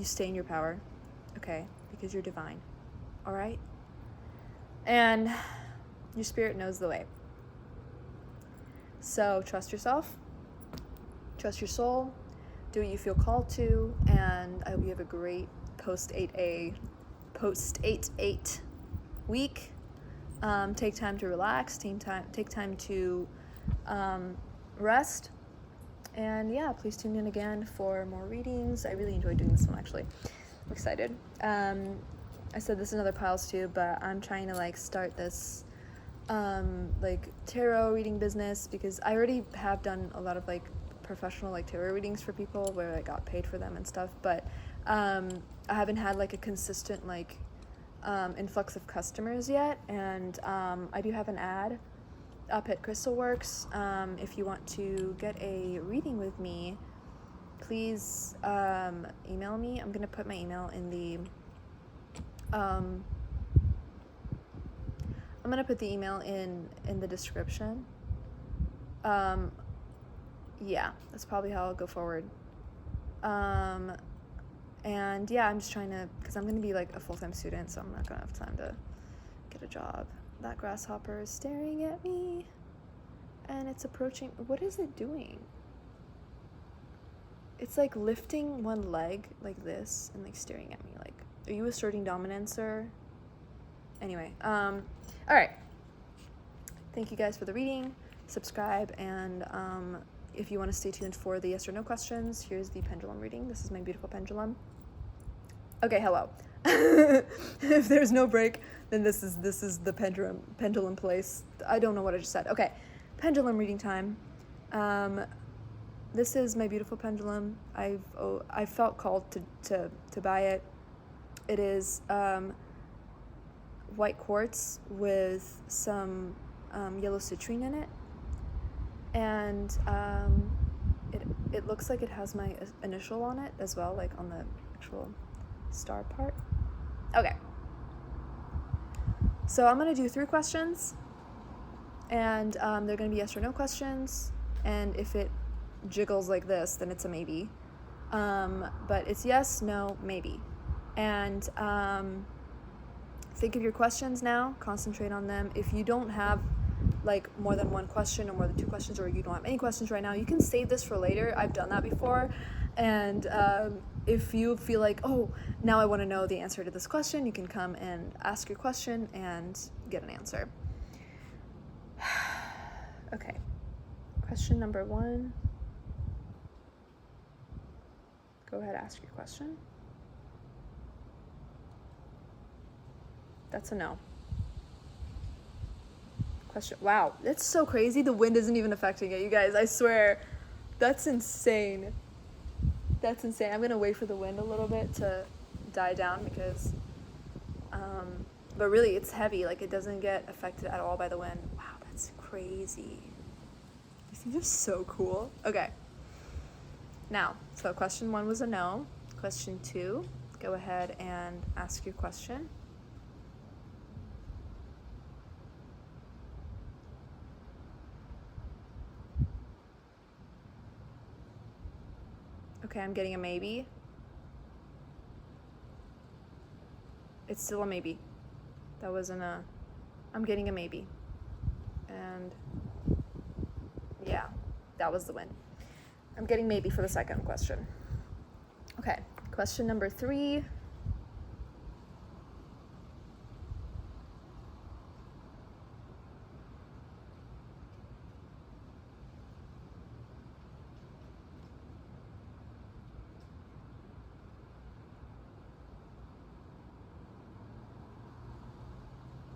stay in your power, okay? Because you're divine, all right? And your spirit knows the way. So trust yourself, trust your soul, do what you feel called to, and I hope you have a great post 8 week. Take time to relax, take time to rest, and yeah, please tune in again for more readings. I really enjoyed doing this one, actually. I'm excited. I said this in other piles too, but I'm trying to like start this like tarot reading business, because I already have done a lot of like professional like tarot readings for people where I got paid for them and stuff, but I haven't had like a consistent like influx of customers yet, and I do have an ad up at Crystal Works. If you want to get a reading with me, please email me. I'm gonna put my email in the I'm gonna put the email in the description. Yeah, that's probably how I'll go forward. And yeah, I'm just trying to, because I'm gonna be like a full-time student, so I'm not gonna have time to get a job. That grasshopper is staring at me, and it's approaching. What is it doing? It's like lifting one leg like this and like staring at me. Like, are you asserting dominance, sir? Anyway, all right. Thank you guys for the reading. Subscribe, and if you want to stay tuned for the yes or no questions, here's the pendulum reading. This is my beautiful pendulum. Okay, hello. If there's no break, then this is the pendulum place. I don't know what I just said. Okay, pendulum reading time. This is my beautiful pendulum. I felt called to buy it. It is white quartz with some yellow citrine in it. And it looks like it has my initial on it as well, like on the actual star part. Okay. So I'm going to do 3 questions, and they're going to be yes or no questions, and if it jiggles like this, then it's a maybe. But it's yes, no, maybe. And think of your questions now, concentrate on them. If you don't have like more than 1 question or more than 2 questions, or you don't have any questions right now, you can save this for later. I've done that before. And if you feel like, oh, now I want to know the answer to this question, you can come and ask your question and get an answer. Okay, question number 1. Go ahead, ask your question. That's a no. Question. Wow, that's so crazy. The wind isn't even affecting it, you guys. I swear, that's insane. That's insane. I'm gonna wait for the wind a little bit to die down because, but really, it's heavy. Like, it doesn't get affected at all by the wind. Wow, that's crazy. These things are so cool. Okay. Now, so question 1 was a no. Question 2, go ahead and ask your question. Okay, I'm getting a maybe. It's still a maybe. That wasn't a... I'm getting a maybe. And yeah, that was the win. I'm getting maybe for the second question. Okay, question number 3.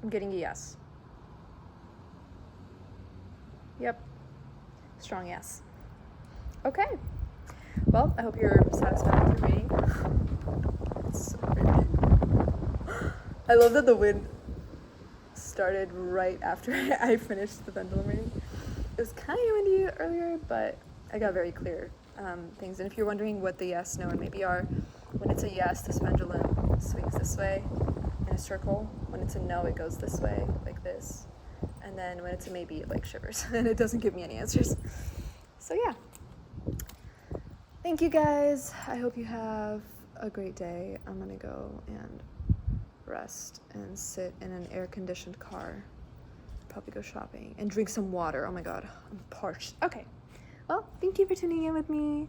I'm getting a yes. Yep. Strong yes. Okay. Well, I hope you're satisfied with your reading. It's so pretty. I love that the wind started right after I finished the pendulum reading. It was kind of windy earlier, but I got very clear things. And if you're wondering what the yes, no, and maybe are, when it's a yes, this pendulum swings this way in a circle. When it's a no, it goes this way, like this. And then when it's a maybe, it like shivers and it doesn't give me any answers. So yeah. Thank you guys. I hope you have a great day. I'm gonna go and rest and sit in an air-conditioned car. Probably go shopping and drink some water. Oh my god, I'm parched. Okay. Well, thank you for tuning in with me.